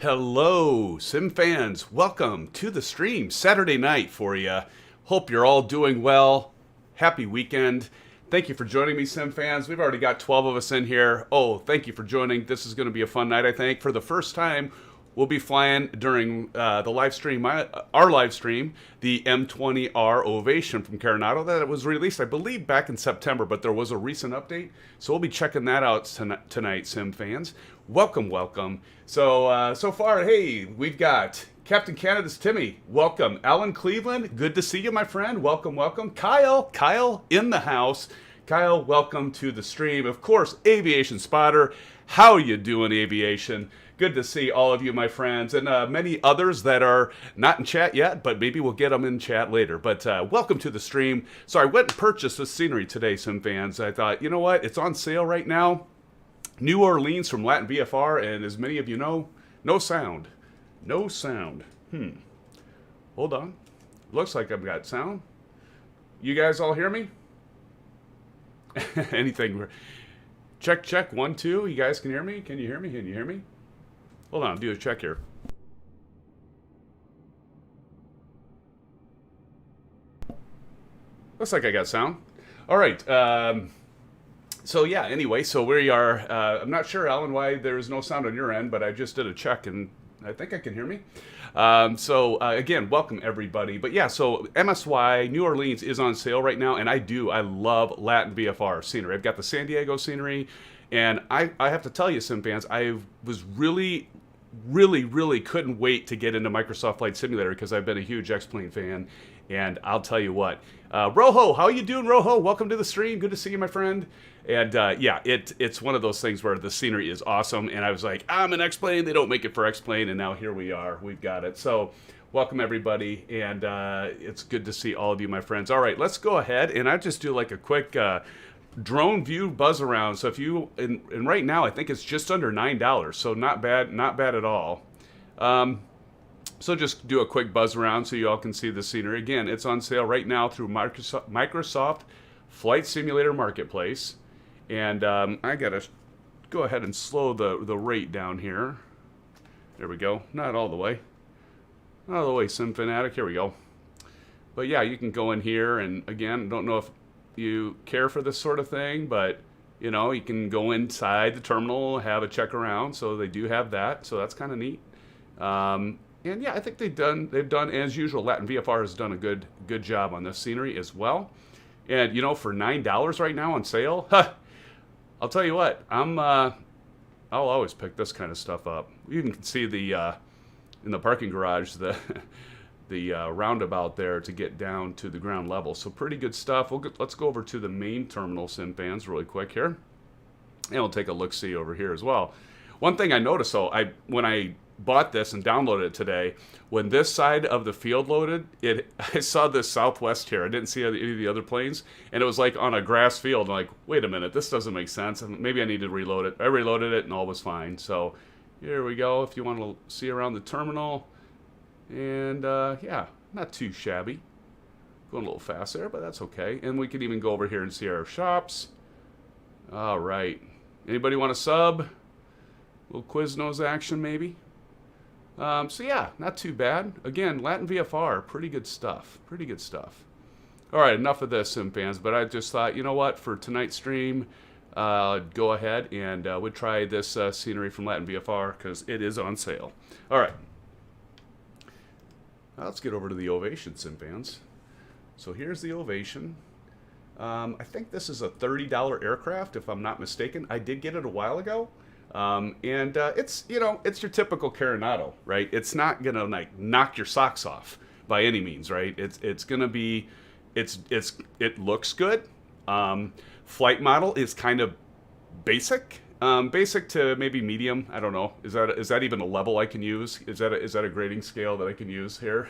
Hello, Sim fans. Welcome to the stream. Saturday night for you. Hope you're all doing well. Happy weekend. Thank you for joining me, Sim fans. We've already got 12 of us in here. Oh, thank you for joining. This is going to be a fun night, I think. For the first time, we'll be flying during the live stream, our live stream, the M20R Ovation from Carenado that was released, I believe, back in September, but there was a recent update. So we'll be checking that out tonight, Sim fans. Welcome, welcome. So far, hey, we've got Captain Canada's Timmy. Welcome. Alan Cleveland, good to see you, my friend. Welcome, welcome. Kyle in the house. Kyle, welcome to the stream. Of course, Aviation Spotter. How you doing, Aviation? Good to see all of you, my friends, and many others that are not in chat yet, but maybe we'll get them in chat later. But welcome to the stream. So I went and purchased this scenery today, Sim fans. I thought, you know what? It's on sale right now. New Orleans from LatinVFR, and as many of you know, no sound. No sound. Hold on. Looks like I've got sound. You guys all hear me? Anything? Check, 1, 2. You guys can hear me? Can you hear me? Can you hear me? Hold on, I'll do a check here. Looks like I got sound. All right. So yeah, anyway, so we are, I'm not sure, Alan, why there's no sound on your end, but I just did a check and I think I can hear me. Again, welcome everybody. But yeah, so MSY New Orleans is on sale right now, and I love LatinVFR scenery. I've got the San Diego scenery, and I have to tell you, Sim fans, I was really couldn't wait to get into Microsoft Flight Simulator because I've been a huge X-Plane fan, and I'll tell you what. Rojo, how you doing, Rojo? Welcome to the stream. Good to see you, my friend. And yeah, it's one of those things where the scenery is awesome, and I was like, I'm an X-Plane. They don't make it for X-Plane, and now here we are. We've got it. So welcome, everybody, and it's good to see all of you, my friends. All right, let's go ahead, and I just do like a quick drone view buzz around. So if you, and right now I think it's just under $9, so not bad at all. So just do a quick buzz around so you all can see the scenery. Again, it's on sale right now through Microsoft Flight Simulator Marketplace. And I gotta go ahead and slow the rate down here. There we go. Not all the way. Not all the way, Sim Fanatic. Here we go. But yeah, you can go in here, and again, don't know if you care for this sort of thing, but you know, you can go inside the terminal, have a check around. So they do have that. So that's kind of neat. And yeah, I think they've done as usual. LatinVFR has done a good job on this scenery as well. And you know, for $9 right now on sale, I'll tell you what, I'll always pick this kind of stuff up. You can see the in the parking garage the roundabout there to get down to the ground level. So pretty good stuff. Let's go over to the main terminal, Sim fans, really quick here, and we'll take a look-see over here as well. One thing I noticed, though, when I bought this and downloaded it today, when this side of the field loaded, I saw this southwest here. I didn't see any of the other planes, and it was like on a grass field. I'm like, wait a minute, this doesn't make sense. And maybe I need to reload it. I reloaded it, and all was fine. So here we go. If you want to see around the terminal, and yeah, not too shabby. Going a little fast there, but that's okay. And we can even go over here and see our shops. All right. Anybody want to sub? A little Quiznos action, maybe. So yeah, not too bad. Again, LatinVFR, pretty good stuff. Pretty good stuff. All right, enough of this, Sim fans. But I just thought, you know what, for tonight's stream, go ahead and we'd try this scenery from LatinVFR because it is on sale. All right. Now let's get over to the Ovation, Sim fans. So here's the Ovation. I think this is a $30 aircraft, if I'm not mistaken. I did get it a while ago. It's, you know, it's your typical Carenado, right? It's not gonna like knock your socks off by any means, right? It's gonna be, it looks good. Flight model is kind of basic, basic to maybe medium. I don't know. Is that even a level I can use? Is that a grading scale that I can use here?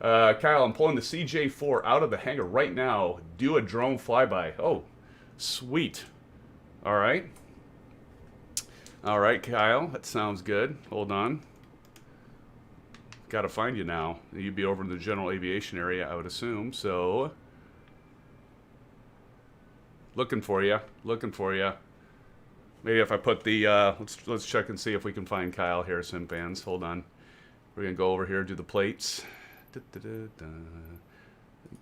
Kyle, I'm pulling the CJ4 out of the hangar right now. Do a drone flyby. Oh, sweet. All right. All right, Kyle, that sounds good. Hold on. Got to find you now. You'd be over in the general aviation area, I would assume. So, looking for you. Looking for you. Maybe if I put the, let's check and see if we can find Kyle here, SimFans. Hold on. We're going to go over here, do the plates.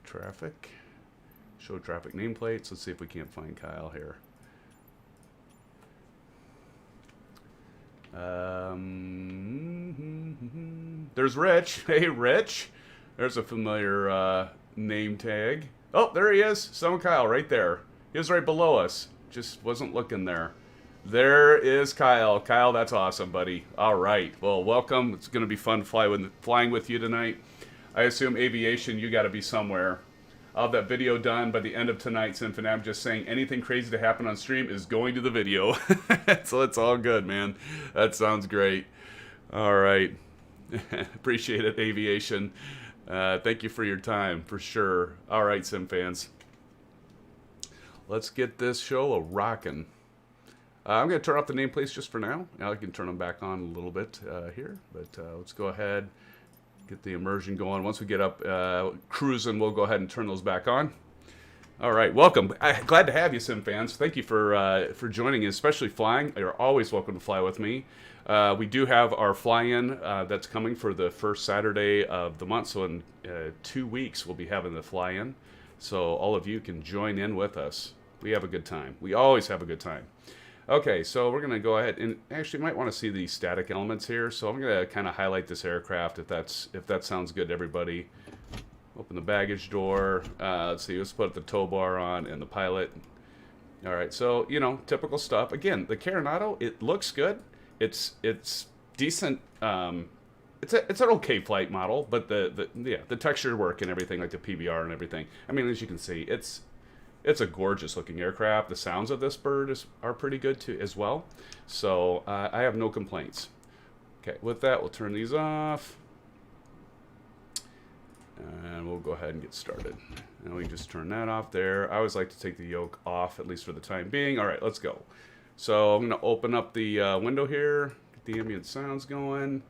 Traffic. Show traffic nameplates. Let's see if we can't find Kyle here. There's Rich. Hey, Rich. There's a familiar name tag. Oh, there he is. Some Kyle right there. He was right below us. Just wasn't looking there. There is Kyle. Kyle, that's awesome, buddy. All right. Well, welcome. It's going to be fun flying with you tonight. I assume aviation, you got to be somewhere. I'll have that video done by the end of tonight, SimFans. I'm just saying anything crazy to happen on stream is going to the video. So it's all good, man. That sounds great. All right. Appreciate it, aviation. Thank you for your time, for sure. All right, SimFans. Let's get this show a-rockin'. I'm going to turn off the nameplates just for now. Now I can turn them back on a little bit here. But let's go ahead, get the immersion going. Once we get up cruising, we'll go ahead and turn those back on. All right, welcome. Glad to have you, SimFans. Thank you for joining us, especially flying. You're always welcome to fly with me. We do have our fly-in that's coming for the first Saturday of the month. So in 2 weeks, we'll be having the fly-in. So all of you can join in with us. We have a good time. We always have a good time. Okay, so we're going to go ahead and actually might want to see the static elements here. So I'm going to kind of highlight this aircraft if that sounds good to everybody. Open the baggage door. Let's see, let's put the tow bar on and the pilot. All right, so, you know, typical stuff. Again, the Carenado, it looks good. It's decent. It's an okay flight model, but the texture work and everything, like the PBR and everything. I mean, as you can see, it's a gorgeous looking aircraft. The sounds of this bird are pretty good too as well. So I have no complaints. Okay, with that, we'll turn these off. And we'll go ahead and get started. And we just turn that off there. I always like to take the yoke off, at least for the time being. All right, let's go. So I'm going to open up the window here, get the ambient sounds going.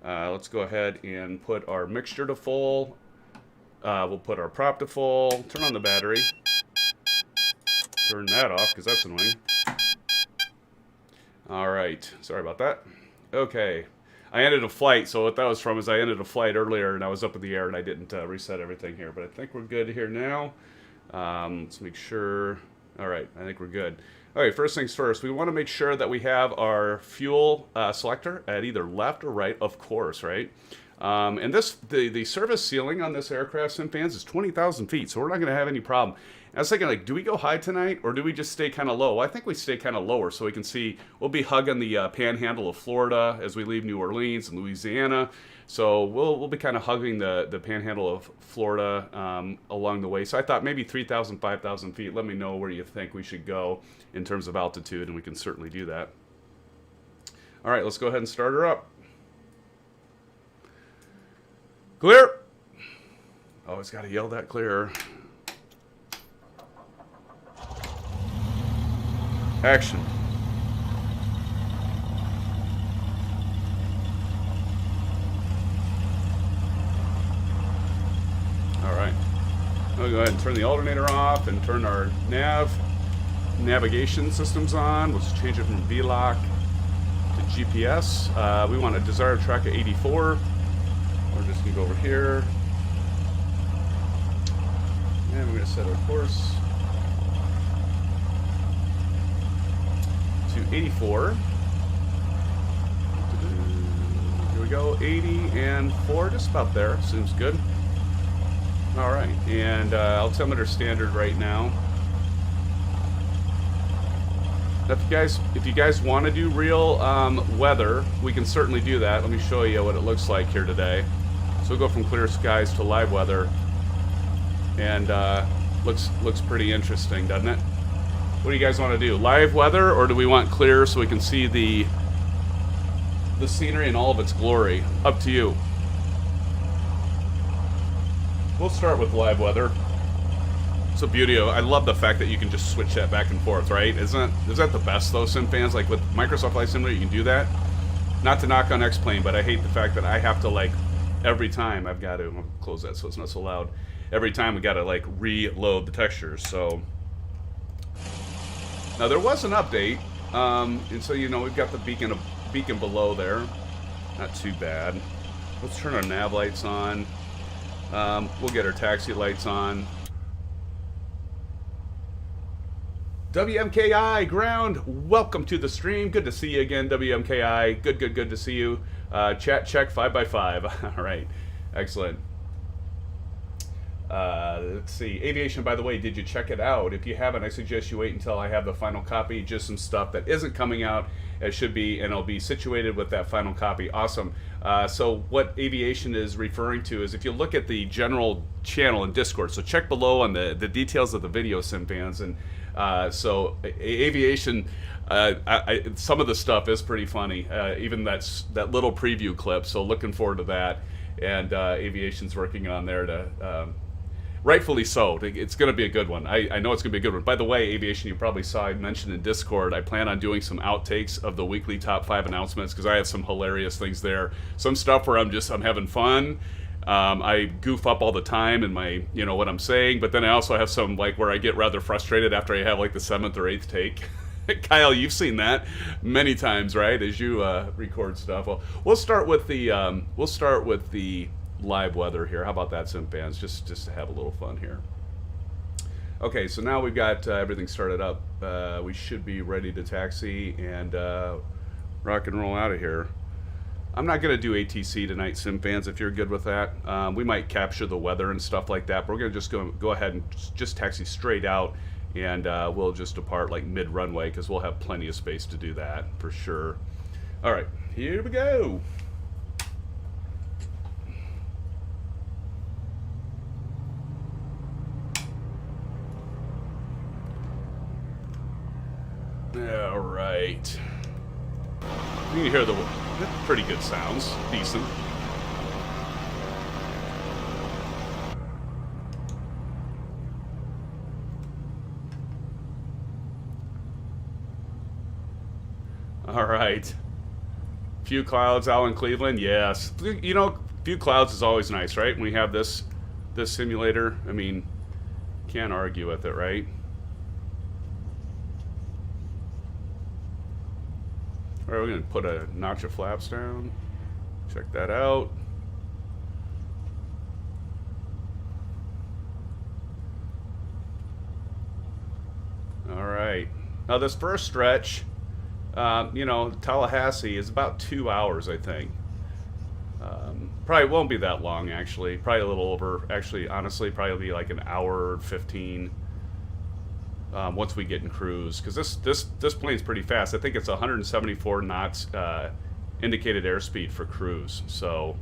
Let's go ahead and put our mixture to full. We'll put our prop to full. Turn on the battery. Turn that off because that's annoying. All right, sorry about that. Okay, I ended a flight, so what that was from is I ended a flight earlier and I was up in the air and I didn't reset everything here, but I think we're good here now. Let's make sure. All right, I think we're good. Okay, first things first, we want to make sure that we have our fuel selector at either left or right, of course, right? And the service ceiling on this aircraft, SimFans, is 20,000 feet, so we're not going to have any problem. I was thinking, like, do we go high tonight, or do we just stay kind of low? Well, I think we stay kind of lower, so we can see, we'll be hugging the panhandle of Florida as we leave New Orleans and Louisiana. So we'll be kind of hugging the panhandle of Florida along the way. So I thought maybe 3,000, 5,000 feet. Let me know where you think we should go in terms of altitude, and we can certainly do that. All right, let's go ahead and start her up. Clear. Always got to yell that clear. Action. All right. We'll go ahead and turn the alternator off and turn our navigation systems on. We'll just change it from VLOC to GPS. We want a desired track of 84. We're just going to go over here. And we're going to set our course to 84. Here we go, 80 and 4, just about there. Seems good. All right, and altimeter standard right now. If you guys want to do real weather, we can certainly do that. Let me show you what it looks like here today. So we'll go from clear skies to live weather, and looks pretty interesting, doesn't it? What do you guys want to do? Live weather, or do we want clear so we can see the scenery in all of its glory? Up to you. We'll start with live weather. It's a beauty of, I love the fact that you can just switch that back and forth, right? Isn't that the best though, SimFans? Like with Microsoft Flight Simulator, you can do that. Not to knock on X-Plane, but I hate the fact that I have to, like, every time I've got to, I'll close that so it's not so loud. Every time we got to, like, reload the textures. So now there was an update And so, you know, we've got the beacon below there. Not too bad. Let's turn our nav lights on. We'll get our taxi lights on. WMKI ground, welcome to the stream. Good to see you again, WMKI. Good to see you. Chat check 5x5. All right, excellent. Let's see. Aviation, by the way, did you check it out? If you haven't, I suggest you wait until I have the final copy. Just some stuff that isn't coming out. It should be, and it'll be situated with that final copy. Awesome. So what Aviation is referring to is if you look at the general channel in Discord, so check below on the details of the video, SimFans, and so Aviation, some of the stuff is pretty funny, even that little preview clip, so looking forward to that, and Aviation's working on there to, rightfully so, it's going to be a good one. I know it's going to be a good one. By the way, Aviation, you probably saw I mentioned in Discord, I plan on doing some outtakes of the weekly top 5 announcements, because I have some hilarious things there. Some stuff where I'm having fun. I goof up all the time in my, you know, what I'm saying, but then I also have some, like, where I get rather frustrated after I have, like, the 7th or 8th take. Kyle, you've seen that many times, right, as you record stuff. Well, we'll start with the live weather here. How about that, SimFans? Just to have a little fun here. Okay, so now we've got everything started up. We should be ready to taxi and rock and roll out of here. I'm not going to do ATC tonight, SimFans, if you're good with that. We might capture the weather and stuff like that, but we're going to just go ahead and just taxi straight out, and we'll just depart like mid-runway, because we'll have plenty of space to do that for sure. All right, here we go. All right. You can hear the pretty good sounds, decent. All right. Few clouds out in Cleveland, yes. You know, few clouds is always nice, right? When we have this simulator, I mean, can't argue with it, right? All right, we're going to put a notch of flaps down. Check that out. All right. Now this first stretch, you know, Tallahassee is about 2 hours, I think. Probably won't be that long, actually. Probably a little over. Actually, honestly, probably be like an hour 15. Once we get in cruise, because this plane's pretty fast. I think it's 174 knots indicated airspeed for cruise. So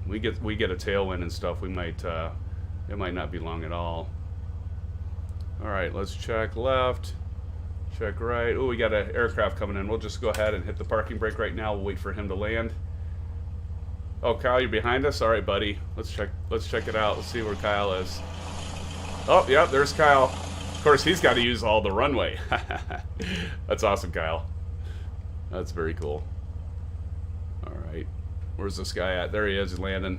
we get a tailwind and stuff. We might it might not be long at all. All right, let's check left, check right. Oh, we got an aircraft coming in. We'll just go ahead and hit the parking brake right now. We'll wait for him to land. Oh, Kyle, you're behind us. All right, buddy. Let's check it out. Let's see where Kyle is. Oh, yeah, there's Kyle. Of course, he's got to use all the runway. That's awesome, Kyle. That's very cool. All right. Where's this guy at? There he is. He's landing.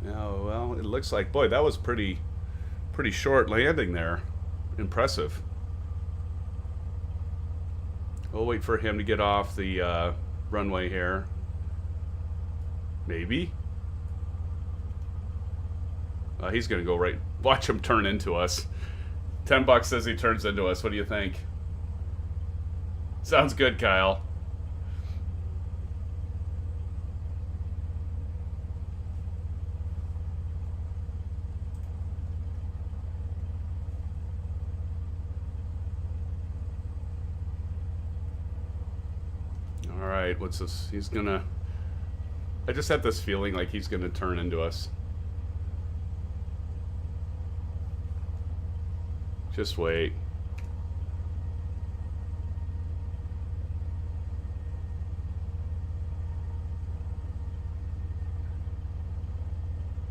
Oh, well, it looks like, boy, that was pretty short landing there. Impressive. We'll wait for him to get off the runway here. Maybe. He's going to go right. Watch him turn into us. $10 says he turns into us. What do you think? Sounds good, Kyle. Alright, what's this? He's gonna... I just have this feeling like he's gonna turn into us. Just wait.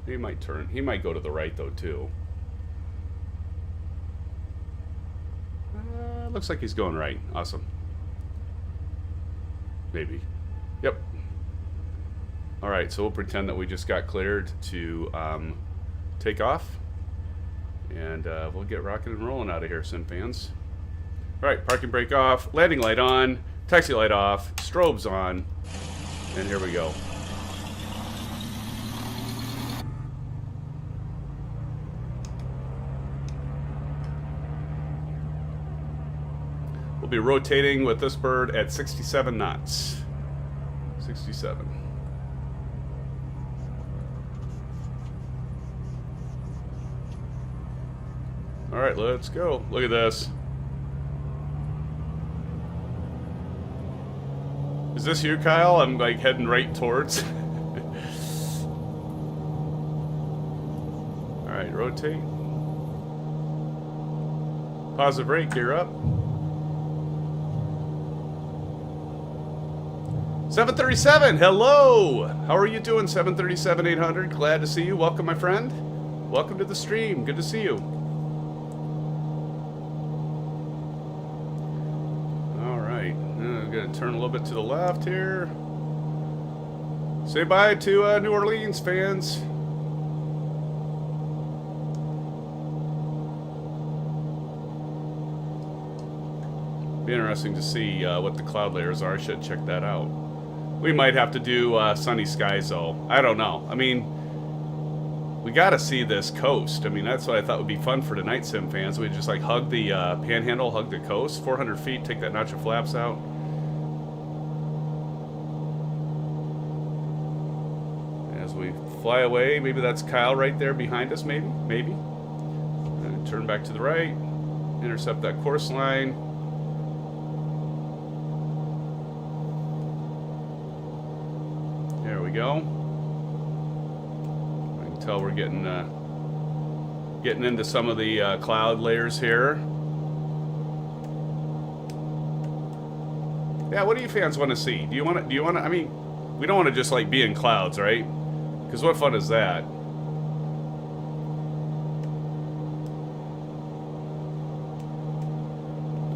He might turn. He might go to the right, though, too. Looks like he's going right. Awesome. Maybe. Yep. All right, so we'll pretend that we just got cleared to take off. And we'll get rocking and rolling out of here, SimFans. All right, parking brake off, landing light on, taxi light off, strobes on, and here we go. We'll be rotating with this bird at 67 knots. 67. All right, let's go. Look at this. Is this you, Kyle? I'm like heading right towards. All right, rotate. Positive brake, gear up. 737, hello! How are you doing, 737-800? Glad to see you. Welcome, my friend. Welcome to the stream. Good to see you. All right, I'm going to turn a little bit to the left here. Say bye to New Orleans fans. Be interesting to see what the cloud layers are. I should check that out. We might have to do sunny skies, though. I don't know. I mean, we got to see this coast. I mean, that's what I thought would be fun for tonight, SimFans. We'd just like hug the panhandle, hug the coast. 400 feet, take that notch of flaps out. As we fly away, maybe that's Kyle right there behind us, maybe. And turn back to the right, intercept that course line. There we go. I can tell we're getting into some of the cloud layers here. Yeah, what do you fans want to see? Do you want to? I mean, we don't want to just like be in clouds, right? Because what fun is that?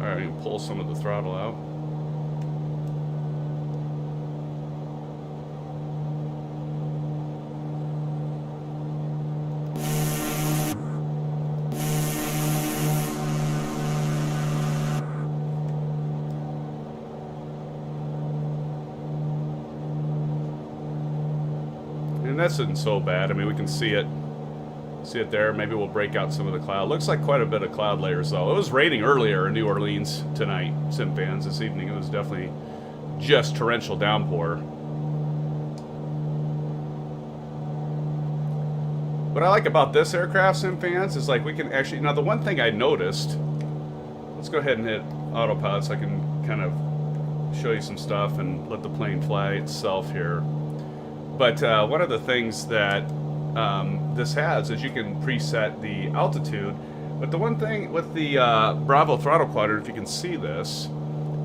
All right, pull some of the throttle out. And this isn't so bad. I mean, we can see it there. Maybe we'll break out some of the cloud. Looks like quite a bit of cloud layers, though. It was raining earlier in New Orleans tonight, SimFans. This evening, it was definitely just torrential downpour. What I like about this aircraft, SimFans, is like we can actually... Now, the one thing I noticed... Let's go ahead and hit autopilot so I can kind of show you some stuff and let the plane fly itself here. But one of the things that this has is you can preset the altitude. But the one thing with the Bravo Throttle Quadrant, if you can see this,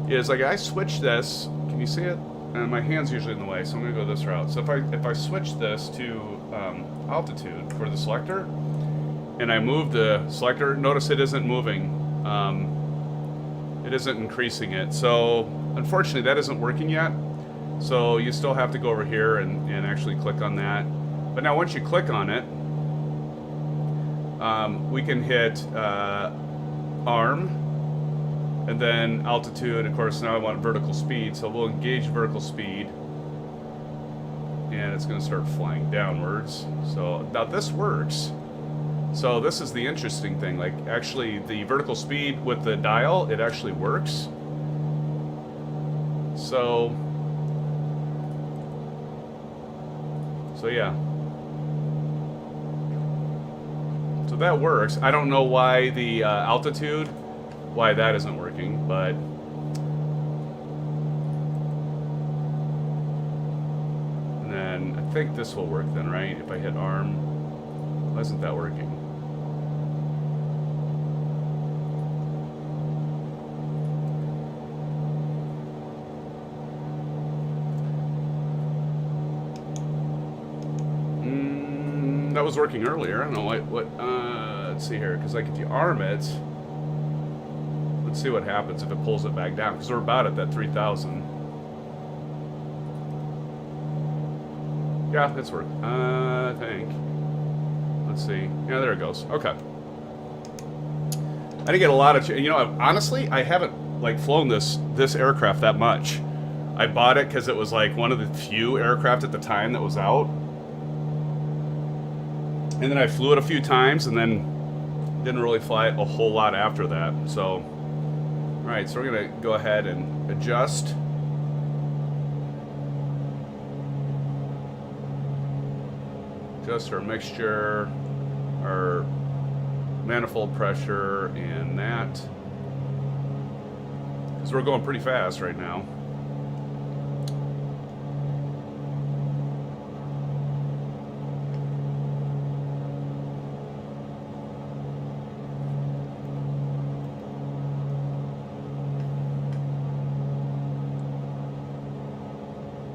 is like I switch this. Can you see it? And my hand's usually in the way, so I'm going to go this route. So if I switch this to altitude for the selector, and I move the selector, notice it isn't moving. It isn't increasing it. So unfortunately, that isn't working yet. So you still have to go over here and actually click on that. But now once you click on it, we can hit ARM, and then altitude. Of course, now I want vertical speed, so we'll engage vertical speed. And it's going to start flying downwards. So now this works. So this is the interesting thing. Like actually the vertical speed with the dial, it actually works. So yeah. So that works. I don't know why the altitude, why that isn't working, but and then I think this will work then, right? If I hit ARM, why isn't that working? That was working earlier. I don't know what let's see here, because like if you arm it, Let's see what happens if it pulls it back down, because we're about at that 3,000. Yeah, it's working. I think. Let's see. Yeah, there it goes. Okay. I didn't get a lot of, you know, honestly, I haven't like flown this aircraft that much. I bought it because it was like one of the few aircraft at the time that was out. And then I flew it a few times and then didn't really fly it a whole lot after that. So, all right, so we're going to go ahead and adjust. Adjust our mixture, our manifold pressure, and that. Because we're going pretty fast right now.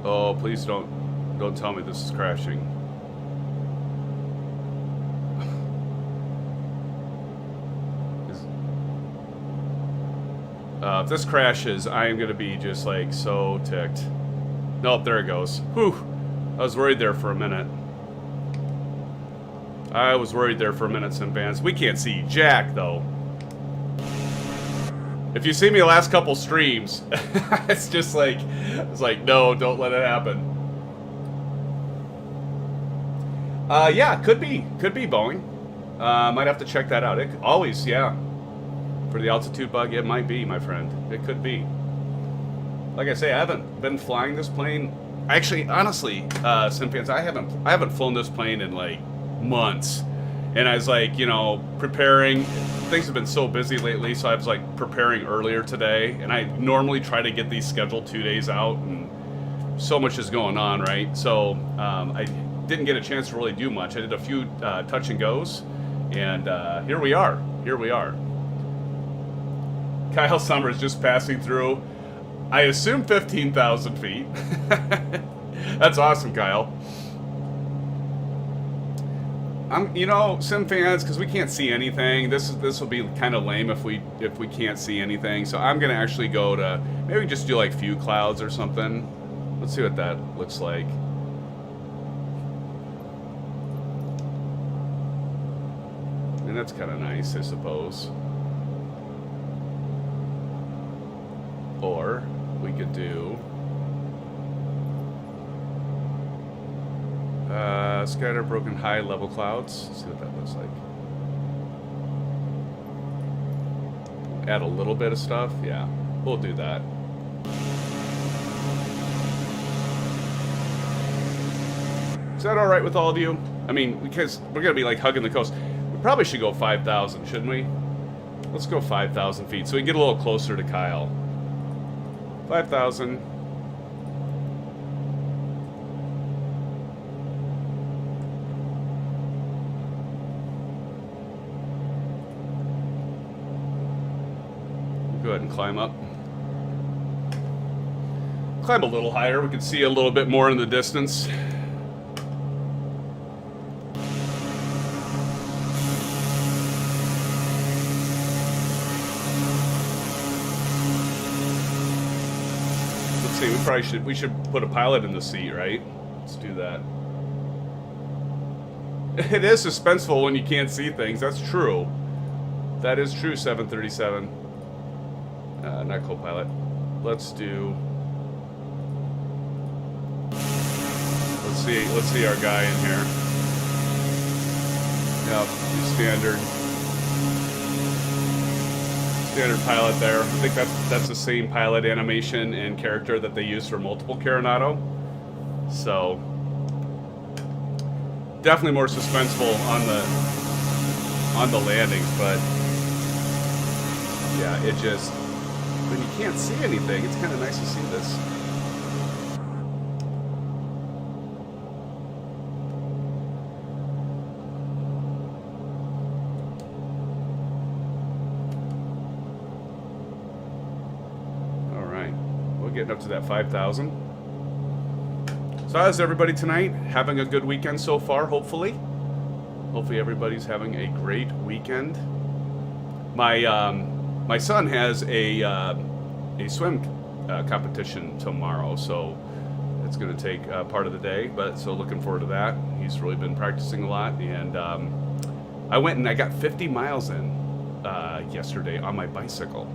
Oh, please don't tell me this is crashing. If this crashes, I am going to be just like so ticked. Nope, there it goes. Whew. I was worried there for a minute. SimFans. We can't see jack though. If you see me the last couple streams, it's just like, it's like, no, don't let it happen. Yeah, could be Boeing. Might have to check that out. It always, yeah. For the altitude bug, it might be, my friend. It could be. Like I say, I haven't been flying this plane. Actually, honestly, SimFans, I haven't flown this plane in like months. And I was like, you know, preparing. Things have been so busy lately, so I was like preparing earlier today. And I normally try to get these scheduled 2 days out, and so much is going on, right? So I didn't get a chance to really do much. I did a few touch and goes, and here we are. Kyle Summers just passing through, I assume 15,000 feet. That's awesome, Kyle. You know, SimFans, because we can't see anything. This will be kind of lame if we can't see anything. So I'm gonna actually go to maybe just do like few clouds or something. Let's see what that looks like. And that's kind of nice, I suppose. Or we could do scattered broken high level clouds. Let's see what that looks like. Add a little bit of stuff. Yeah, we'll do that. Is that all right with all of you? I mean, because we're gonna be like hugging the coast. We probably should go 5,000, shouldn't we? Let's go 5,000 feet so we can get a little closer to Kyle. 5,000. Go ahead and climb up. Climb a little higher. We can see a little bit more in the distance. We should put a pilot in the seat, right? Let's do that. It is suspenseful when you can't see things. That's true. That is true, 737. Not co-pilot. Let's do... Let's see our guy in here. Yep, standard pilot there. I think that's the same pilot animation and character that they use for multiple Carenado. So definitely more suspenseful on the landings, but yeah, it just, when you can't see anything, it's kind of nice to see this. Getting up to that 5,000. So how's everybody tonight? Having a good weekend so far, hopefully. Hopefully everybody's having a great weekend. My my son has a swim competition tomorrow, so it's going to take part of the day. But so looking forward to that. He's really been practicing a lot, and I went and I got 50 miles in yesterday on my bicycle.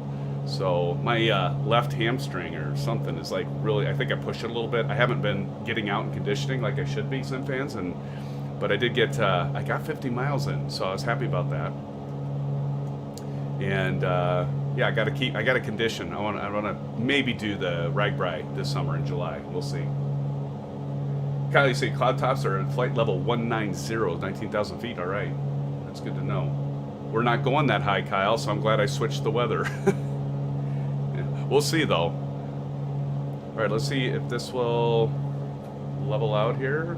So my left hamstring or something is like really, I think I pushed it a little bit. I haven't been getting out and conditioning like I should be, SimFans, but I did get, I got 50 miles in, so I was happy about that. And yeah, I got to condition. I want to maybe do the RAGBRAI this summer in July. We'll see. Kyle, you say cloud tops are at flight level 190, 19,000 feet. All right, that's good to know. We're not going that high, Kyle, so I'm glad I switched the weather. We'll see, though. All right, let's see if this will level out here.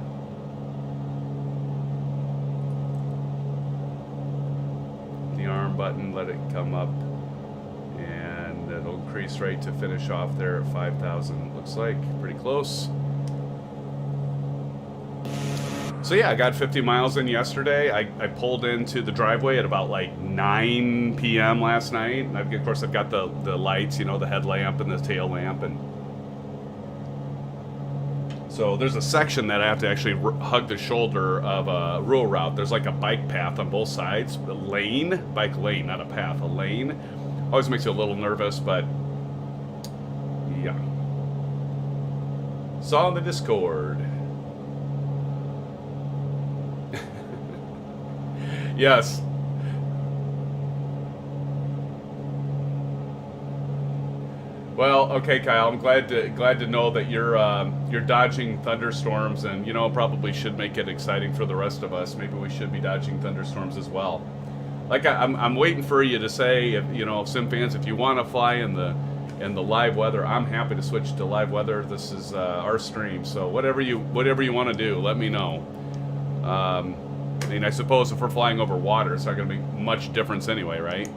The arm button, let it come up, and it'll increase right to finish off there at 5,000. Looks like pretty close. So yeah, I got 50 miles in yesterday. I pulled into the driveway at about like 9 p.m. last night. And of course, I've got the lights, you know, the headlamp and the tail lamp. And so there's a section that I have to actually hug the shoulder of a rural route. There's like a bike path on both sides. A lane, bike lane, not a path, a lane. Always makes you a little nervous, but yeah. Saw on the Discord. Yes. Well, okay, Kyle. I'm glad to know that you're dodging thunderstorms, and you know probably should make it exciting for the rest of us. Maybe we should be dodging thunderstorms as well. Like I'm waiting for you to say, if you know, SimFans, if you want to fly in the live weather, I'm happy to switch to live weather. This is our stream, so whatever you want to do, let me know. I mean, I suppose if we're flying over water, it's not going to be much difference anyway, right?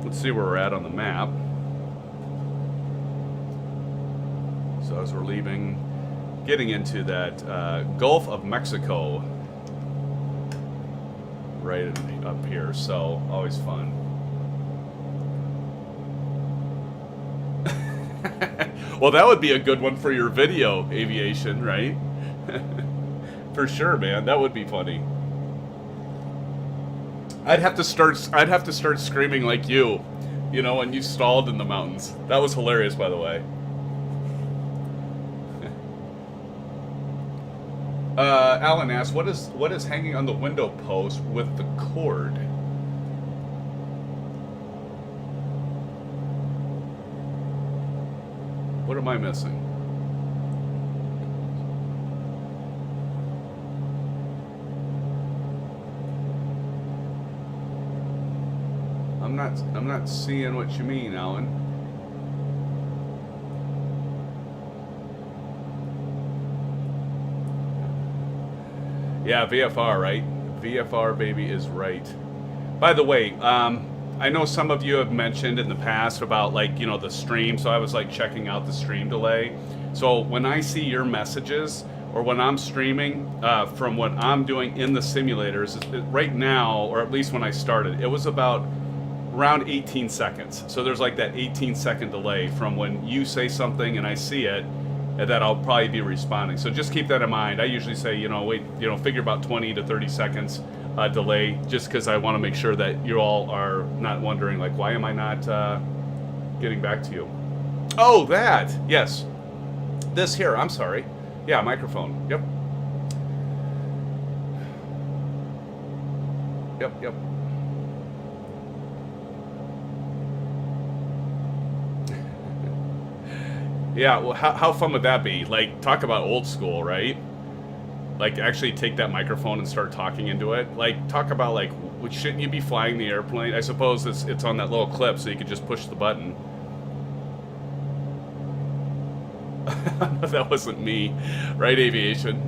Let's see where we're at on the map. So as we're leaving, getting into that Gulf of Mexico, right up here, so always fun. Well, that would be a good one for your video, Aviation, right? For sure, man. That would be funny. I'd have to start screaming like you know, when you stalled in the mountains. That was hilarious, by the way. Alan asked, what is hanging on the window post with the cord? What am I missing? I'm not seeing what you mean, Alan. Yeah, VFR, right? VFR, baby, is right. By the way, I know some of you have mentioned in the past about, like, you know, the stream, so I was like checking out the stream delay. So when I see your messages, or when I'm streaming from what I'm doing in the simulators, right now, or at least when I started, it was about around 18 seconds. So there's like that 18-second delay from when you say something and I see it, and that I'll probably be responding. So just keep that in mind. I usually say, you know, wait, you know, figure about 20 to 30 seconds delay, just because I want to make sure that you all are not wondering, like, why am I not getting back to you? Oh, that! Yes. This here, I'm sorry. Yeah, microphone. Yep. Yep. Yeah, well, how fun would that be? Like, talk about old school, right? Like, actually take that microphone and start talking into it. Like, talk about, like, shouldn't you be flying the airplane? I suppose it's on that little clip, so you could just push the button. That wasn't me, right, Aviation?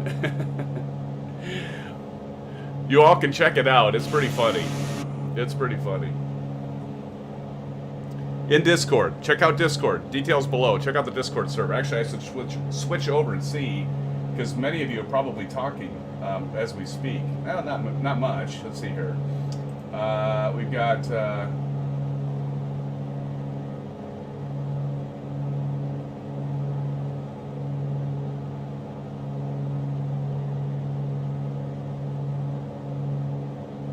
You all can check it out. It's pretty funny. It's pretty funny. In Discord. Check out Discord. Details below. Check out the Discord server. Actually, I should switch over and see, because many of you are probably talking as we speak. Not much. Let's see here. We've got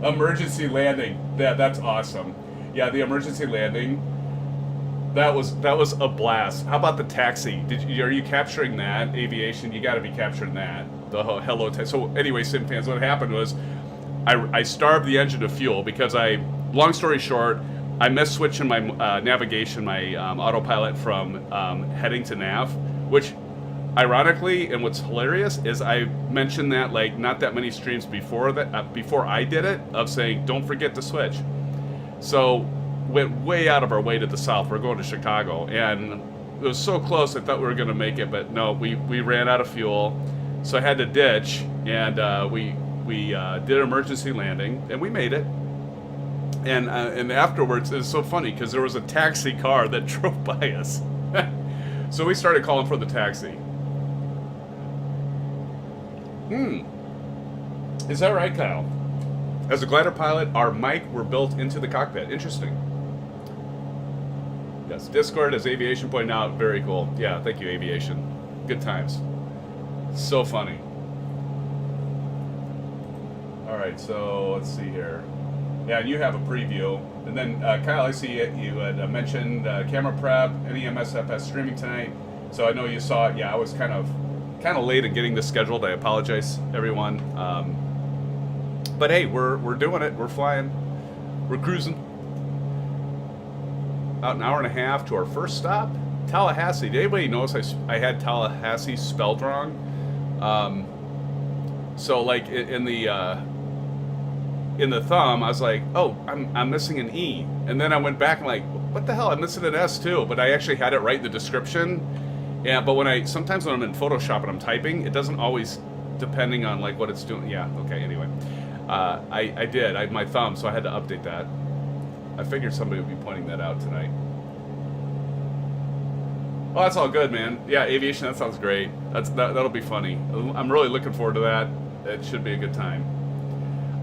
Emergency landing. That's awesome. Yeah, the emergency landing. That was a blast. How about the taxi? Are you capturing that? Aviation, you got to be capturing that. The hello taxi. So anyway, SimFans, what happened was I starved the engine of fuel because long story short, I missed switching my navigation, my autopilot from heading to nav, which ironically, and what's hilarious is I mentioned that like not that many streams before that, before I did it, of saying don't forget to switch. So went way out of our way to the south. We're going to Chicago, and it was so close. I thought we were going to make it, but no, we ran out of fuel, so I had to ditch, and we did an emergency landing, and we made it. And afterwards, it was so funny because there was a taxi car that drove by us, so we started calling for the taxi. Is that right, Kyle? As a glider pilot, our mic were built into the cockpit. Interesting. Yes, Discord, as Aviation pointed out, very cool. Yeah, thank you, Aviation. Good times. So funny. All right, so let's see here. Yeah, and you have a preview. And then, Kyle, I see you had mentioned camera prep, any MSFS streaming tonight. So I know you saw it. Yeah, I was kind of late in getting this scheduled. I apologize, everyone. But hey, we're doing it. We're flying. We're cruising. About an hour and a half to our first stop, Tallahassee. Did anybody notice I had Tallahassee spelled wrong? So like in the thumb, I was like, oh, I'm missing an E, and then I went back and like, what the hell? I'm missing an S too. But I actually had it right in the description. Yeah, but sometimes when I'm in Photoshop and I'm typing, it doesn't always, depending on like what it's doing. Yeah. Okay. Anyway, I had my thumb, so I had to update that. I figured somebody would be pointing that out tonight. Oh, that's all good, man. Yeah, Aviation, that sounds great. That'll be funny. I'm really looking forward to that. It should be a good time.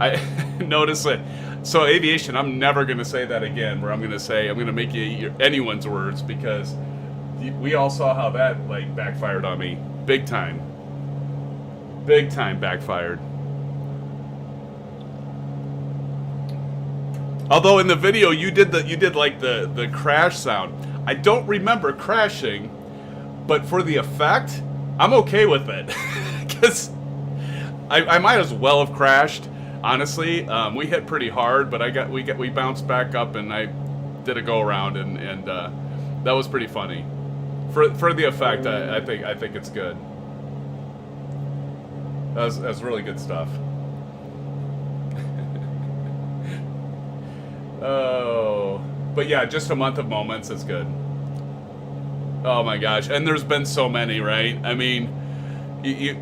I notice it. So Aviation, I'm never going to say that again, where I'm going to make you eat anyone's words, because we all saw how that like backfired on me. Big time. Big time backfired. Although in the video you did like the crash sound. I don't remember crashing, but for the effect, I'm okay with it. Because I might as well have crashed, honestly. We hit pretty hard, but we bounced back up, and I did a go around, and that was pretty funny. For the effect, I think it's good. That's really good stuff. Oh, but yeah, just a month of moments is good. Oh my gosh, and there's been so many, right? I mean, you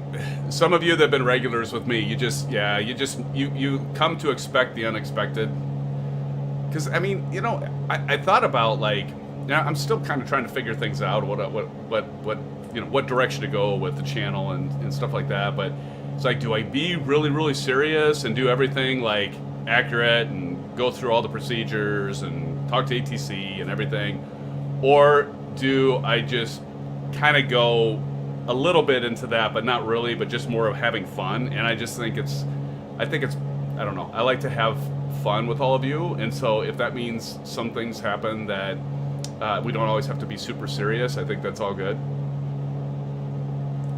some of you that have been regulars with me, you come to expect the unexpected. Because I mean, I thought about like, I'm still kind of trying to figure things out, what direction to go with the channel and stuff like that. But it's like, do I be really serious and do everything like accurate and go through all the procedures and talk to ATC and everything, or do I just kind of go a little bit into that, but not really, but just more of having fun? And I just think I don't know, I like to have fun with all of you, and so if that means some things happen that we don't always have to be super serious, I think that's all good.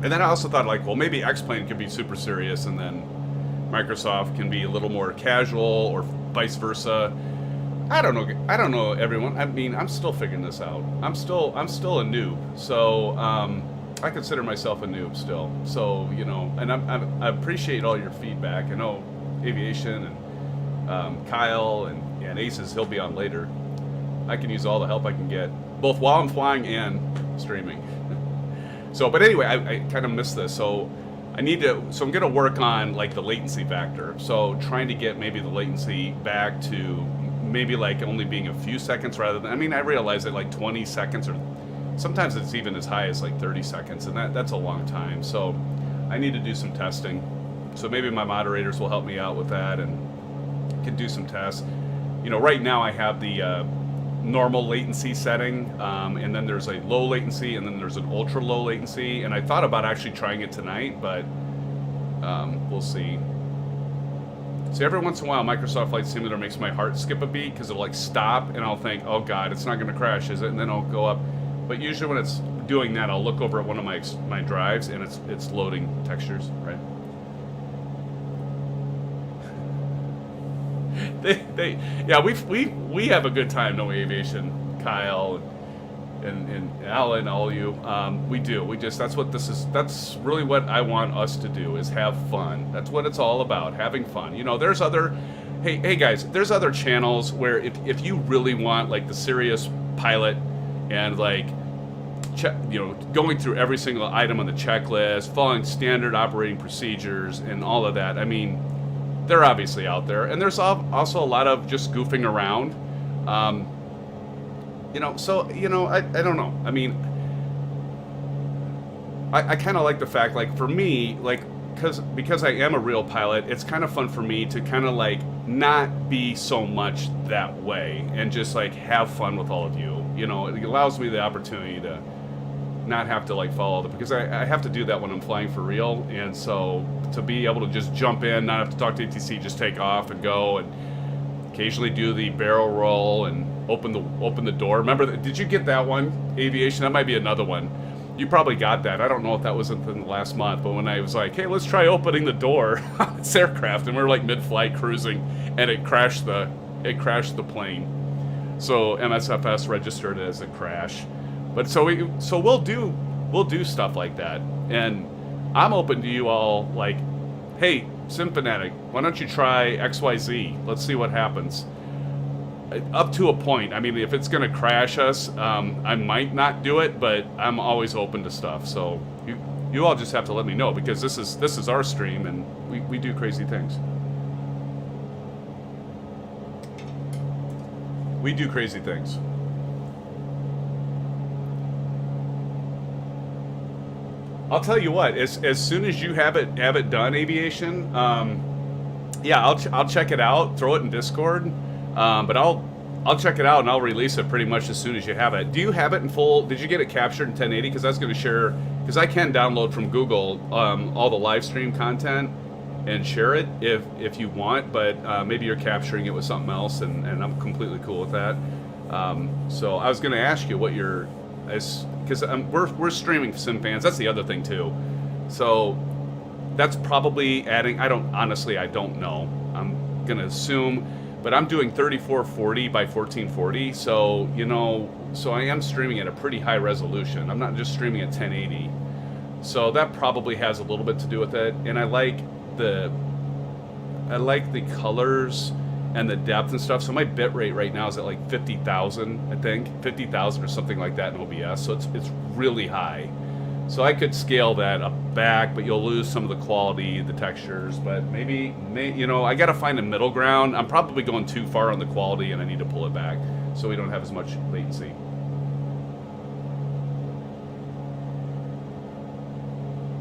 And then I also thought like, well, maybe X-Plane could be super serious, and then Microsoft can be a little more casual, or vice versa. I don't know, everyone. I mean, I'm still figuring this out. I'm still a noob. So I consider myself a noob still. So, and I appreciate all your feedback. I know Aviation and Kyle and Aces, he'll be on later. I can use all the help I can get, both while I'm flying and streaming. So, but anyway, I kind of missed this. So I'm going to work on like the latency factor. So trying to get maybe the latency back to maybe like only being a few seconds rather than, I mean, I realize that like 20 seconds, or sometimes it's even as high as like 30 seconds, and that's a long time. So I need to do some testing. So maybe my moderators will help me out with that and can do some tests. Right now I have the normal latency setting, and then there's a low latency, and then there's an ultra low latency, and I thought about actually trying it tonight, but we'll see. So every once in a while, Microsoft Flight Simulator makes my heart skip a beat because it'll like stop and I'll think, oh God, it's not going to crash, is it? And then I'll go up. But usually when it's doing that, I'll look over at one of my drives and it's loading textures, right? Yeah, we have a good time, no aviation, Kyle and Alan, all you. We do. That's really what I want us to do, is have fun. That's what it's all about, having fun. You know, there's other, hey guys, there's other channels where if you really want like the serious pilot and like, going through every single item on the checklist, following standard operating procedures and all of that, I mean, they're obviously out there. And there's also a lot of just goofing around. I don't know. I mean, I kind of like the fact, like, for me, like, because I am a real pilot, it's kind of fun for me to kind of, like, not be so much that way and just, like, have fun with all of you. You know, it allows me the opportunity to not have to, like, follow because I have to do that when I'm flying for real. And so to be able to just jump in, not have to talk to ATC, just take off and go, and occasionally do the barrel roll and open the door. Remember, did you get that one, Aviation? That might be another one. You probably got that. I don't know if that was in the last month, but when I was like, hey, let's try opening the door on this aircraft, and we were like mid-flight cruising, and it crashed the plane. So MSFS registered it as a crash. But so we'll do stuff like that, and I'm open to you all, like, hey, SimFanatic, why don't you try XYZ? Let's see what happens. Up to a point. I mean, if it's going to crash us, I might not do it, but I'm always open to stuff. So you all just have to let me know, because this is our stream, and we do crazy things. We do crazy things. I'll tell you what. As soon as you have it done, Aviation. Yeah, I'll check it out. Throw it in Discord. But I'll check it out and I'll release it pretty much as soon as you have it. Do you have it in full? Did you get it captured in 1080? Because that's going to share. Because I can download from Google all the live stream content and share it if you want. But maybe you're capturing it with something else, and I'm completely cool with that. So I was going to ask you what your because we're streaming SimFans. That's the other thing too. So that's probably adding. I don't know. I'm gonna assume, but I'm doing 3440 by 1440. So so I am streaming at a pretty high resolution. I'm not just streaming at 1080. So that probably has a little bit to do with it. And I like the colors and the depth and stuff. So my bit rate right now is at like 50,000, I think. 50,000 or something like that in OBS. So it's really high. So I could scale that up back, but you'll lose some of the quality, the textures. But maybe I got to find a middle ground. I'm probably going too far on the quality, and I need to pull it back so we don't have as much latency.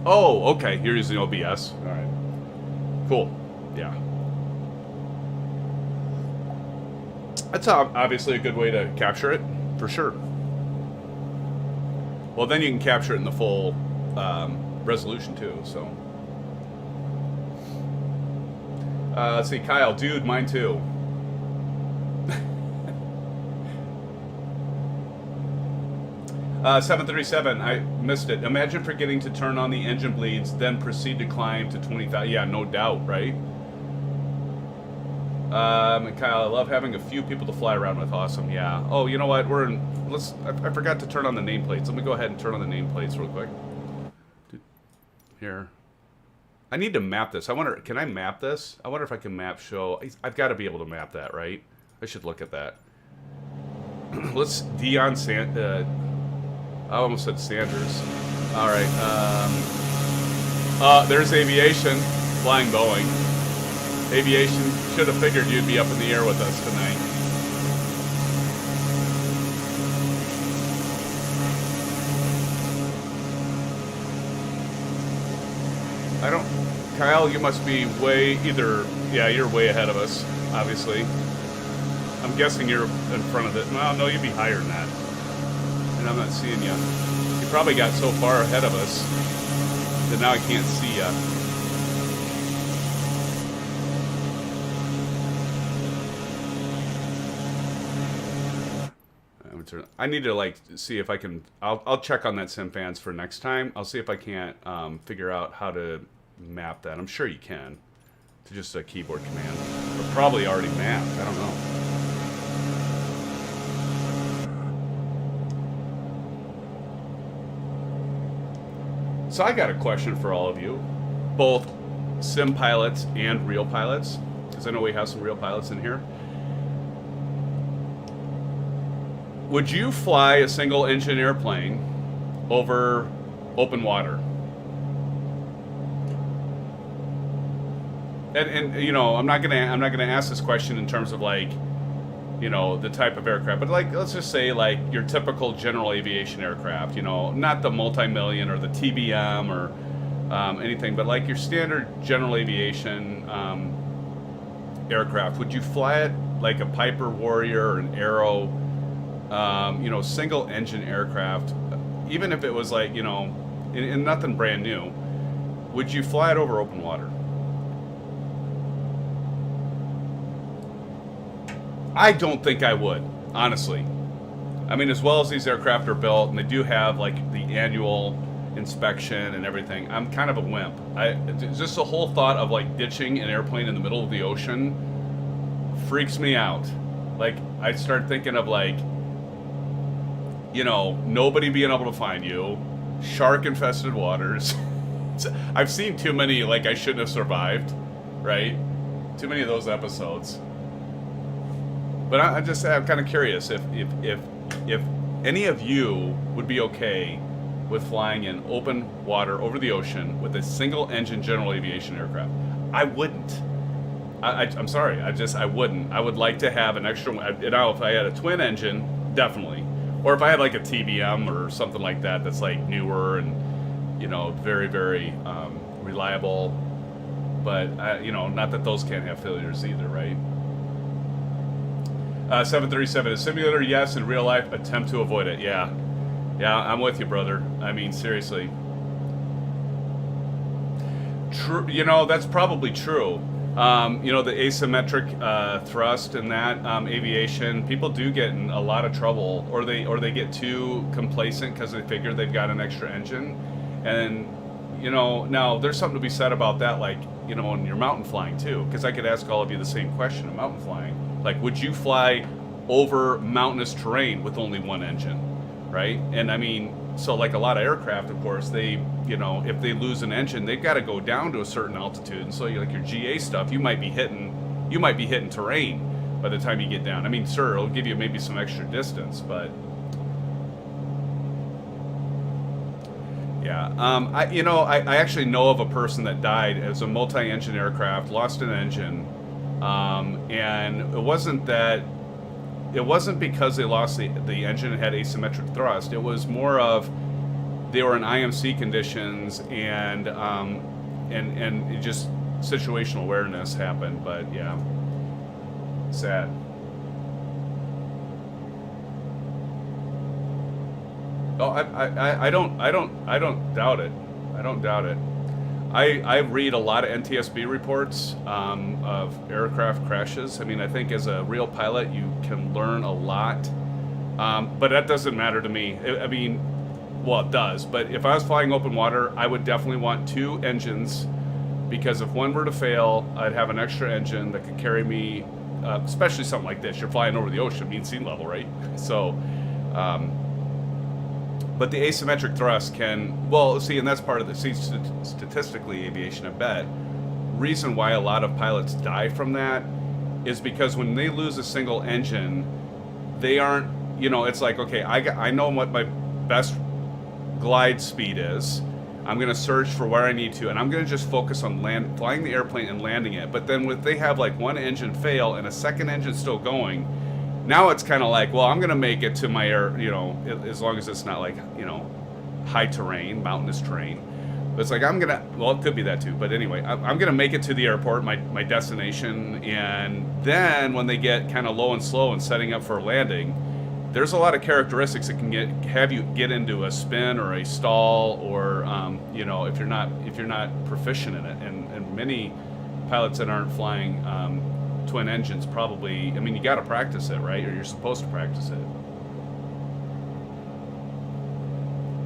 Oh, okay. You're using OBS. All right. Cool. Yeah. That's obviously a good way to capture it, for sure. Well, then you can capture it in the full resolution, too, so. Let's see, Kyle, dude, mine too. $737, I missed it. Imagine forgetting to turn on the engine bleeds, then proceed to climb to 20,000. Yeah, no doubt, right? Kyle, I love having a few people to fly around with. Awesome, yeah. Oh, you know what? I forgot to turn on the nameplates. Let me go ahead and turn on the nameplates real quick. Here. I need to map this. Can I map this? I wonder if I can map show. I've got to be able to map that, right? I should look at that. Let's Dion I almost said Sanders. All right. There's Aviation flying Boeing. Aviation, should have figured you'd be up in the air with us tonight. Kyle, you must be you're way ahead of us, obviously. I'm guessing you're in front of it. Well, no, you'd be higher than that. And I'm not seeing you. You probably got so far ahead of us that now I can't see you. I need to like see if I can. I'll check on that SimFans for next time. I'll see if I can't figure out how to map that. I'm sure you can to just a keyboard command, but probably already mapped. I don't know. So I got a question for all of you, both sim pilots and real pilots, because I know we have some real pilots in here. Would you fly a single engine airplane over open water? And you know, I'm not gonna ask this question in terms of like, you know, the type of aircraft, but like, let's just say like your typical general aviation aircraft, you know, not the multi-million or the TBM or anything, but like your standard general aviation aircraft. Would you fly it like a Piper Warrior or an Arrow, you know, single engine aircraft, even if it was like, you know, and nothing brand new? Would you fly it over open water? I don't think I would, honestly. I mean, as well as these aircraft are built, and they do have like the annual inspection and everything, I'm kind of a wimp. Just the whole thought of like ditching an airplane in the middle of the ocean freaks me out. Like, I start thinking of like, you know, nobody being able to find you, shark-infested waters. I've seen too many like I shouldn't have survived, right? Too many of those episodes. But I'm kind of curious if any of you would be okay with flying in open water over the ocean with a single engine general aviation aircraft. I wouldn't. I'm sorry. I wouldn't. I would like to have an extra. Now, if I had a twin engine, definitely. Or if I had like a TBM or something like that, that's like newer and, you know, very, very reliable. But you know, not that those can't have failures either, right? 737 is simulator, yes. In real life, attempt to avoid it. Yeah, I'm with you, brother. I mean, seriously. True. You know, that's probably true. You know, the asymmetric thrust and that aviation, people do get in a lot of trouble, or they get too complacent because they figure they've got an extra engine. And you know, now there's something to be said about that, like, you know, when you're mountain flying too, because I could ask all of you the same question of mountain flying. Like, would you fly over mountainous terrain with only one engine, right? And I mean, so like a lot of aircraft, of course, they, you know, if they lose an engine, they've got to go down to a certain altitude. And so like your GA stuff, you might be hitting terrain by the time you get down. I mean, sure, it'll give you maybe some extra distance, but yeah. I actually know of a person that died as a multi-engine aircraft, lost an engine. And it wasn't because they lost the engine and had asymmetric thrust. It was more of they were in IMC conditions and it just situational awareness happened. But yeah, sad. Oh, I don't doubt it. I don't doubt it. I read a lot of NTSB reports of aircraft crashes. I mean, I think as a real pilot, you can learn a lot, but that doesn't matter to me. I mean, well, it does, but if I was flying open water, I would definitely want two engines, because if one were to fail, I'd have an extra engine that could carry me, especially something like this. You're flying over the ocean, mean sea level, right? So, but the asymmetric thrust can, well, see, and that's part of the, see, statistically, aviation, I bet, reason why a lot of pilots die from that is because when they lose a single engine, they aren't, you know, it's like, okay, I know what my best glide speed is. I'm going to search for where I need to, and I'm going to just focus on flying the airplane and landing it. But then when they have like one engine fail and a second engine still going, now it's kind of like, well, I'm going to make it to my air, you know, as long as it's not like, you know, high terrain, mountainous terrain. But it's like, I'm going to, well, it could be that too. But anyway, I'm going to make it to the airport, my destination. And then when they get kind of low and slow and setting up for landing, there's a lot of characteristics that can have you get into a spin or a stall, or, you know, if you're not proficient in it. And many pilots that aren't flying twin engines probably, I mean, you got to practice it, right? Or you're supposed to practice it.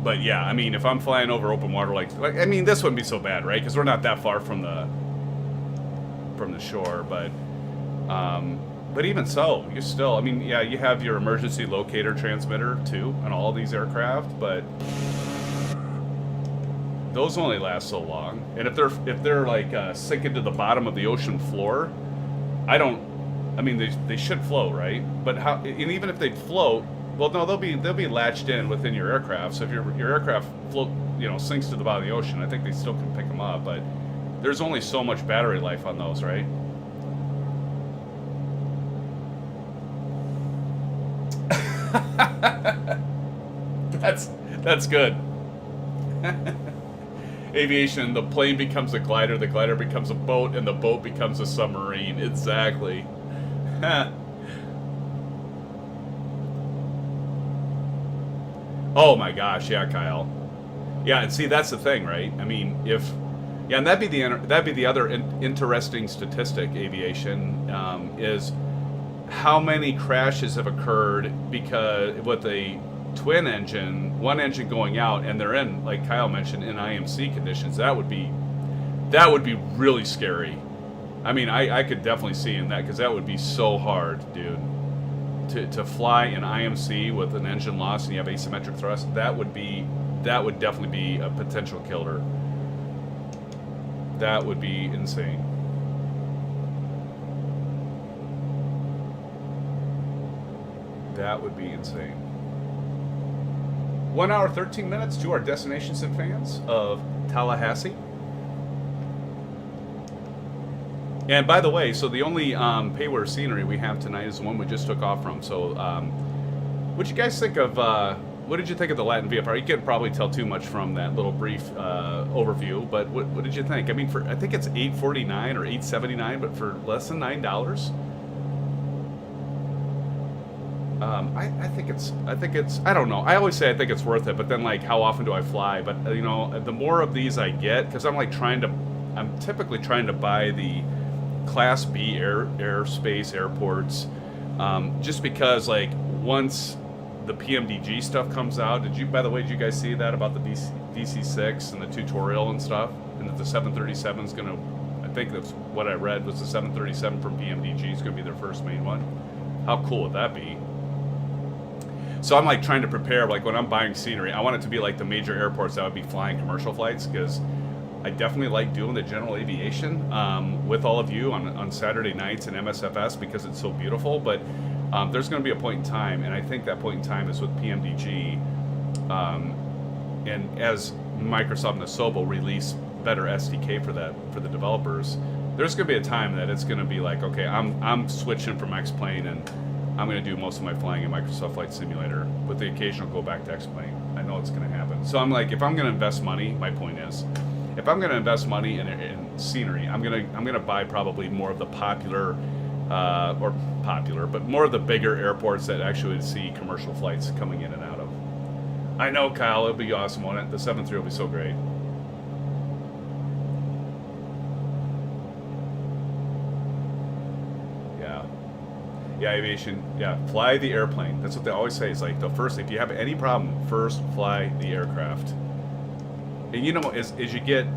But yeah, I mean, if I'm flying over open water, like I mean, this wouldn't be so bad, right? Because we're not that far from the shore, but even so, you still, I mean, yeah, you have your emergency locator transmitter too on all these aircraft, but those only last so long. And if they're like sinking to the bottom of the ocean floor, I mean, they should float, right? But how? And even if they float, well, no, they'll be latched in within your aircraft. So if your aircraft sinks to the bottom of the ocean, I think they still can pick them up. But there's only so much battery life on those, right? That's good. Aviation, the plane becomes a glider becomes a boat, and the boat becomes a submarine. Exactly. Oh my gosh, yeah, Kyle. Yeah, and see, that's the thing, right? I mean, and that'd be the other interesting statistic, aviation, is how many crashes have occurred because with a twin engine, one engine going out, and they're in, like Kyle mentioned, in IMC conditions. That would be really scary. I mean, I could definitely see in that, because that would be so hard, dude. To fly in IMC with an engine loss and you have asymmetric thrust, that would definitely be a potential killer. That would be insane. That would be insane. 1 hour, 13 minutes to our destination, SimFans, of Tallahassee. And by the way, so the only payware scenery we have tonight is the one we just took off from. So what'd you guys think of, what did you think of the LatinVFR? You can't probably tell too much from that little brief overview, but what did you think? I mean, I think it's $849 or $879, but for less than $9. I think it's, I don't know. I always say I think it's worth it, but then like, how often do I fly? But the more of these I get, because I'm typically trying to buy the Class B airspace airports, just because like once the PMDG stuff comes out, did you guys see that about the DC-6 and the tutorial and stuff, and that the 737 is gonna, I think that's what I read, was the 737 from PMDG is gonna be their first main one. How cool would that be? So I'm like trying to prepare, like when I'm buying scenery, I want it to be like the major airports that I would be flying commercial flights, because I definitely like doing the general aviation with all of you on Saturday nights in MSFS, because it's so beautiful. But there's going to be a point in time, and I think that point in time is with PMDG. And as Microsoft and Asobo release better SDK for the developers, there's going to be a time that it's going to be like, okay, I'm switching from X-Plane, and I'm going to do most of my flying in Microsoft Flight Simulator with the occasional go back to X-Plane. I know it's going to happen. So I'm like, if I'm going to invest money, my point is, if I'm going to invest money in scenery, I'm gonna buy probably more of the popular, but more of the bigger airports that actually would see commercial flights coming in and out of. I know, Kyle, it'll be awesome, won't it? The 7.3 will be so great. Yeah, aviation. Yeah, fly the airplane. That's what they always say. It's like the first, if you have any problem, first fly the aircraft. And as you get,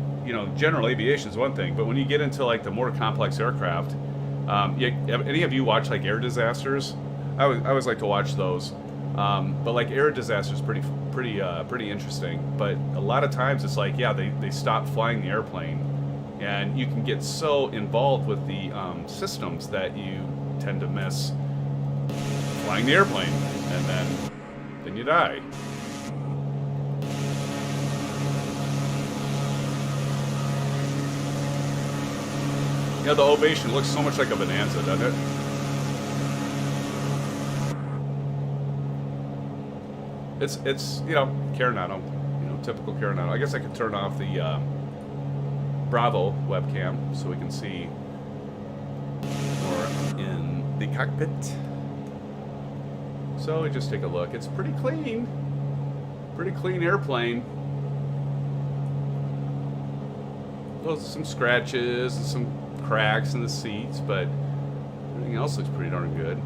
general aviation is one thing, but when you get into like the more complex aircraft, any of you watch like air disasters? I always like to watch those. But like air disasters, pretty interesting. But a lot of times it's like, yeah, they stop flying the airplane, and you can get so involved with the systems that you tend to miss flying the airplane, and then you die. Yeah, the Ovation looks so much like a Bonanza, doesn't it? It's Carenado, typical Carenado. I guess I could turn off the Bravo webcam so we can see more in the cockpit. So we just take a look. It's pretty clean airplane. Well, some scratches and some cracks in the seats, but everything else looks pretty darn good.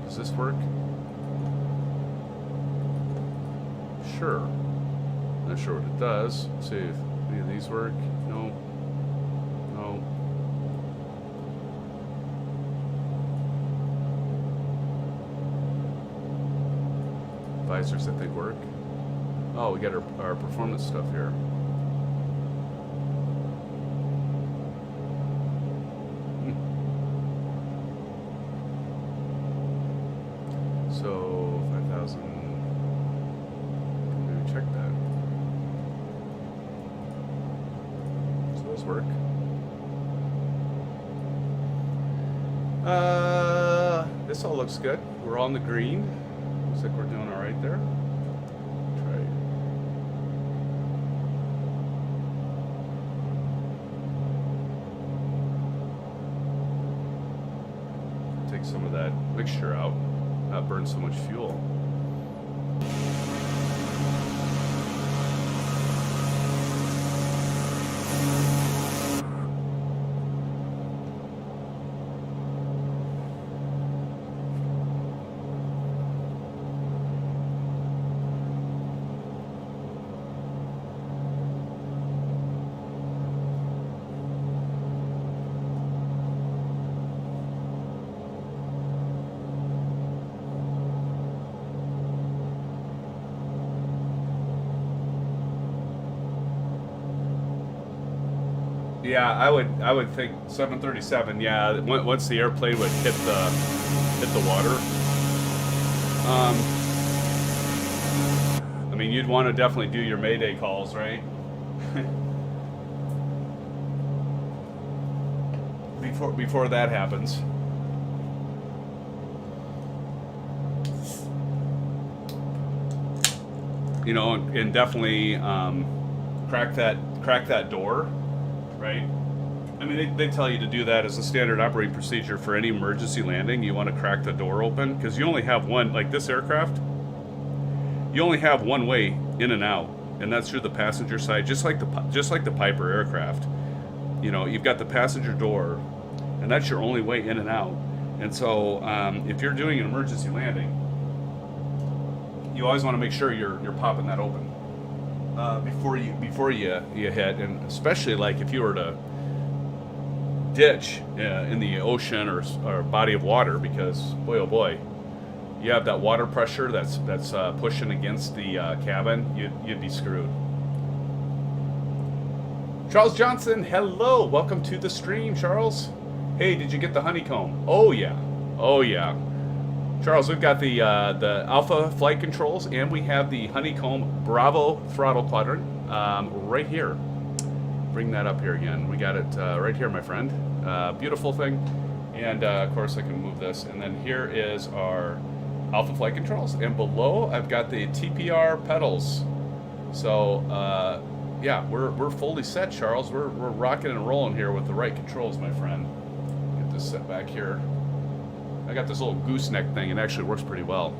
Does this work? sure. Not sure what it does. Let's see if any of these work. No. No. Visors, I think, work. Oh, we got our performance stuff here. So 5,000. Maybe check that. So those work. This all looks good. We're on the green. Looks like we're doing all right there. Try. Take some of that mixture out. Not burn so much fuel. Yeah, I would think 737. Yeah, once the airplane would hit the water, I mean, you'd want to definitely do your Mayday calls, right? before that happens. You know, and definitely crack that door. Right? I mean, they tell you to do that as a standard operating procedure for any emergency landing. You want to crack the door open because you only have one, like this aircraft, you only have one way in and out, and that's through the passenger side, just like the Piper aircraft. You know, you've got the passenger door, and that's your only way in and out. And so, if you're doing an emergency landing, you always want to make sure you're popping that open. Before you hit, and especially like if you were to ditch in the ocean or body of water, because boy oh boy, you have that water pressure that's pushing against the cabin, you'd be screwed. Charles Johnson, hello, welcome to the stream, Charles. Hey, did you get the Honeycomb? Oh yeah, oh yeah. Charles, we've got the Alpha Flight Controls, and we have the Honeycomb Bravo Throttle Quadrant right here. Bring that up here again. We got it right here, my friend. Beautiful thing. And, of course, I can move this. And then here is our Alpha Flight Controls. And below, I've got the TPR pedals. So, yeah, we're fully set, Charles. We're rocking and rolling here with the right controls, my friend. Get this set back here. I got this little gooseneck thing, and it actually works pretty well.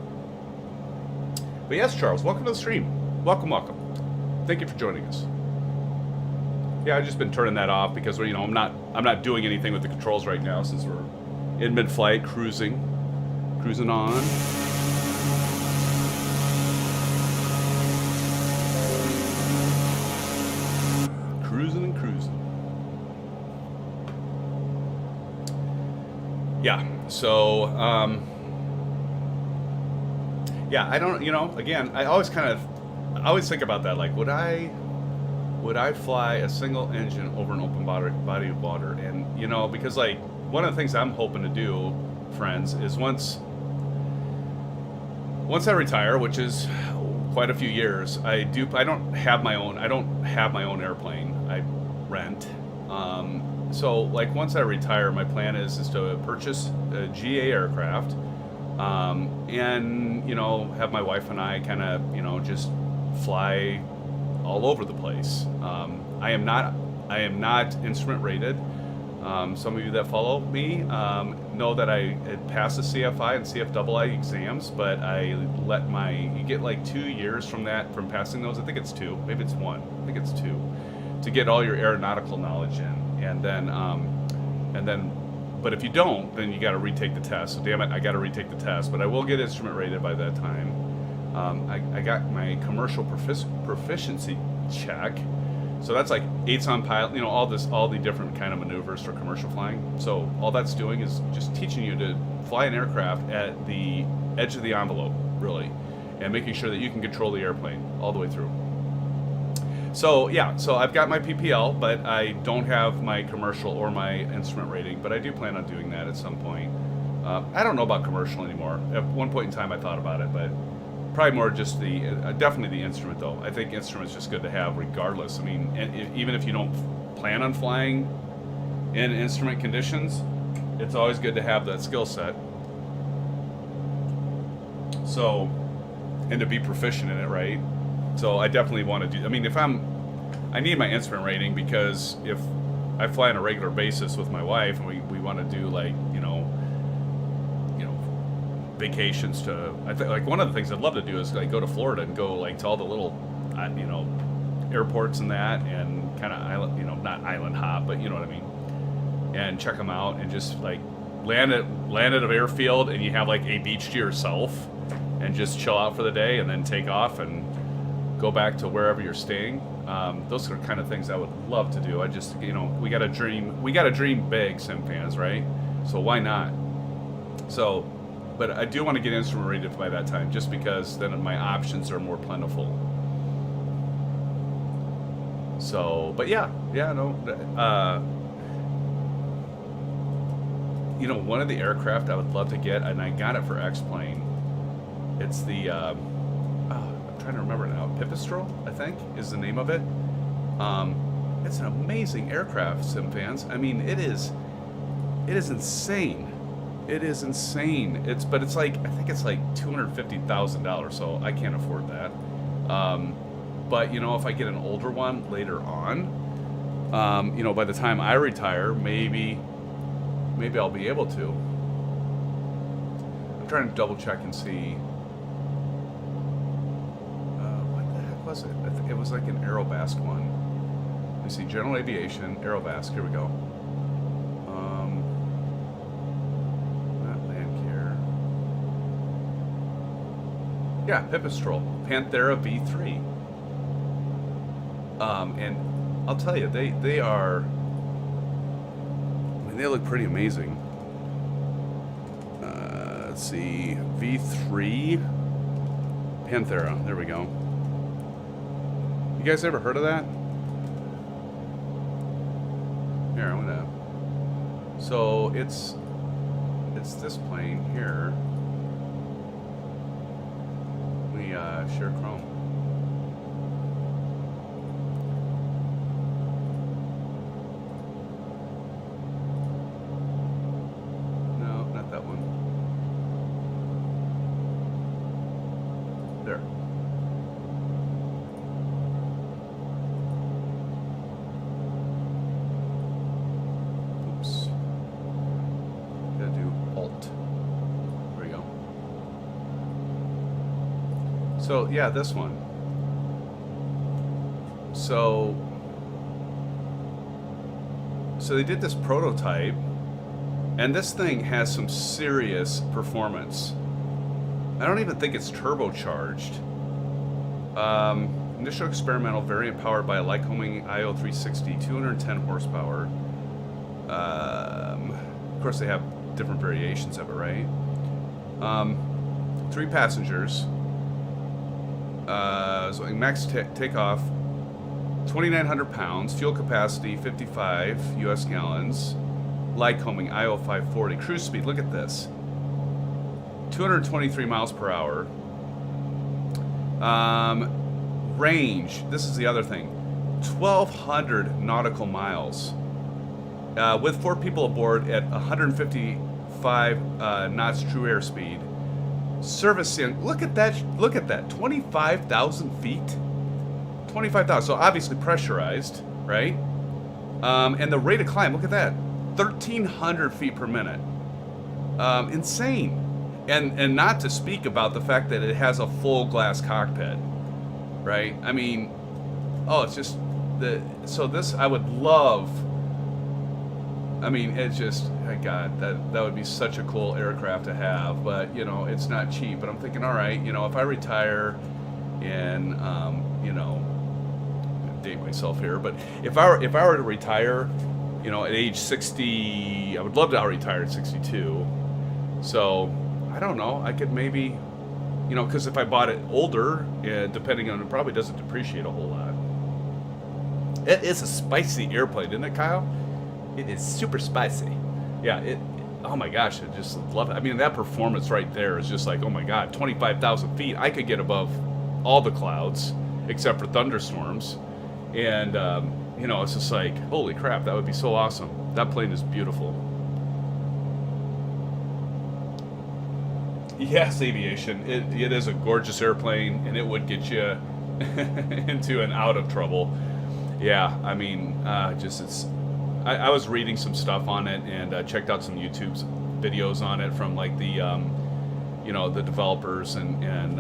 But yes, Charles, welcome to the stream. Welcome, welcome. Thank you for joining us. Yeah, I've just been turning that off because I'm not doing anything with the controls right now since we're in mid-flight, cruising on. Cruising and cruising. Yeah. So, yeah, I don't, again, I always think about that. Like, would I fly a single engine over an open body of water? And, because like, one of the things I'm hoping to do, friends, is once I retire, which is quite a few years, I don't have my own airplane. I rent. So, like, once I retire, my plan is to purchase a GA aircraft, and, have my wife and I kind of, just fly all over the place. I am not instrument rated. Some of you that follow me know that I had passed the CFI and CFII exams, but you get like 2 years from passing those. I think it's 2, maybe it's 1. I think it's 2, to get all your aeronautical knowledge in. And then, but if you don't, then you got to retake the test. So damn it, I got to retake the test. But I will get instrument rated by that time. I got my commercial proficiency check. So that's like 8s on pilot, you know, all the different kind of maneuvers for commercial flying. So all that's doing is just teaching you to fly an aircraft at the edge of the envelope, really, and making sure that you can control the airplane all the way through. So yeah, so I've got my PPL, but I don't have my commercial or my instrument rating, but I do plan on doing that at some point. I don't know about commercial anymore. At one point in time I thought about it, but probably more just the, definitely the instrument though. I think instrument's just good to have regardless. I mean, even if you don't plan on flying in instrument conditions, it's always good to have that skill set. So, and to be proficient in it, right? So I definitely want to do, I mean, I need my instrument rating because if I fly on a regular basis with my wife and we want to do like, you know, vacations to, I think like one of the things I'd love to do is like go to Florida and go like to all the little, you know, airports and that, and kind of island, you know, not island hop, but you know what I mean, and check them out and just like land at an airfield and you have like a beach to yourself and just chill out for the day and then take off and go back to wherever you're staying. Those are kind of things I would love to do. I just, you know, we got to dream big, SimFans, right? So why not? So, but I do want to get instrument rated by that time, just because then my options are more plentiful. So, but yeah, no. You know, one of the aircraft I would love to get, and I got it for X-Plane. It's the, I'm trying to remember now, Pipistrel, I think, is the name of it. It's an amazing aircraft, SimFans. I mean, it is insane. It is insane. But it's like, I think it's like $250,000, so I can't afford that. But you know, if I get an older one later on, you know, by the time I retire, maybe I'll be able to. I'm trying to double check and see. What the heck was it? I think it was like an Aerobasque one. Let me see, General Aviation, Aerobasque. Here we go. Yeah, Pipistrel, Panthera V3. And I'll tell you, they are, I mean, they look pretty amazing. Let's see, V3 Panthera, there we go. You guys ever heard of that? Here, I'm gonna, so it's this plane here. Share Chrome. No, not that one. There. Oops. Gotta do Alt. There we go. So yeah, this one. So they did this prototype, and this thing has some serious performance. I don't even think it's turbocharged. Initial experimental variant powered by a Lycoming IO360, 210 horsepower. Of course, they have different variations of it, right? 3 passengers. So max takeoff, 2,900 pounds, fuel capacity 55 US gallons, Lycoming IO540, cruise speed, look at this, 223 miles per hour. Range, this is the other thing, 1,200 nautical miles, with 4 people aboard at 155 knots true airspeed. Servicing, look at that, 25,000 feet, 25,000, so obviously pressurized, right? And the rate of climb, look at that, 1,300 feet per minute. Insane. And not to speak about the fact that it has a full glass cockpit, right? I mean, oh, it's just, so this, I would love I mean, it's just, my God, that would be such a cool aircraft to have, but, you know, it's not cheap. But I'm thinking, all right, you know, if I retire in, you know, date myself here, but if I were to retire, you know, at age 60, I would love to retire at 62. So, I don't know, I could maybe, you know, because if I bought it older, depending on, it probably doesn't depreciate a whole lot. It is a spicy airplane, isn't it, Kyle? It is super spicy. Yeah, oh my gosh, I just love it. I mean, that performance right there is just like, oh my God, 25,000 feet. I could get above all the clouds except for thunderstorms. And, you know, it's just like, holy crap, that would be so awesome. That plane is beautiful. Yes, aviation. It is a gorgeous airplane, and it would get you into and out of trouble. Yeah, I mean, I was reading some stuff on it and checked out some YouTube videos on it from like the, you know, the developers and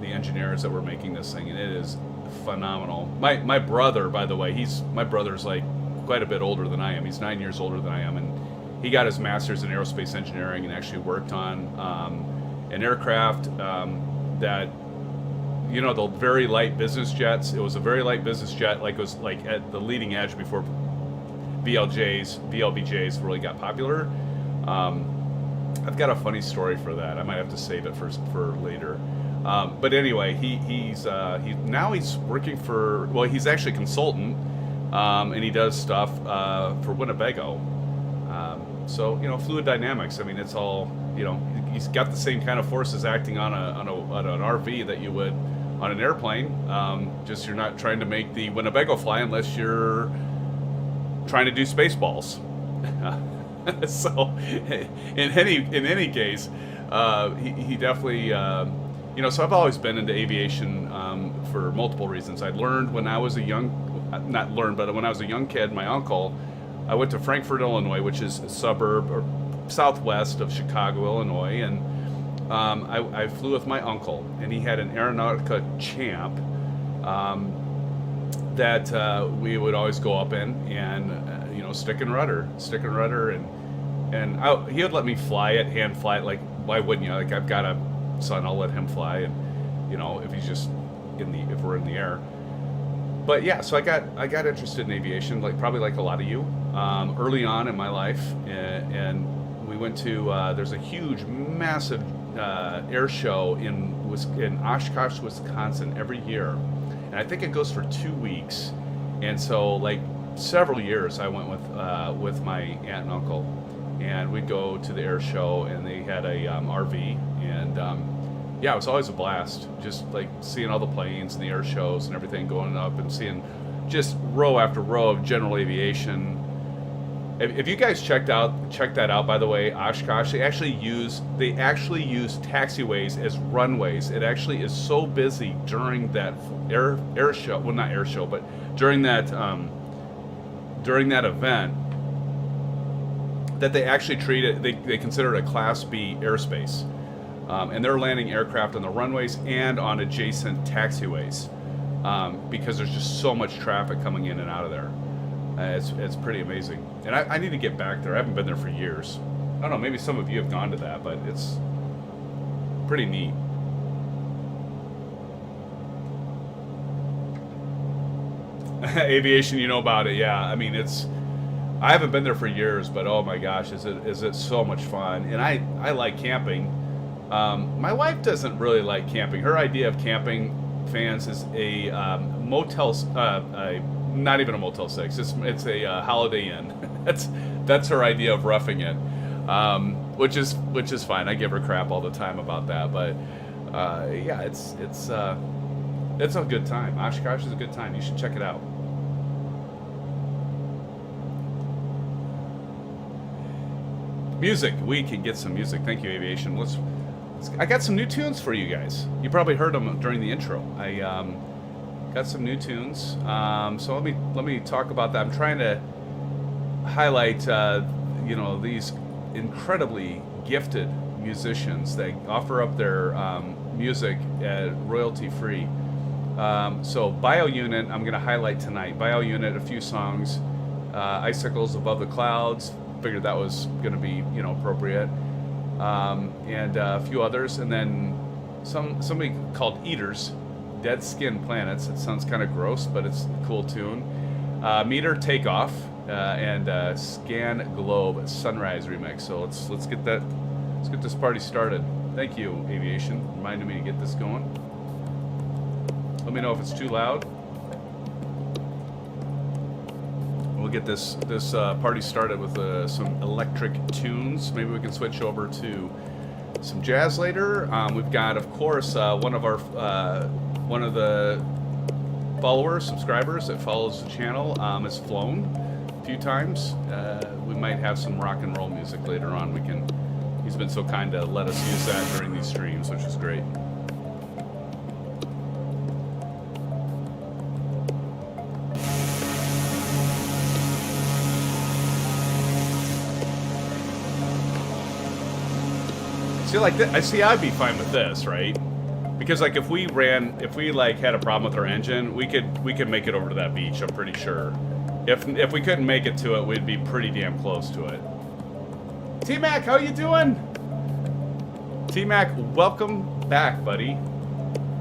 the engineers that were making this thing, and it is phenomenal. My brother, by the way, my brother's like quite a bit older than I am. He's 9 years older than I am, and he got his master's in aerospace engineering and actually worked on an aircraft that, you know, the very light business jets. It was a very light business jet, like it was like at the leading edge before VLBJs really got popular. I've got a funny story for that. I might have to save it for later. But anyway, he's working for, well, he's actually a consultant, and he does stuff for Winnebago. So, you know, fluid dynamics. I mean, it's all, you know, he's got the same kind of forces acting on an RV that you would on an airplane. Just you're not trying to make the Winnebago fly unless you're trying to do Spaceballs. So, in any case, he definitely, you know. So I've always been into aviation for multiple reasons. I learned when I was a young, not learned, but when I was a young kid, my uncle. I went to Frankfort, Illinois, which is a suburb or southwest of Chicago, Illinois, and I flew with my uncle, and he had an Aeronautica Champ that we would always go up in and you know, stick and rudder, and he would let me fly it, hand fly it. Like, why wouldn't you? Like, I've got a son, I'll let him fly, and you know, if he's just if we're in the air. But yeah, so I got interested in aviation, probably like a lot of you, early on in my life, and we went to there's a huge, massive air show in Oshkosh, Wisconsin every year, and I think it goes for 2 weeks, and so like several years I went with my aunt and uncle, and we'd go to the air show, and they had a RV, and yeah, it was always a blast, just like seeing all the planes and the air shows and everything going up, and seeing just row after row of general aviation. If you guys check that out, by the way, Oshkosh, they actually use taxiways as runways. It actually is so busy during that air show, well, not air show, but during that event, that they actually treat it, they consider it a Class B airspace. And they're landing aircraft on the runways and on adjacent taxiways because there's just so much traffic coming in and out of there. It's pretty amazing. And I need to get back there. I haven't been there for years. I don't know, maybe some of you have gone to that, but it's pretty neat. Aviation, you know about it, yeah. I mean, I haven't been there for years, but oh my gosh, is it so much fun. And I like camping. My wife doesn't really like camping. Her idea of camping, fans, is a motel, not even a Motel 6. It's a Holiday Inn. That's her idea of roughing it, which is fine. I give her crap all the time about that, but yeah, it's a good time. Oshkosh is a good time. You should check it out. Music. We can get some music. Thank you, Aviation. I got some new tunes for you guys. You probably heard them during the intro. I got some new tunes. So let me talk about that. I'm trying to highlight you know, these incredibly gifted musicians that offer up their music royalty free. So BioUnit, I'm going to highlight tonight. BioUnit, a few songs. Icicles Above the Clouds, figured that was going to be, you know, appropriate. And a few others, and then somebody called Eaters, Dead Skin Planets. It sounds kind of gross, but it's a cool tune. Meter Takeoff and Scan Globe Sunrise remix. So let's get that. Let's get this party started. Thank you, Aviation, reminding me to get this going. Let me know if it's too loud. We'll get this party started with some electric tunes. Maybe we can switch over to some jazz later. We've got, of course, one of the followers, subscribers that follows the channel has flown a few times. We might have some rock and roll music later on. He's been so kind to let us use that during these streams, which is great. See, like I'd be fine with this, right? Because like if we like had a problem with our engine, we could make it over to that beach. I'm pretty sure. If we couldn't make it to it, we'd be pretty damn close to it. T-Mac, how you doing? T-Mac, welcome back, buddy.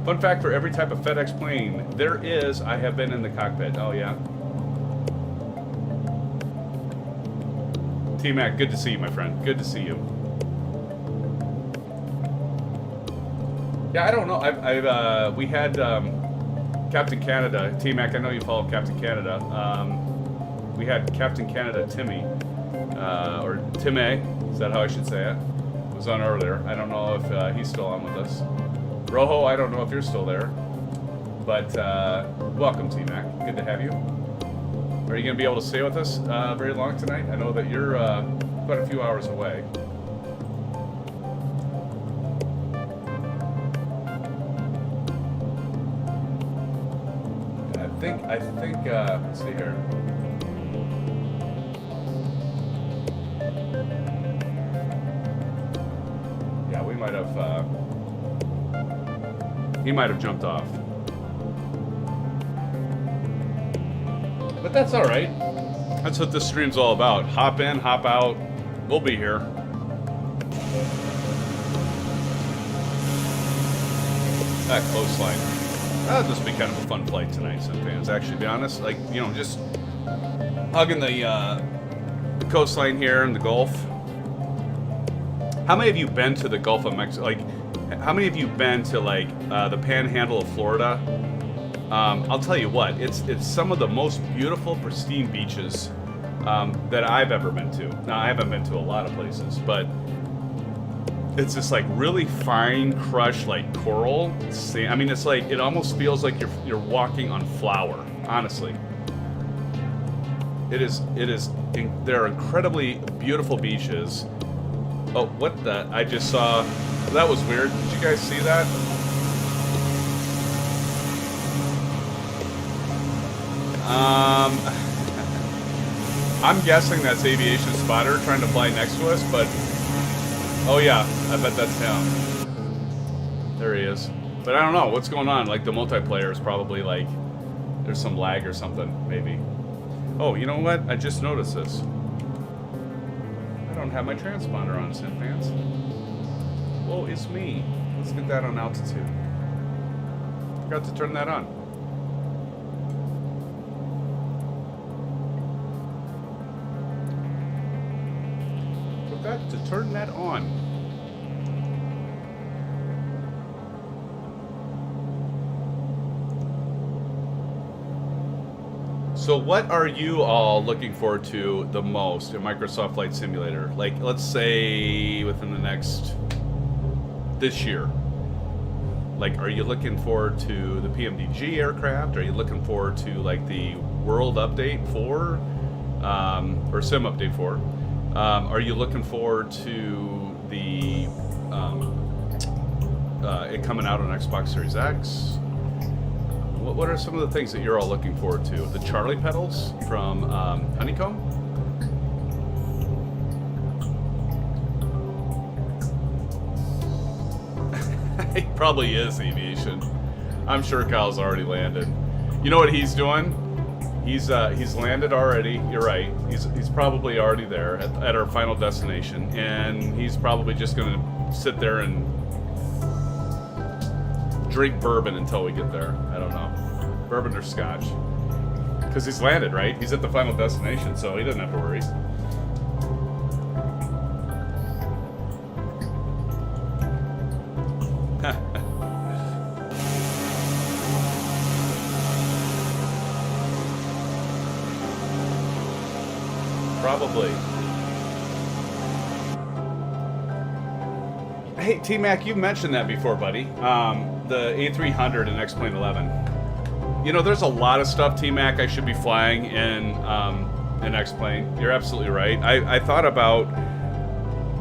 Fun fact for every type of FedEx plane there is, I have been in the cockpit. Oh yeah. T-Mac, good to see you, my friend. Good to see you. Yeah, I don't know. We had Captain Canada, T-Mac. I know you follow Captain Canada. We had Captain Canada Timmy, or Timmy. Is that how I should say it? Was on earlier. I don't know if he's still on with us. Rojo, I don't know if you're still there. But welcome, T-Mac. Good to have you. Are you going to be able to stay with us very long tonight? I know that you're quite a few hours away. I think, let's see here. Yeah, we might have, he might have jumped off. But that's all right. That's what this stream's all about. Hop in, hop out. We'll be here. That coastline. That'll just be kind of a fun flight tonight, SimFans. Actually, to be honest, like, you know, just hugging the coastline here in the Gulf. How many of you been to the Gulf of Mexico? Like, how many of you been to like the Panhandle of Florida? I'll tell you what, it's some of the most beautiful, pristine beaches that I've ever been to. Now, I haven't been to a lot of places, but it's just like really fine crushed like coral sand. I mean, it's like, it almost feels like you're walking on flour, honestly. They're incredibly beautiful beaches. Oh, what the? I just saw, that was weird. Did you guys see that? I'm guessing that's Aviation Spotter trying to fly next to us, but oh yeah, I bet that's him. There he is. But I don't know what's going on. Like the multiplayer is probably like, there's some lag or something, maybe. Oh, you know what? I just noticed this. I don't have my transponder on, SimFans. Whoa, it's me. Let's get that on altitude. Forgot to turn that on. Forgot to turn that on. So what are you all looking forward to the most in Microsoft Flight Simulator? Like, let's say within the next, this year. Like, are you looking forward to the PMDG aircraft? Are you looking forward to like the World Update 4? Or Sim Update 4? Are you looking forward to the it coming out on Xbox Series X? What are some of the things that you're all looking forward to? The Charlie pedals from Honeycomb? He probably is, Aviation. I'm sure Kyle's already landed. You know what he's doing? He's landed already. You're right. He's probably already there at our final destination, and he's probably just gonna sit there and drink bourbon until we get there. I don't know, bourbon or scotch, because he's landed, right? He's at the final destination, so he doesn't have to worry. Probably. Hey, T-Mac, you've mentioned that before, buddy. The A300 and X-Plane 11. You know, there's a lot of stuff, T-Mac, I should be flying in an X-Plane. You're absolutely right. I thought about,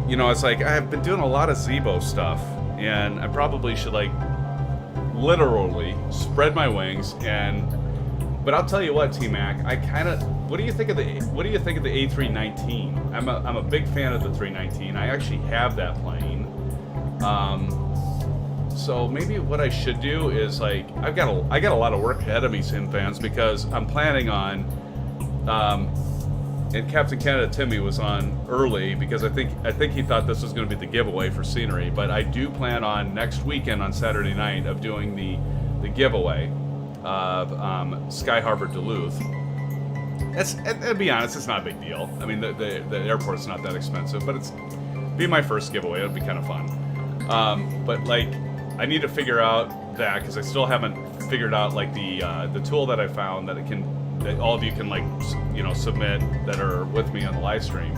you know, it's like, I've been doing a lot of Zebo stuff, and I probably should, like, literally spread my wings and... But I'll tell you what, T-Mac, I kind of... What do you think of the A319? I'm a big fan of the 319. I actually have that plane. So maybe what I should do is, like, I got a lot of work ahead of me, SimFans, because I'm planning on and Captain Canada Timmy was on early because I think he thought this was going to be the giveaway for scenery, but I do plan on next weekend on Saturday night of doing the giveaway of Sky Harbor Duluth. And to be honest, it's not a big deal. I mean, the airport's not that expensive, but it's be my first giveaway. It'll be kind of fun. But like, I need to figure out that because I still haven't figured out like the tool that I found that all of you can, like, you know, submit that are with me on the live stream,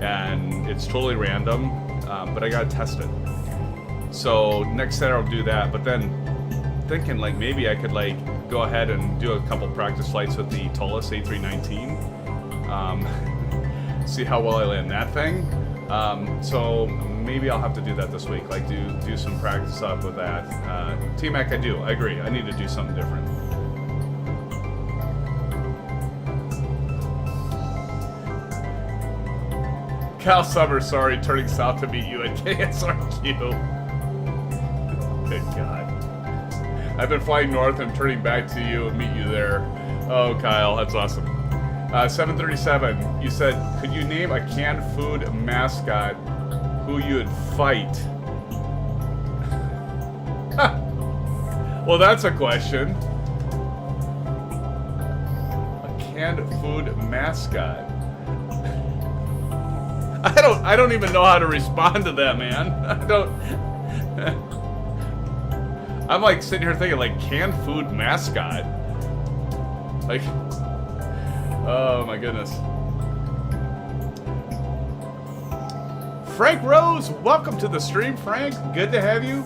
and it's totally random. But I gotta test it. So next Saturday I'll do that. But then thinking like maybe I could like go ahead and do a couple practice flights with the Tallahassee A319. See how well I land that thing. So maybe I'll have to do that this week. Like do some practice up with that. T-Mac, I agree. I need to do something different. Cal Summers, sorry, turning south to meet you at KSRQ. Good God. I've been flying north and turning back to you and meet you there. Oh, Kyle, that's awesome. 737, you said, could you name a canned food mascot who you would fight? Well, that's a question. A canned food mascot. I don't even know how to respond to that, man. I'm like sitting here thinking like canned food mascot. Like, oh my goodness. Frank Rose, welcome to the stream, Frank. Good to have you,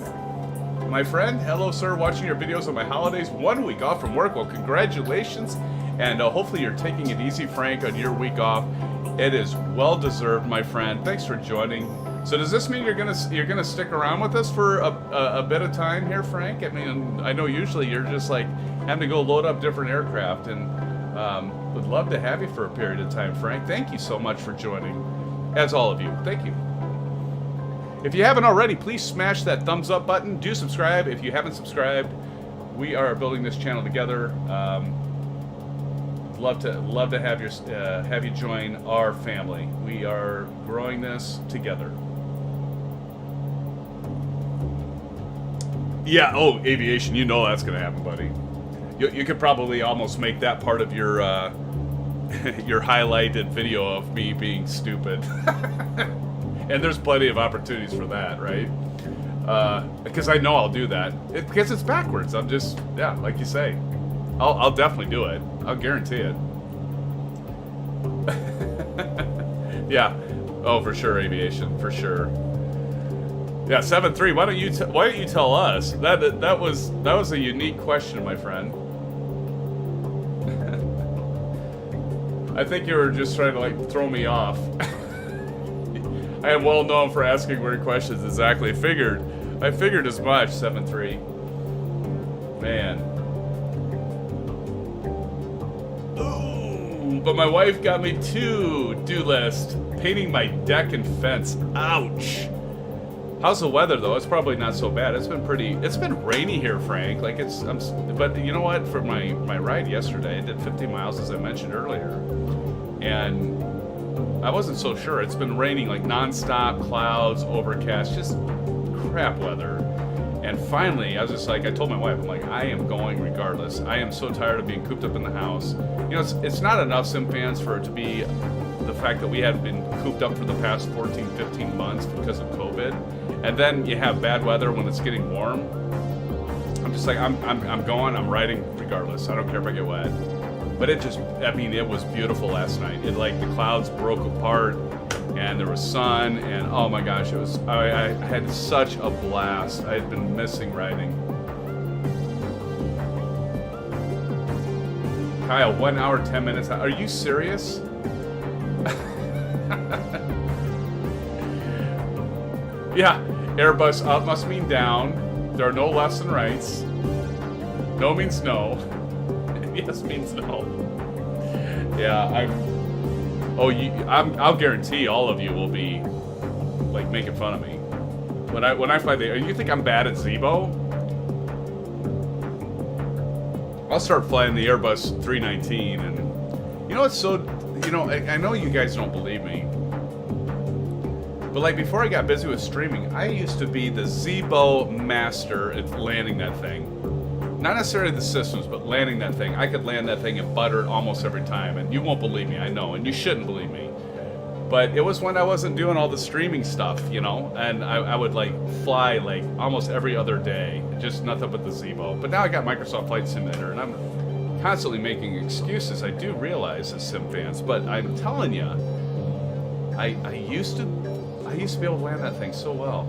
my friend. Hello, sir. Watching your videos on my holidays. 1 week off from work. Well, congratulations, and hopefully you're taking it easy, Frank, on your week off. It is well deserved, my friend. Thanks for joining. So does this mean you're gonna stick around with us for a bit of time here, Frank? I mean, I know usually you're just like having to go load up different aircraft, and would love to have you for a period of time, Frank. Thank you so much for joining, as all of you. Thank you. If you haven't already, please smash that thumbs up button. Do subscribe if you haven't subscribed. We are building this channel together. Love to have you join our family. We are growing this together. Yeah. Oh, aviation. You know that's gonna happen, buddy. You could probably almost make that part of your your highlighted video of me being stupid. And there's plenty of opportunities for that, right? Because I know I'll do that. Because it's backwards. I'm just, yeah, like you say. I'll definitely do it. I'll guarantee it. Yeah. Oh, for sure, aviation, for sure. Yeah, 7-3. Why don't you tell us? That was a unique question, my friend. I think you were just trying to like throw me off. I am well known for asking weird questions. Exactly. I figured as much. 7-3. Man. Ooh, but my wife got me to-do list. Painting my deck and fence. Ouch. How's the weather though? It's probably not so bad. It's been rainy here, Frank. Like but you know what? For my ride yesterday, I did 50 miles as I mentioned earlier, and I wasn't so sure. It's been raining like nonstop, clouds, overcast, just crap weather. And finally, I was just like, I told my wife, I'm like, I am going regardless. I am so tired of being cooped up in the house. You know, it's not enough, SimFans, for it to be the fact that we have been cooped up for the past 14, 15 months because of COVID. And then you have bad weather when it's getting warm. I'm just like, I'm riding regardless. I don't care if I get wet. But it was beautiful last night. It like the clouds broke apart and there was sun and oh my gosh, I had such a blast. I had been missing riding. Kyle, 1 hour, 10 minutes. Are you serious? Yeah, Airbus up must mean down. There are no lefts and rights. No means no. Yes means no. Yeah, I'll guarantee all of you will be like making fun of me when I fly the. You think I'm bad at Zebo? I'll start flying the Airbus 319, and you know it's so. You know, I know you guys don't believe me, but like before I got busy with streaming, I used to be the Zebo master at landing that thing. Not necessarily the systems, but landing that thing. I could land that thing and butter it almost every time, and you won't believe me, I know, and you shouldn't believe me. But it was when I wasn't doing all the streaming stuff, you know, and I would like fly like almost every other day, just nothing but the Zebo. But now I got Microsoft Flight Simulator, and I'm constantly making excuses. I do realize as SimFans, but I'm telling you, I used to be able to land that thing so well.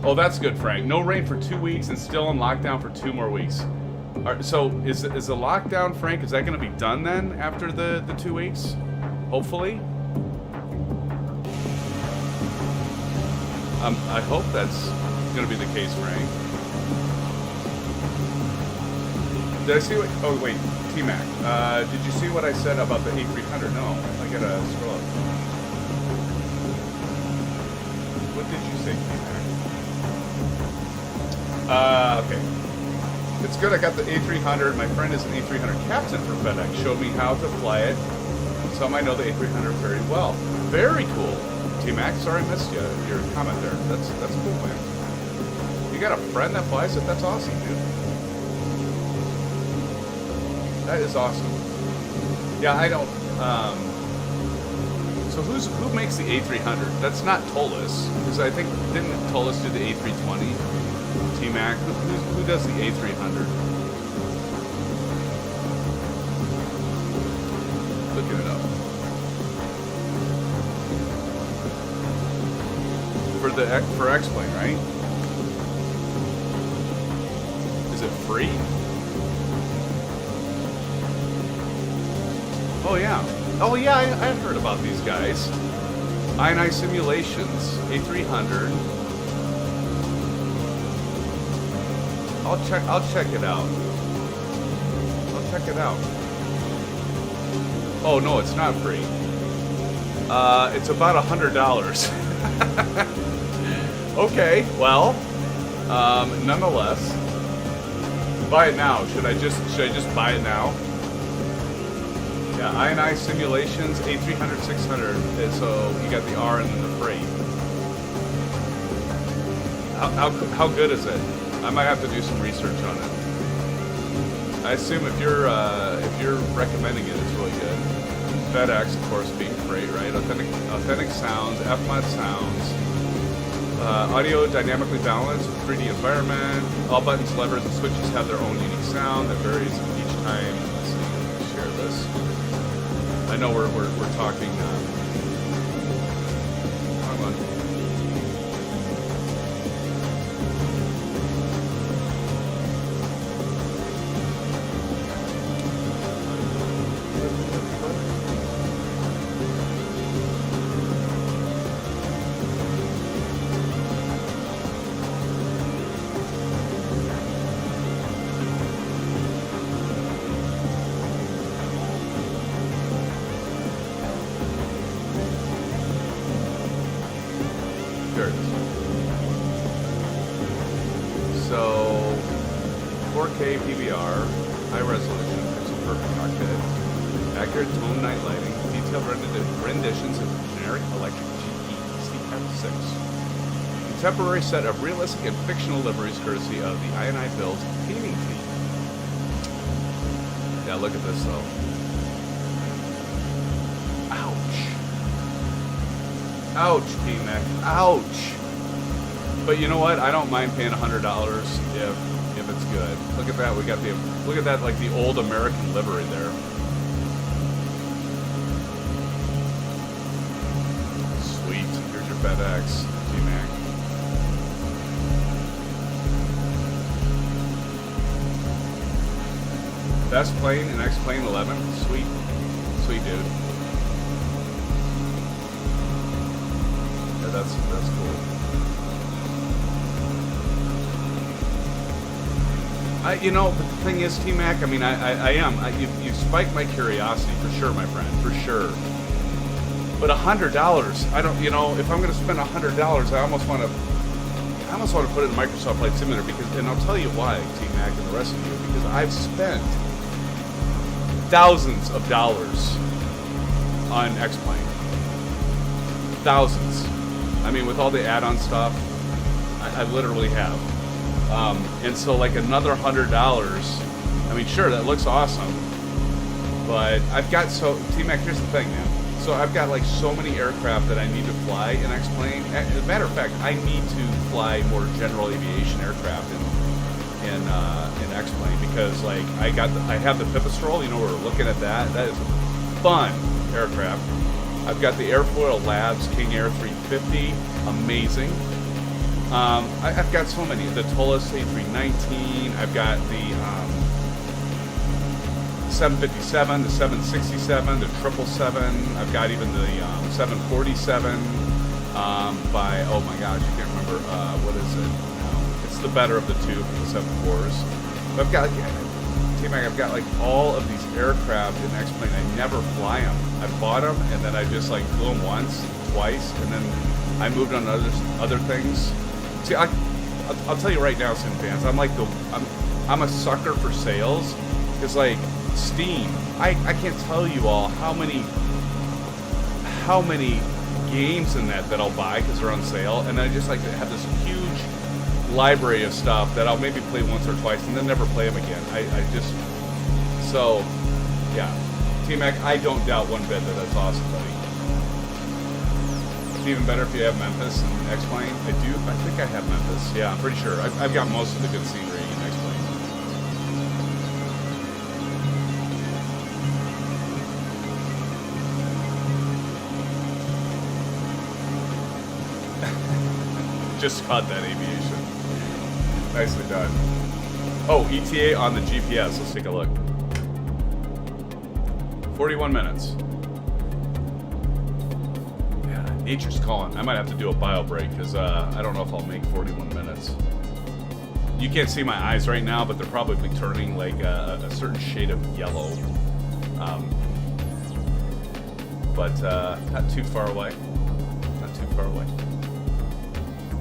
Oh, that's good, Frank. No rain for 2 weeks and still in lockdown for 2 more weeks. So is the lockdown, Frank, is that going to be done then after the 2 weeks? Hopefully? I hope that's going to be the case, Frank. Did I see what... Oh, wait. T-Mac. Did you see what I said about the A300? No. I got to scroll up. What did you say, T-Mac? Okay. It's good I got the A300. My friend is an A300 captain for FedEx. Showed me how to fly it. So I know the A300 very well. Very cool. T-Mac, sorry I missed your comment there. That's cool, man. You got a friend that flies it? That's awesome, dude. That is awesome. Yeah, I don't... So who makes the A300? That's not Tolis. Because I think, didn't Tolis do the A320? T-Mac, who does the A300? Looking it up. For X-Plane, right? Is it free? Oh yeah. Oh yeah, I've heard about these guys. INI Simulations, A300. I'll check it out. I'll check it out. Oh no, it's not free. It's about $100. Okay, well, nonetheless, buy it now. Should I just buy it now? Yeah, INI Simulations, A300, 600. So you got the R and then the freight. How good is it? I might have to do some research on it. I assume if you're recommending it, it's really good. FedEx, of course, being freight, right? Authentic sounds, FMOD sounds, audio dynamically balanced with 3D environment. All buttons, levers, and switches have their own unique sound that varies each time. Let's see, let me share this. I know we're talking. Hang on. 4K PBR, high resolution, pixel perfect cockpit, accurate tone night lighting, detailed renditions of generic electric GE CF6. Contemporary set of realistic and fictional liveries courtesy of the I&I Builds painting team. Yeah, look at this though. Ouch. Ouch, T-Mac. Ouch. But you know what? I don't mind paying $100 if it's good. Look at that. We got look at that, like the old American livery there. Sweet. Here's your FedEx, T-Mac. Best plane in X-Plane 11. Sweet. Sweet, dude. Yeah, that's cool. You know, but the thing is, T-Mac, I mean, you spiked my curiosity, for sure, my friend, for sure. But $100, I don't, you know, if I'm going to spend $100, I almost want to put it in Microsoft Flight Simulator, because, and I'll tell you why, T-Mac and the rest of you, because I've spent thousands of dollars on X-Plane. Thousands. I mean, with all the add-on stuff, I literally have. And so like another $100, I mean, sure, that looks awesome, but I've got, so T-Mac, here's the thing, man. So I've got like so many aircraft that I need to fly in X-Plane. As a matter of fact, I need to fly more general aviation aircraft in X-Plane, because like I have the Pipistrel, you know, we're looking at that. That is a fun aircraft. I've got the Airfoil Labs King Air 350, amazing. I've got so many. The Tolas A319. I've got the 757, the 767, the 777. I've got even the 747 by, oh my gosh, I can't remember, what is it? It's the better of the two for the 74s. But I've got, T-Mac, I've got like all of these aircraft in X-Plane. I never fly them. I bought them and then I just like flew them once, twice, and then I moved on to other things. See, I'll tell you right now, SimFans, I'm a sucker for sales. It's like Steam. I can't tell you all how many games in that I'll buy because they're on sale, and I just like to have this huge library of stuff that I'll maybe play once or twice and then never play them again. So yeah, T-Mac, I don't doubt one bit that that's awesome, buddy. Even better if you have Memphis and X-Plane. I think I have Memphis. Yeah, I'm pretty sure. I've got most of the good scenery in X-Plane. Just caught that aviation. Nicely done. Oh, ETA on the GPS. Let's take a look. 41 minutes. Nature's calling. I might have to do a bio break because I don't know if I'll make 41 minutes. You can't see my eyes right now, but they're probably turning like a certain shade of yellow. But not too far away. Not too far away.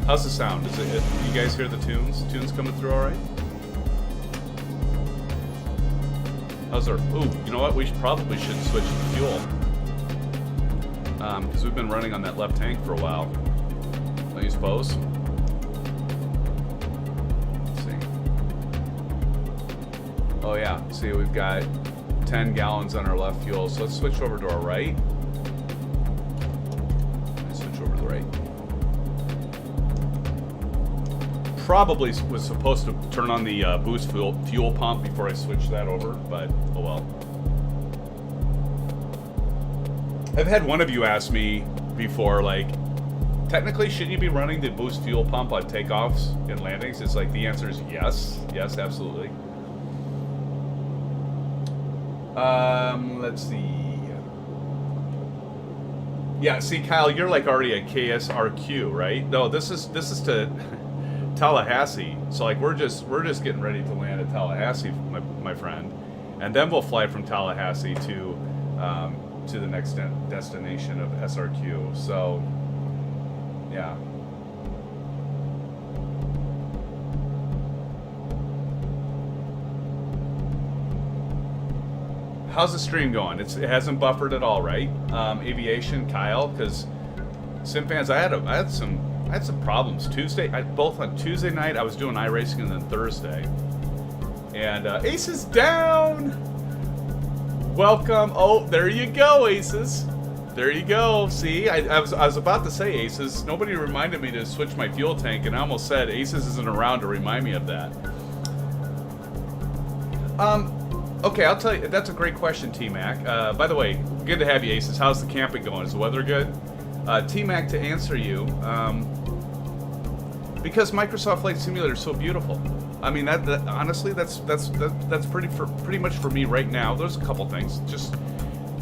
How's the sound? Is it? You guys hear the tunes? Tunes coming through all right? How's our? Ooh, you know what? We probably should switch the fuel. Because we've been running on that left tank for a while. Don't you suppose? Let's see. Oh yeah, see, we've got 10 gallons on our left fuel, so let's switch over to our right. Let's switch over to the right. Probably was supposed to turn on the boost fuel pump before I switched that over, but oh well. I've had one of you ask me before, like, technically, should you be running the boost fuel pump on takeoffs and landings? It's like, the answer is yes. Yes, absolutely. Let's see. Yeah, see, Kyle, you're like already at KSRQ, right? No, this is to Tallahassee. So like, we're just getting ready to land at Tallahassee, my friend, and then we'll fly from Tallahassee to the next destination of SRQ. So, yeah. how's the stream going? It hasn't buffered at all, right? Aviation, Kyle, because SimFans, I had some problems Tuesday. Both on Tuesday night I was doing iRacing, and then Thursday. And Aces down. Welcome. Oh, there you go, Aces. There you go. See, I was about to say Aces. Nobody reminded me to switch my fuel tank, and I almost said Aces isn't around to remind me of that. Okay, I'll tell you. That's a great question, T-Mac. By the way, good to have you, Aces. How's the camping going? Is the weather good? T-Mac, to answer you, because Microsoft Flight Simulator is so beautiful. I mean, honestly, that's pretty much for me right now. There's a couple things. Just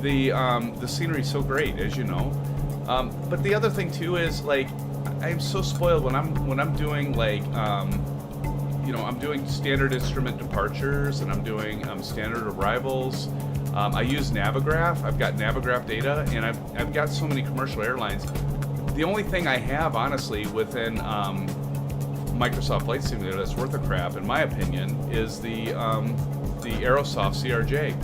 the scenery is so great, as you know. But the other thing too is, like, I'm so spoiled when I'm doing, like, you know, I'm doing standard instrument departures, and I'm doing standard arrivals. I use Navigraph. I've got Navigraph data, and I've got so many commercial airlines. The only thing I have, honestly, within Microsoft Flight Simulator that's worth a crap, in my opinion, is the Aerosoft CRJ.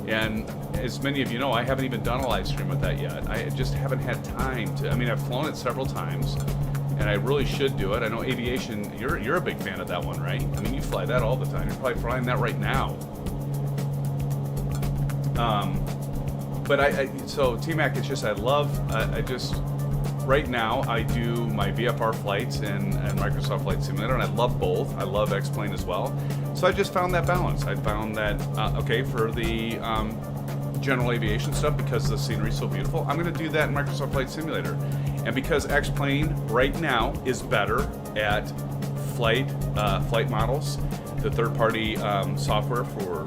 And as many of you know, I haven't even done a live stream with that yet. I just haven't had time to. I mean, I've flown it several times, and I really should do it. I know aviation, you're a big fan of that one, right? I mean, you fly that all the time. You're probably flying that right now. But so T-Mac, it's just, I just, right now I do my VFR flights and Microsoft Flight Simulator, and I love both. I love X-Plane as well. So I just found that balance. I found that, okay, for the general aviation stuff, because the scenery is so beautiful, I'm going to do that in Microsoft Flight Simulator. And because X-Plane right now is better at flight models, the third-party software for,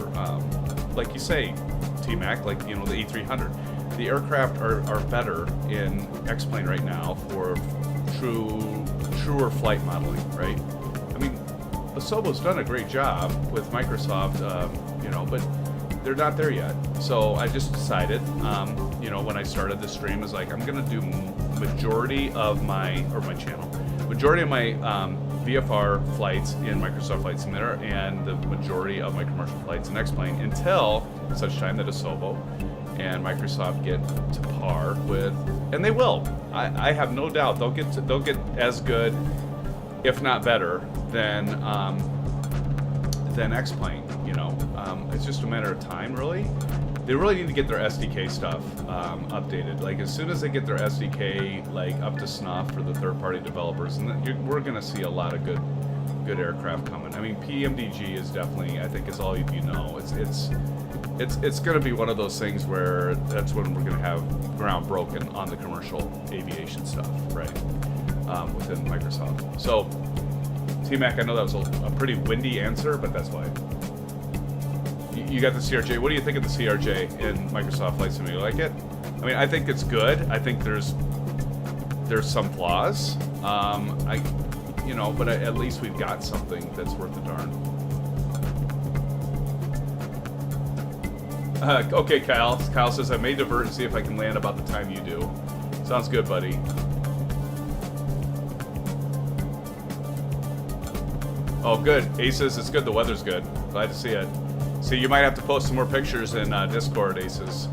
like you say, T-Mac, like, you know, the E300. The aircraft are better in X-Plane right now for truer flight modeling, right? I mean, Asobo's done a great job with Microsoft, you know, but they're not there yet. So I just decided, you know, when I started this stream, is like, I'm going to do majority of my VFR flights in Microsoft Flight Simulator, and the majority of my commercial flights in X-Plane, until such time that Asobo and Microsoft get to par with, and they will. I have no doubt they'll get as good, if not better, than X-Plane. You know, it's just a matter of time, really. They really need to get their SDK stuff updated. Like, as soon as they get their SDK like up to snuff for the third-party developers, and we're going to see a lot of good aircraft coming. I mean, PMDG is definitely, I think, is all you know. It's going to be one of those things where that's when we're going to have ground broken on the commercial aviation stuff, right? Within Microsoft. So, T-Mac, I know that was a pretty windy answer, but that's why. You got the CRJ. What do you think of the CRJ in Microsoft Flight Simulator? You like it? I mean, I think it's good. I think there's some flaws. You know, but at least we've got something that's worth a darn. Okay, Kyle. Kyle says, I may divert and see if I can land about the time you do. Sounds good, buddy. Oh, good. Aces, it's good. The weather's good. Glad to see it. See, you might have to post some more pictures in Discord, Aces.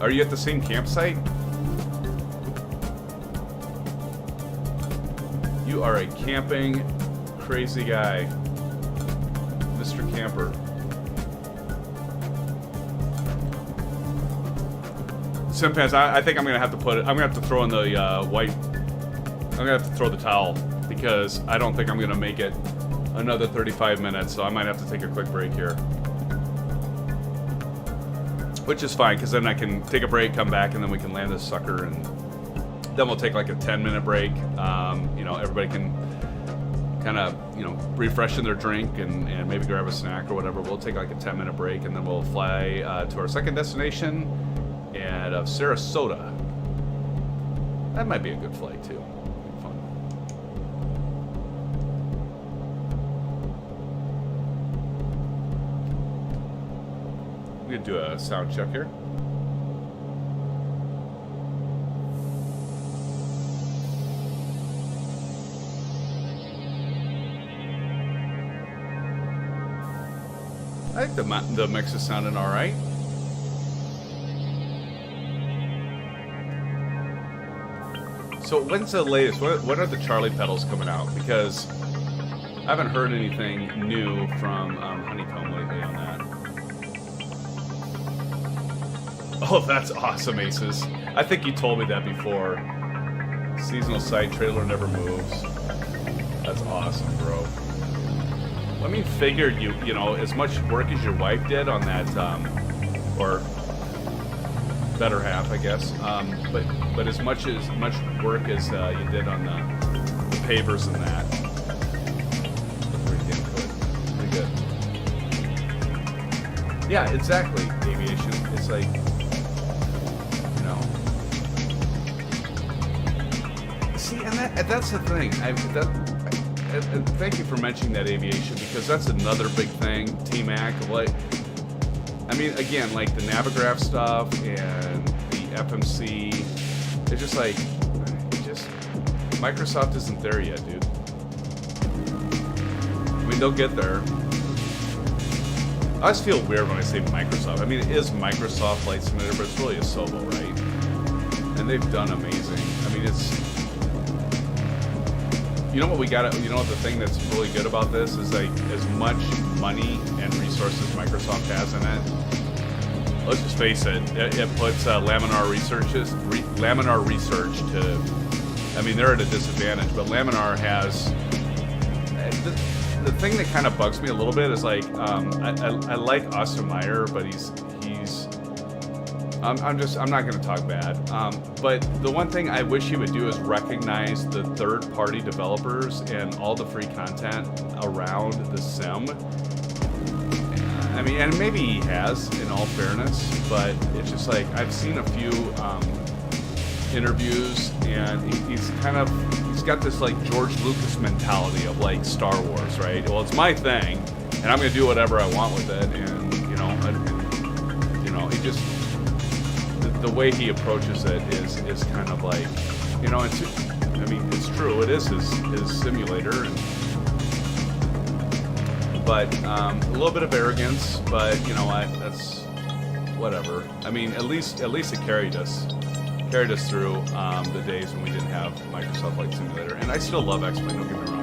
Are you at the same campsite? You are a camping crazy guy, Mr. Camper. SimFans, I think I'm gonna have to put it. I'm gonna have to throw in the white. I'm gonna have to throw the towel, because I don't think I'm gonna make it another 35 minutes. So I might have to take a quick break here. Which is fine, because then I can take a break, come back, and then we can land this sucker, and then we'll take like a 10-minute break. You know, everybody can kind of, you know, refreshen their drink and maybe grab a snack or whatever. We'll take like a 10-minute break, and then we'll fly to our second destination at Sarasota. That might be a good flight too. Fun. We're gonna do a sound check here. I think the mix is sounding all right. So when's the latest? When are the Charlie pedals coming out? Because I haven't heard anything new from Honeycomb lately on that. Oh, that's awesome, Aces. I think you told me that before. Seasonal site trailer never moves. That's awesome, bro. Let me figure you know, as much work as your wife did on that, or better half, I guess. But as much work as you did on the pavers and that. Pretty damn good. Pretty good. Yeah, exactly. Aviation. It's like, you know. See, and that's the thing. And thank you for mentioning that, aviation, because that's another big thing. T-Mac, like, I mean, again, like the Navigraph stuff and the FMC, it's just like, Microsoft isn't there yet, dude. I mean, they'll get there. I always feel weird when I say Microsoft. I mean, it is Microsoft Flight Simulator, but it's really a Sobo, right? And they've done amazing. I mean, it's, you know what we got? You know what the thing that's really good about this is, like, as much money and resources Microsoft has in it. Let's just face it. It puts Laminar Research to. I mean, they're at a disadvantage, but Laminar has. The thing that kind of bugs me a little bit is, like, I like Austin Meyer, but he's. I'm not going to talk bad. But the one thing I wish he would do is recognize the third-party developers and all the free content around the sim. I mean, and maybe he has, in all fairness, but it's just like, I've seen a few interviews, and he's got this, like, George Lucas mentality of, like, Star Wars, right? Well, it's my thing, and I'm going to do whatever I want with it, and, you know, he just... The way he approaches it is kind of like, you know, it's true, it is his simulator, but a little bit of arrogance, but you know what, that's whatever. I mean, at least it carried us through the days when we didn't have Microsoft Flight Simulator, and I still love X-Plane, don't get me wrong.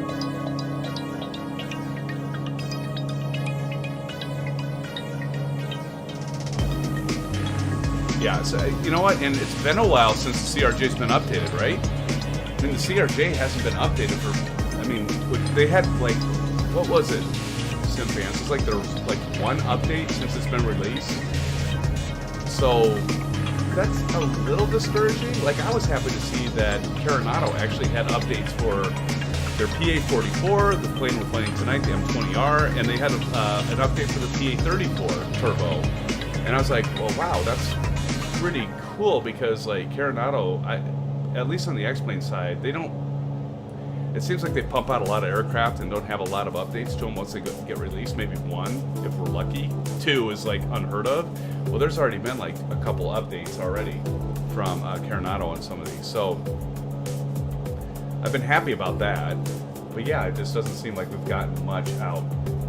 Yeah, so, you know what, and it's been a while since the CRJ's been updated, right? I mean, the CRJ hasn't been updated for, I mean, they had, like, what was it, SimFans? It's like there's, like, one update since it's been released. So, that's a little discouraging. Like, I was happy to see that Carenado actually had updates for their PA-44, the plane we're playing tonight, the M20R, and they had an update for the PA-34 Turbo. And I was like, well, wow, that's pretty cool, because like Carenado, at least on the X-Plane side, they don't, it seems like they pump out a lot of aircraft and don't have a lot of updates to them once they get released. Maybe one, if we're lucky. Two is like unheard of. Well, there's already been like a couple updates already from Carenado on some of these, so I've been happy about that. But yeah, it just doesn't seem like we've gotten much out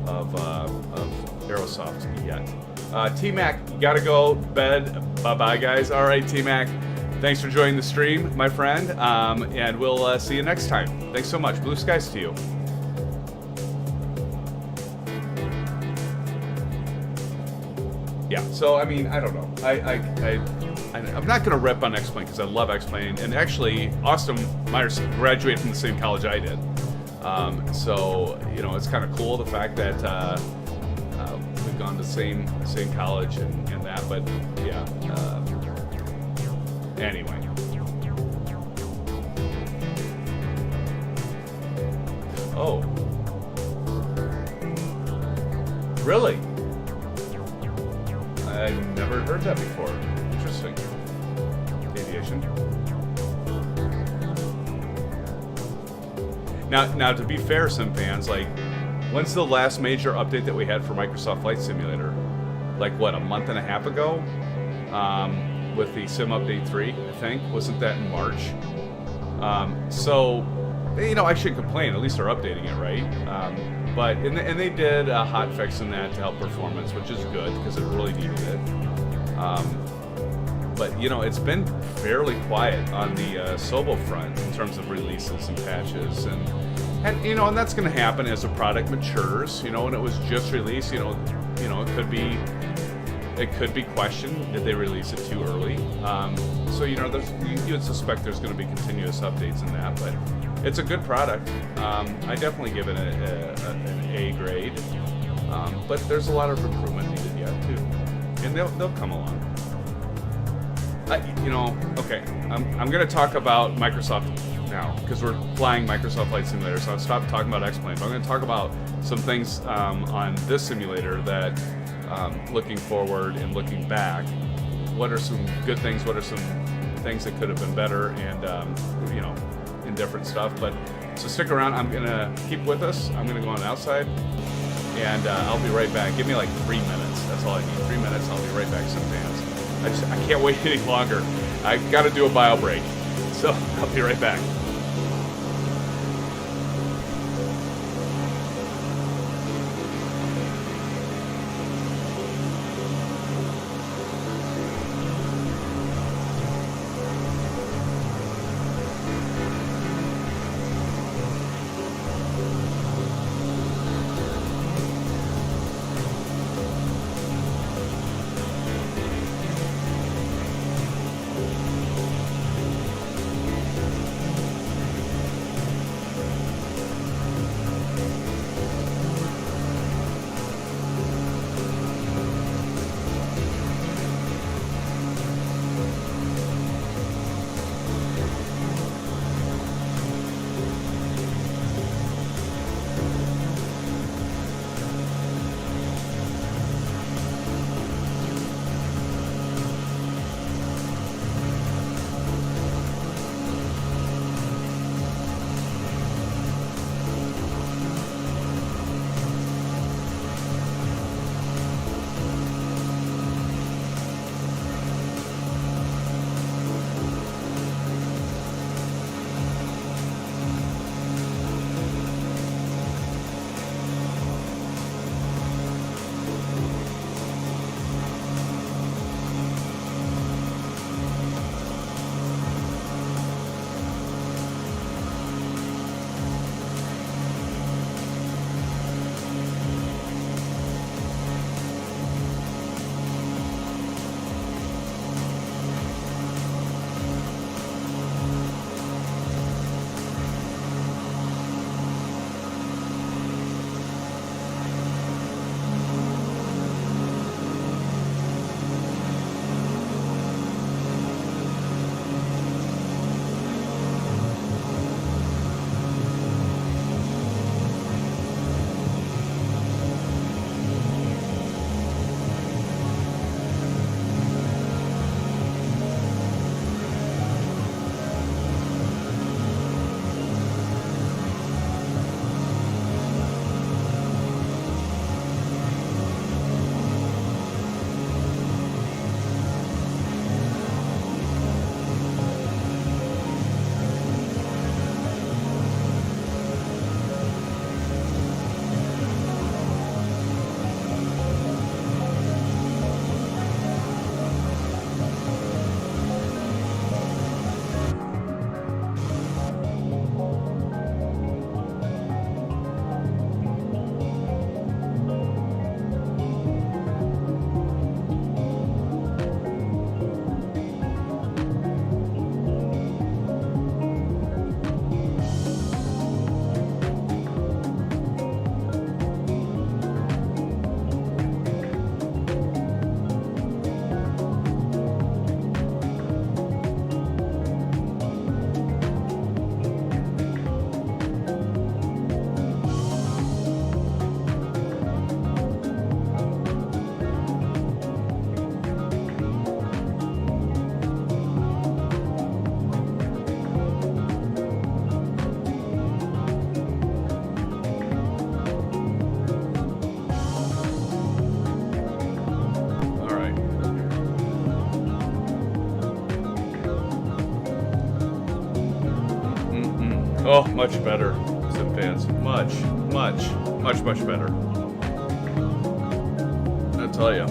of Aerosoft yet. T-Mac, you gotta go bed. Bye-bye, guys. All right, T-Mac, thanks for joining the stream, my friend, and we'll see you next time. Thanks so much. Blue skies to you. Yeah, so, I mean, I don't know. I'm not going to rip on X-Plane because I love X-Plane, and actually, Austin Myers graduated from the same college I did. So, you know, it's kind of cool, the fact that we've gone to the same college and that, but yeah. Anyway. Oh. Really? I've never heard that before. Interesting. Aviation. Now, to be fair, SimFans, like, when's the last major update that we had for Microsoft Flight Simulator? Like, what, a month and a half ago? With the Sim Update 3, I think. Wasn't that in March? So, you know, I shouldn't complain. At least they're updating it, right? But and they did a hot fix in that to help performance, which is good because it really needed it. But you know, it's been fairly quiet on the Sobo front in terms of releases and patches, and you know, and that's going to happen as the product matures. You know, when it was just released, you know, it could be questioned, did they release it too early? So you know, you would suspect there's going to be continuous updates in that, but it's a good product. I definitely give it an A grade, but there's a lot of improvement needed yet too, and they'll come along. You know, okay, I'm going to talk about Microsoft now because we're flying Microsoft Flight Simulator, so I'll stop talking about X-Plane. But I'm going to talk about some things on this simulator that, looking forward and looking back, what are some good things, what are some things that could have been better, and, you know, in different stuff. But so stick around. I'm going to keep with us. I'm going to go on outside, and I'll be right back. Give me like 3 minutes. That's all I need. 3 minutes. I'll be right back, SimFans. I can't wait any longer. I got to do a bio break. So I'll be right back. Oh, much better, SimFans. Much better. I'll tell you.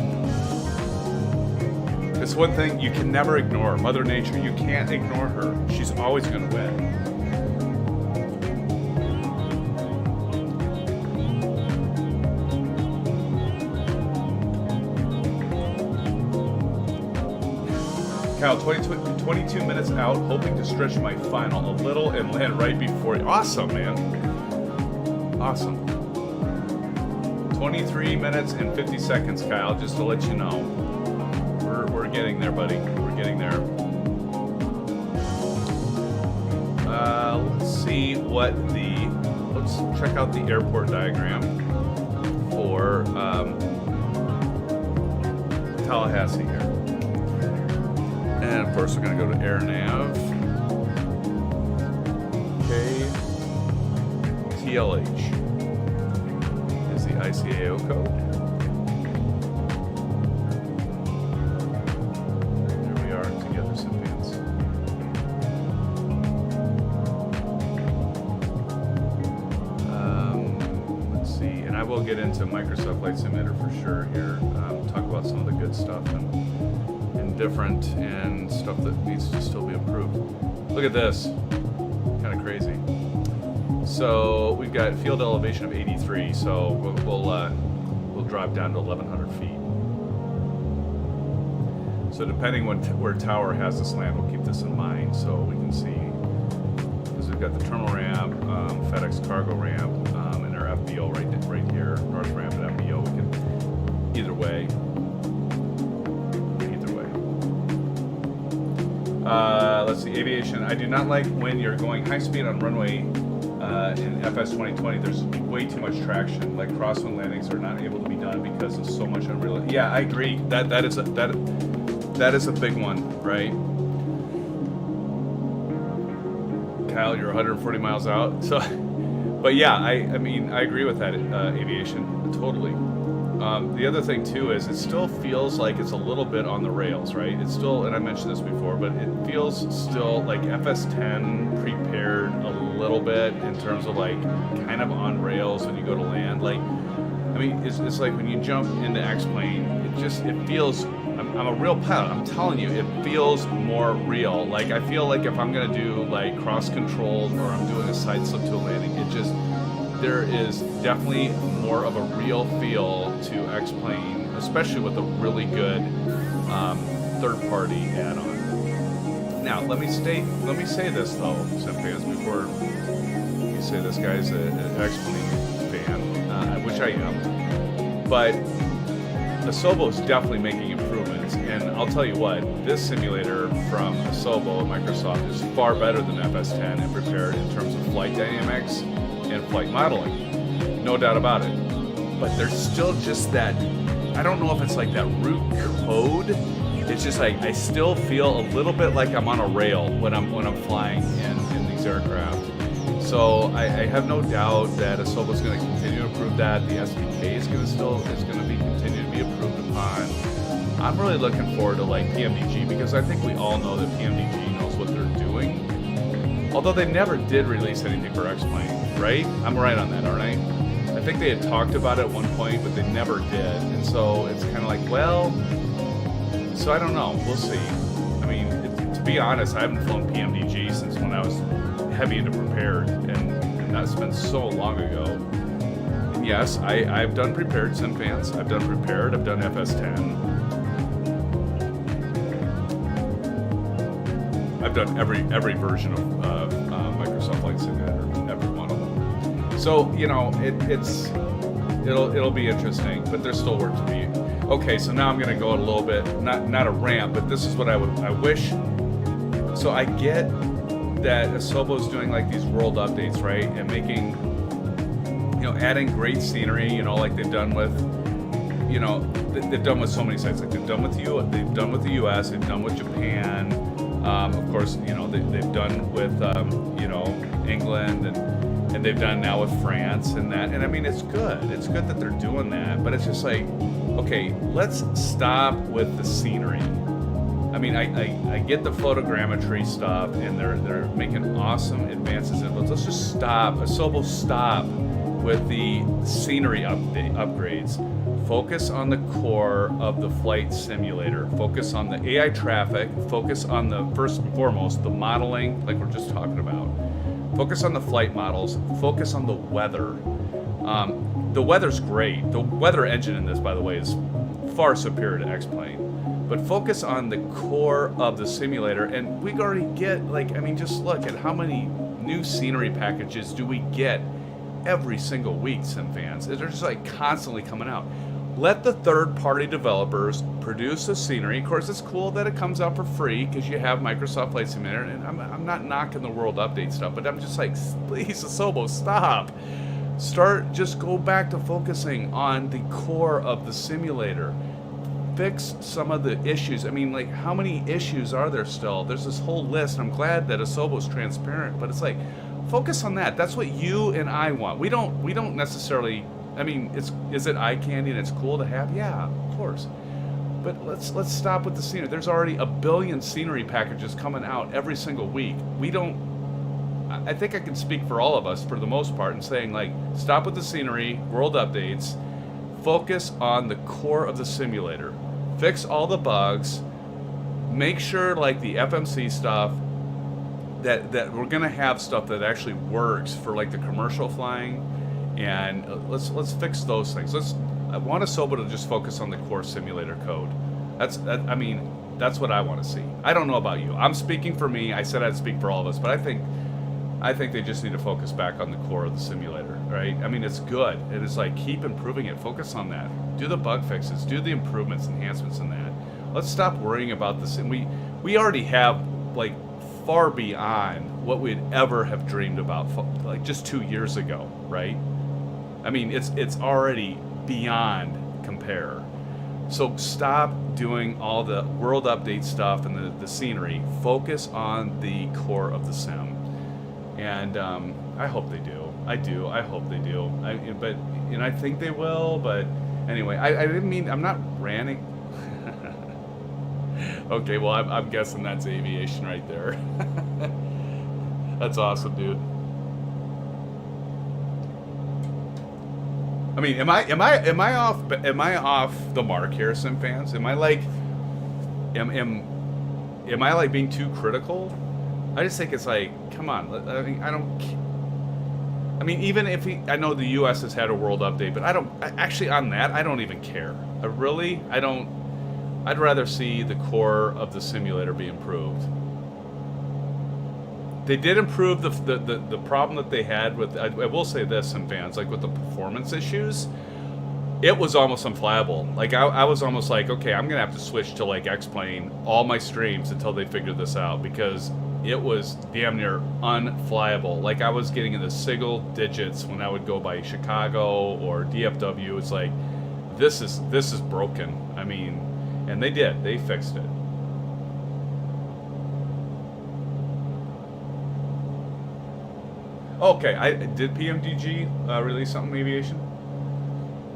That's one thing you can never ignore. Mother Nature, you can't ignore her. She's always going to win. Kyle, 22 minutes out, hoping to stretch my final a little and land right before you. Awesome, man. Awesome. 23 minutes and 50 seconds, Kyle, just to let you know. We're getting there, buddy. We're getting there. Let's see what let's check out the airport diagram for Tallahassee here. And of course, we're going to go to AirNav. KTLH is the ICAO code. There we are together, SimFans. Let's see, and I will get into Microsoft Flight Simulator for sure here. Talk about some of the good stuff and different and stuff that needs to still be improved. Look at this, kind of crazy. So we've got field elevation of 83, so we'll drop down to 1,100 feet. So depending where tower has us land, we'll keep this in mind so we can see. Because we've got the terminal ramp, FedEx cargo ramp, and our FBO right here, north ramp and FBO. We can either way. Let's see, aviation. I do not like when you're going high speed on runway in FS 2020. There's way too much traction. Like crosswind landings are not able to be done because of so much unreal. Yeah, I agree. That is a big one, right? Kyle, you're 140 miles out. So, but yeah, I mean, I agree with that. Aviation, totally. The other thing too is it still feels like it's a little bit on the rails, right? It's still, and I mentioned this before, but it feels still like FS10 prepared a little bit in terms of like kind of on rails when you go to land. Like, I mean, it's like when you jump into X-plane, it feels, I'm a real pilot, I'm telling you, it feels more real. Like, I feel like if I'm gonna do like cross-controlled or I'm doing a side slip to a landing, there is definitely more of a real feel to X-plane, especially with a really good third-party add-on. Now, let me say this though, SimFans, before you say this guy's an X-plane fan, which I am. But Asobo's definitely making improvements, and I'll tell you what, this simulator from Asobo and Microsoft is far better than FS10 and prepared in terms of flight dynamics and flight modeling, no doubt about it. But there's still just that, I don't know if it's like that root code. It's just like I still feel a little bit like I'm on a rail when I'm flying in these aircraft. So I have no doubt that Asobo's going to continue to improve that. The SDK is going to continue to be improved upon. I'm really looking forward to like PMDG, because I think we all know that PMDG knows what they're doing. Although they never did release anything for X-plane. Right? I'm right on that, aren't I? I think they had talked about it at one point, but they never did. And so it's kind of like, well, so I don't know. We'll see. I mean, to be honest, I haven't flown PMDG since when I was heavy into prepared, and that's been so long ago. And yes, I've done prepared, SimFans. I've done prepared. I've done FS10. I've done every version of Microsoft Flight Simulator, every one of them. So you know, it'll be interesting, but there's still work to be. Okay, so now I'm going to go a little bit, not a rant, but this is what I wish. So I get that Asobo's doing like these world updates, right, and making, adding great scenery, like they've done with, they've done with so many sites. Like they've done with the US, they've done with Japan. Of course, they've done with, England, and they've done now with France and that. And I mean, it's good. It's good that they're doing that. But it's just like, okay, let's stop with the scenery. I mean, I get the photogrammetry stuff, and they're making awesome advances in it. But let's just stop. Asobo, stop with the scenery upgrades. focus on the core of the flight simulator. Focus on the AI traffic. Focus on the, first and foremost, the modeling, like we're just talking about. Focus on the flight models. Focus on the weather. The weather's great. The weather engine in this, by the way, is far superior to X-Plane. But focus on the core of the simulator, and we already get, like, I mean, just look at how many new scenery packages do we get every single week, SimFans. They're just like constantly coming out. Let the third-party developers produce the scenery. Of course, it's cool that it comes out for free because you have Microsoft Flight Simulator, and I'm not knocking the world update stuff, but I'm just like, please, Asobo, stop. Just go back to focusing on the core of the simulator. Fix some of the issues. I mean, like, how many issues are there still? There's this whole list, and I'm glad that Asobo's transparent, but it's like, focus on that. That's what you and I want. We don't necessarily, I mean, is it eye candy and it's cool to have? Yeah, of course. But let's stop with the scenery. There's already a billion scenery packages coming out every single week. I think I can speak for all of us for the most part in saying, like, stop with the scenery, world updates, focus on the core of the simulator. Fix all the bugs, make sure, like, the FMC stuff, that we're gonna have stuff that actually works for, like, the commercial flying, and let's fix those things. I want Asobo to just focus on the core simulator code. I mean, that's what I want to see. I don't know about you. I'm speaking for me. I said I'd speak for all of us, but I think they just need to focus back on the core of the simulator, right? I mean, it's good. It is like, keep improving it. Focus on that. Do the bug fixes. Do the improvements, enhancements in that. Let's stop worrying about this. And we already have, like, far beyond what we'd ever have dreamed about, like, just 2 years ago, right? I mean, it's already beyond compare. So stop doing all the world update stuff and the scenery. Focus on the core of the sim. And I hope they do. I hope they do. I think they will. But anyway, I didn't mean. I'm not ranting. Okay, well, I'm guessing that's aviation right there. That's awesome, dude. I mean, am I off the mark here, SimFans? Am I like being too critical? I just think it's like, come on. I mean, I mean, even if I know the U.S. has had a world update, but actually on that, I don't even care. I don't. I'd rather see the core of the simulator be improved. They did improve the problem that they had with. I will say this, SimFans, like with the performance issues, it was almost unflyable. Like I was almost like, okay, I'm gonna have to switch to, like, X-Plane all my streams until they figure this out, because it was damn near unflyable. Like, I was getting in the single digits when I would go by Chicago or DFW. It's like, this is broken. I mean, and they fixed it. Okay, did PMDG release something aviation?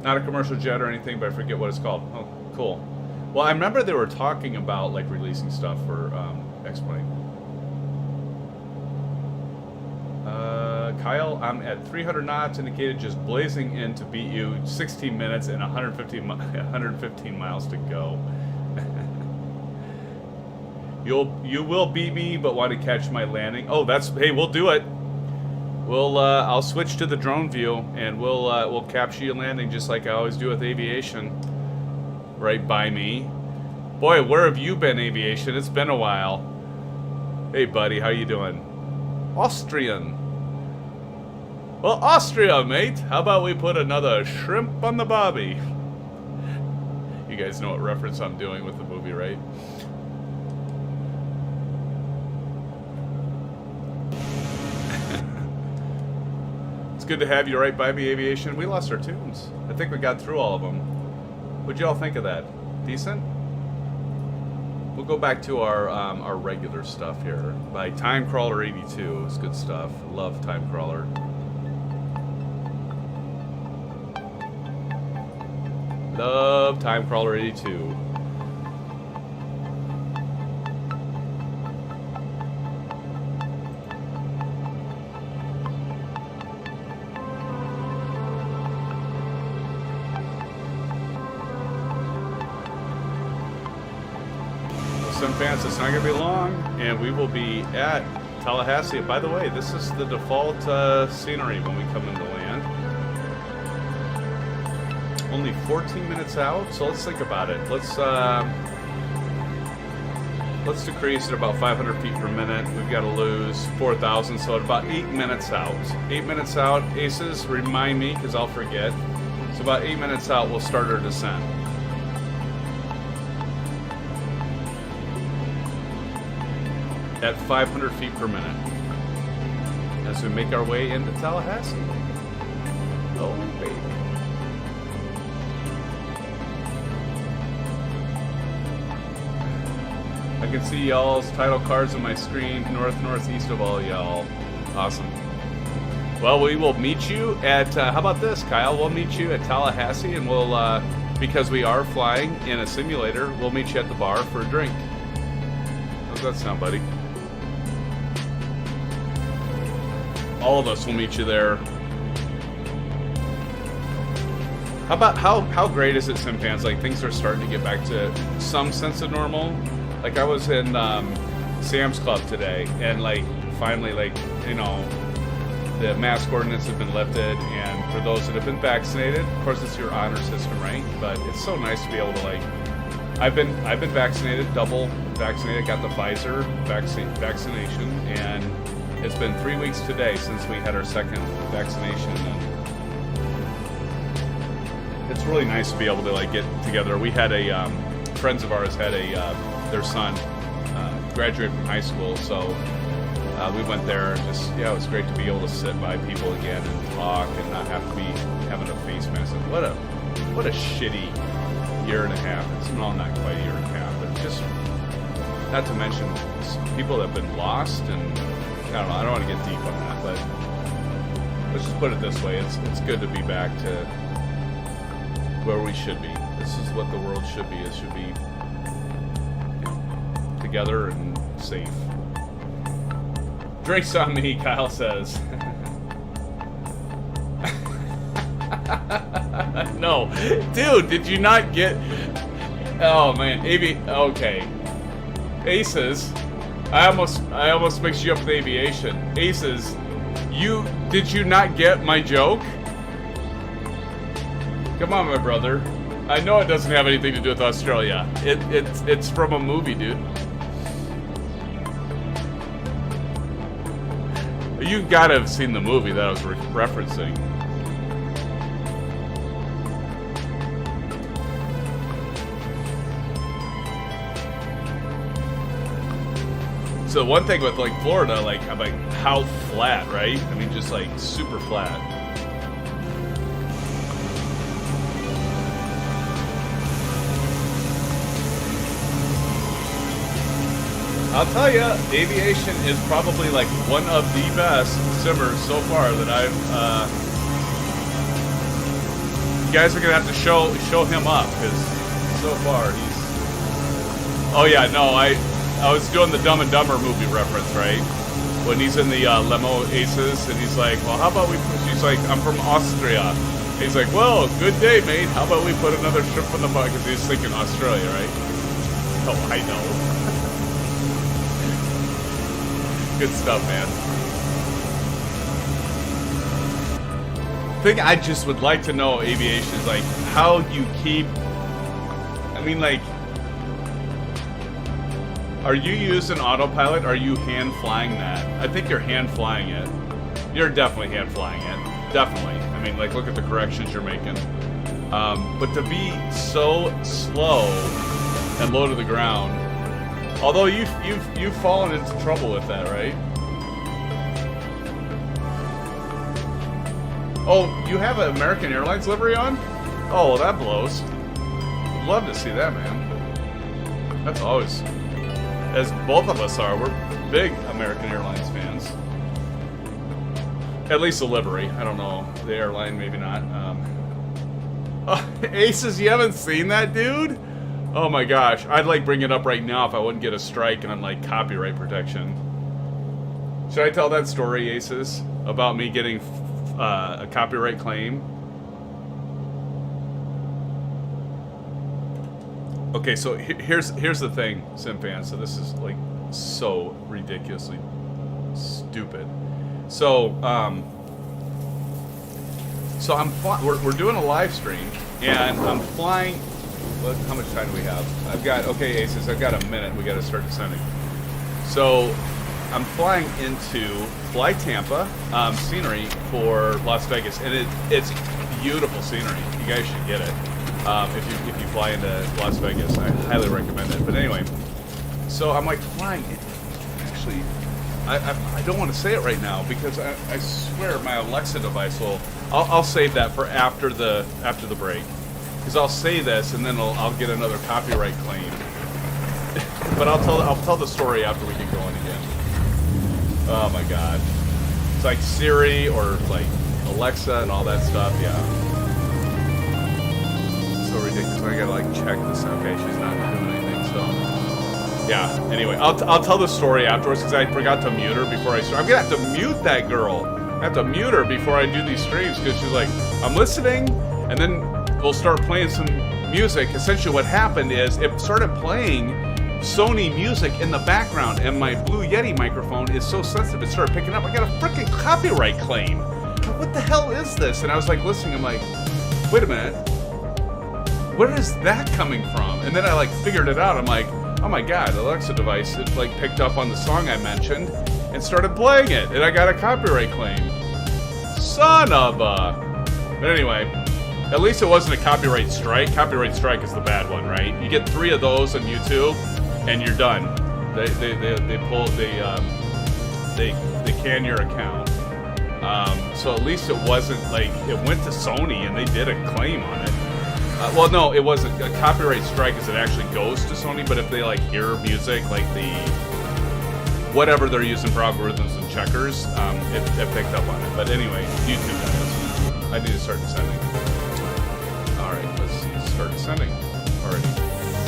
Not a commercial jet or anything, but I forget what it's called. Oh, cool. Well, I remember they were talking about, like, releasing stuff for X-Plane. Kyle, I'm at 300 knots, indicated just blazing in to beat you. 16 minutes and 115 miles to go. You will beat me, but want to catch my landing. Oh, hey, we'll do it. I'll switch to the drone view, and we'll capture you landing just like I always do with aviation. Right by me. Boy, where have you been, aviation? It's been a while. Hey, buddy, how you doing? Austrian. Well, Austria, mate. How about we put another shrimp on the barbie? You guys know what reference I'm doing with the movie, right? It's good to have you right by me, aviation. We lost our tunes. I think we got through all of them. What'd y'all think of that? Decent? We'll go back to our regular stuff here. By Timecrawler 82. It's good stuff. Love Timecrawler. Love Timecrawler 82. SimFans, it's not going to be long, and we will be at Tallahassee. By the way, this is the default scenery when we come into land. Only 14 minutes out, so let's think about it. Let's decrease at about 500 feet per minute. We've got to lose 4,000, so at about 8 minutes out. 8 minutes out, Aces, remind me, because I'll forget. So about 8 minutes out, we'll start our descent. At 500 feet per minute. As we make our way into Tallahassee. Oh, baby. I can see y'all's title cards on my screen, northeast of all y'all. Awesome. Well, we will meet you at, how about this, Kyle? We'll meet you at Tallahassee, and we'll, because we are flying in a simulator, we'll meet you at the bar for a drink. How's that sound, buddy? All of us will meet you there. How about, how great is it, SimFans? Like, things are starting to get back to some sense of normal. Like, I was in Sam's Club today, and, like, finally, like, you know, the mask ordinance has been lifted, and for those that have been vaccinated, of course, it's your honor system, right? But it's so nice to be able to, like, I've been vaccinated, double vaccinated, got the Pfizer vaccination, and it's been 3 weeks today since we had our second vaccination, and it's really nice to be able to, like, get together. We had a friends of ours had their son graduate from high school, so we went there, and just, yeah, it was great to be able to sit by people again and talk and not have to be having a face mask. What a shitty year and a half. It's well, not quite a year and a half, but just, not to mention people that have been lost, and I don't know, I don't want to get deep on that, but let's just put it this way, it's good to be back to where we should be. This is what the world should be. It should be, you know, together and safe. Drinks on me, Kyle says. No. Dude, did you not get... Oh, man. Okay. Aces. I almost mixed you up with aviation. Aces, did you not get my joke? Come on, my brother. I know it doesn't have anything to do with Australia. It's from a movie, dude. You gotta have seen the movie that I was referencing. So one thing with, like, Florida, like, I'm like, how flat, right? I mean, just, like, super flat. I'll tell you, aviation is probably, like, one of the best simmers so far that I've, you guys are gonna have to show him up, because so far he's, oh yeah, no, I was doing the Dumb and Dumber movie reference, right? When he's in the limo Aces, and he's like, well, how about she's like, I'm from Austria. He's like, well, good day, mate. How about we put another shrimp on the bucket? Because he's thinking Australia, right? Oh, I know. Good stuff, man. The thing I just would like to know, aviation, is, like, how you keep, I mean, like, are you using autopilot? Or are you hand flying that? I think you're hand flying it. You're definitely hand flying it. Definitely. I mean, like, look at the corrections you're making. But to be so slow and low to the ground, although you've fallen into trouble with that, right? Oh, you have an American Airlines livery on? Oh, well, that blows. Love to see that, man. That's always, as both of us are, we're big American Airlines fans. At least the livery. I don't know. The airline, maybe not. Oh, Aces, you haven't seen that, dude? Oh my gosh. I'd, like, bring it up right now if I wouldn't get a strike and, like, copyright protection. Should I tell that story, Aces? About me getting a copyright claim? Okay, so here's the thing, SimFans. So this is like so ridiculously stupid. So we're doing a live stream, and I'm flying. How much time do we have? Okay, Aces. I've got a minute. We got to start descending. So I'm flying into Fly Tampa scenery for Las Vegas, and it's beautiful scenery. You guys should get it. If you fly into Las Vegas, I highly recommend it. But anyway, so I'm like flying. Actually, I don't want to say it right now because I swear my Alexa device will. I'll save that for after the break, because I'll say this and then I'll get another copyright claim. But I'll tell the story after we get going again. Oh my God, it's like Siri or like Alexa and all that stuff. Yeah. So ridiculous. I gotta like check this. Okay, she's not doing anything. So yeah. Anyway, I'll tell the story afterwards because I forgot to mute her before I start. I'm gonna have to mute that girl. I have to mute her before I do these streams because she's like, I'm listening, and then we'll start playing some music. Essentially, what happened is it started playing Sony music in the background, and my Blue Yeti microphone is so sensitive it started picking up. I got a freaking copyright claim. What the hell is this? And I was like listening. I'm like, wait a minute. Where is that coming from? And then I like figured it out. I'm like, oh my God, the Alexa device, it like picked up on the song I mentioned and started playing it, and I got a copyright claim. Son of a... But anyway, at least it wasn't a copyright strike. Copyright strike is the bad one, right? You get 3 of those on YouTube, and you're done. They can your account. So at least it wasn't like it went to Sony and they did a claim on it. Well, no, it wasn't. A copyright strike is it actually goes to Sony, but if they like hear music, like the whatever they're using for algorithms and checkers, it picked up on it. But anyway, YouTube that is. I need to start descending. All right, let's start descending already.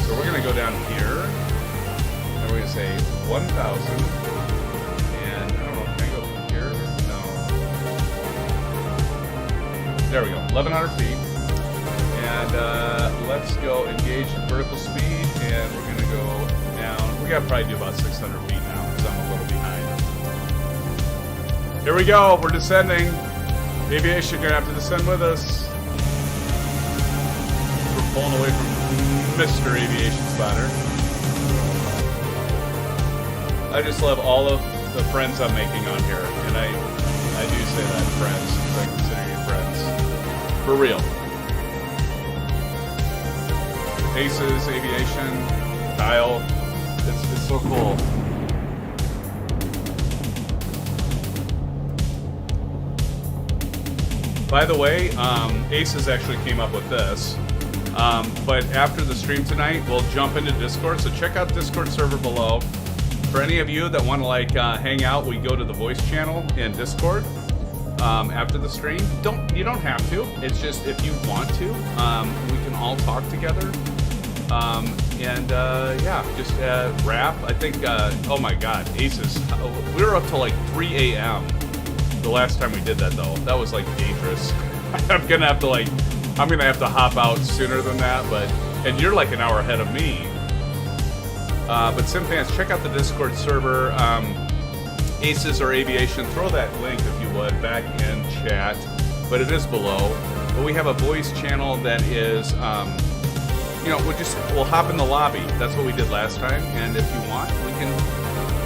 So we're gonna go down here, and we're gonna say 1,000. And I don't know, can I go here? No. There we go, 1,100 feet. And let's go engage vertical speed, and we're gonna go down. We gotta probably do about 600 feet now, because I'm a little behind. Here we go, we're descending. Aviation, you're gonna have to descend with us. We're pulling away from Mr. Aviation Spotter. I just love all of the friends I'm making on here, and I do say that, friends, because I consider you friends. For real. Aces, Aviation, Kyle, it's so cool. By the way, Aces actually came up with this, but after the stream tonight, we'll jump into Discord, so check out Discord server below. For any of you that want to like hang out, we go to the voice channel in Discord after the stream. You don't have to, it's just if you want to, we can all talk together. Yeah, just rap. I think, oh my God, Aces. We were up till like 3 a.m. the last time we did that, though. That was like dangerous. I'm gonna have to hop out sooner than that, and you're like an hour ahead of me. But SimFans, check out the Discord server, Aces or Aviation. Throw that link, if you would, back in chat, but it is below. But we have a voice channel that is, we'll hop in the lobby. That's what we did last time, and if you want,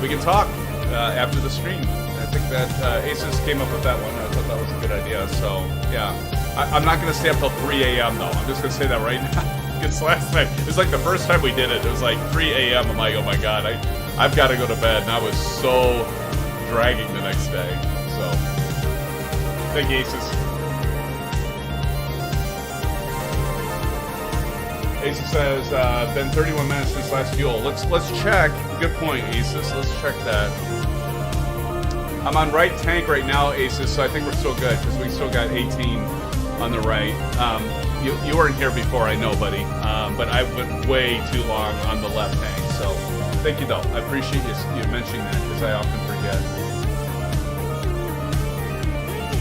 we can talk after the stream. I think that Aces came up with that one. I thought that was a good idea. So yeah, I'm not gonna stay up till 3 a.m. though. I'm just gonna say that right now. Because last night it was like the first time we did it. It was like 3 a.m. I'm like, oh my God, I've got to go to bed, and I was so dragging the next day. So thank you, Aces. Aces says, been 31 minutes since last fuel. Let's check. Good point, Aces. Let's check that. I'm on right tank right now, Aces, so I think we're still good because we still got 18 on the right. You weren't here before, I know, buddy, but I went way too long on the left tank. So thank you, though. I appreciate you mentioning that because I often forget.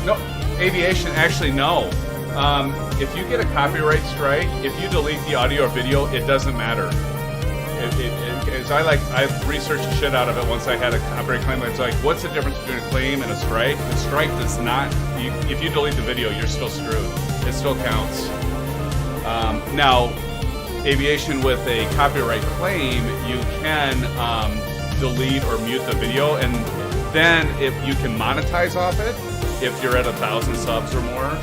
No, Aviation, actually, no. If you get a copyright strike, if you delete the audio or video, it doesn't matter. I've researched the shit out of it once I had a copyright claim. It's like, what's the difference between a claim and a strike? The strike does not, if you delete the video, you're still screwed. It still counts. Now, aviation with a copyright claim, you can delete or mute the video, and then if you can monetize off it, if you're at 1,000 subs or more.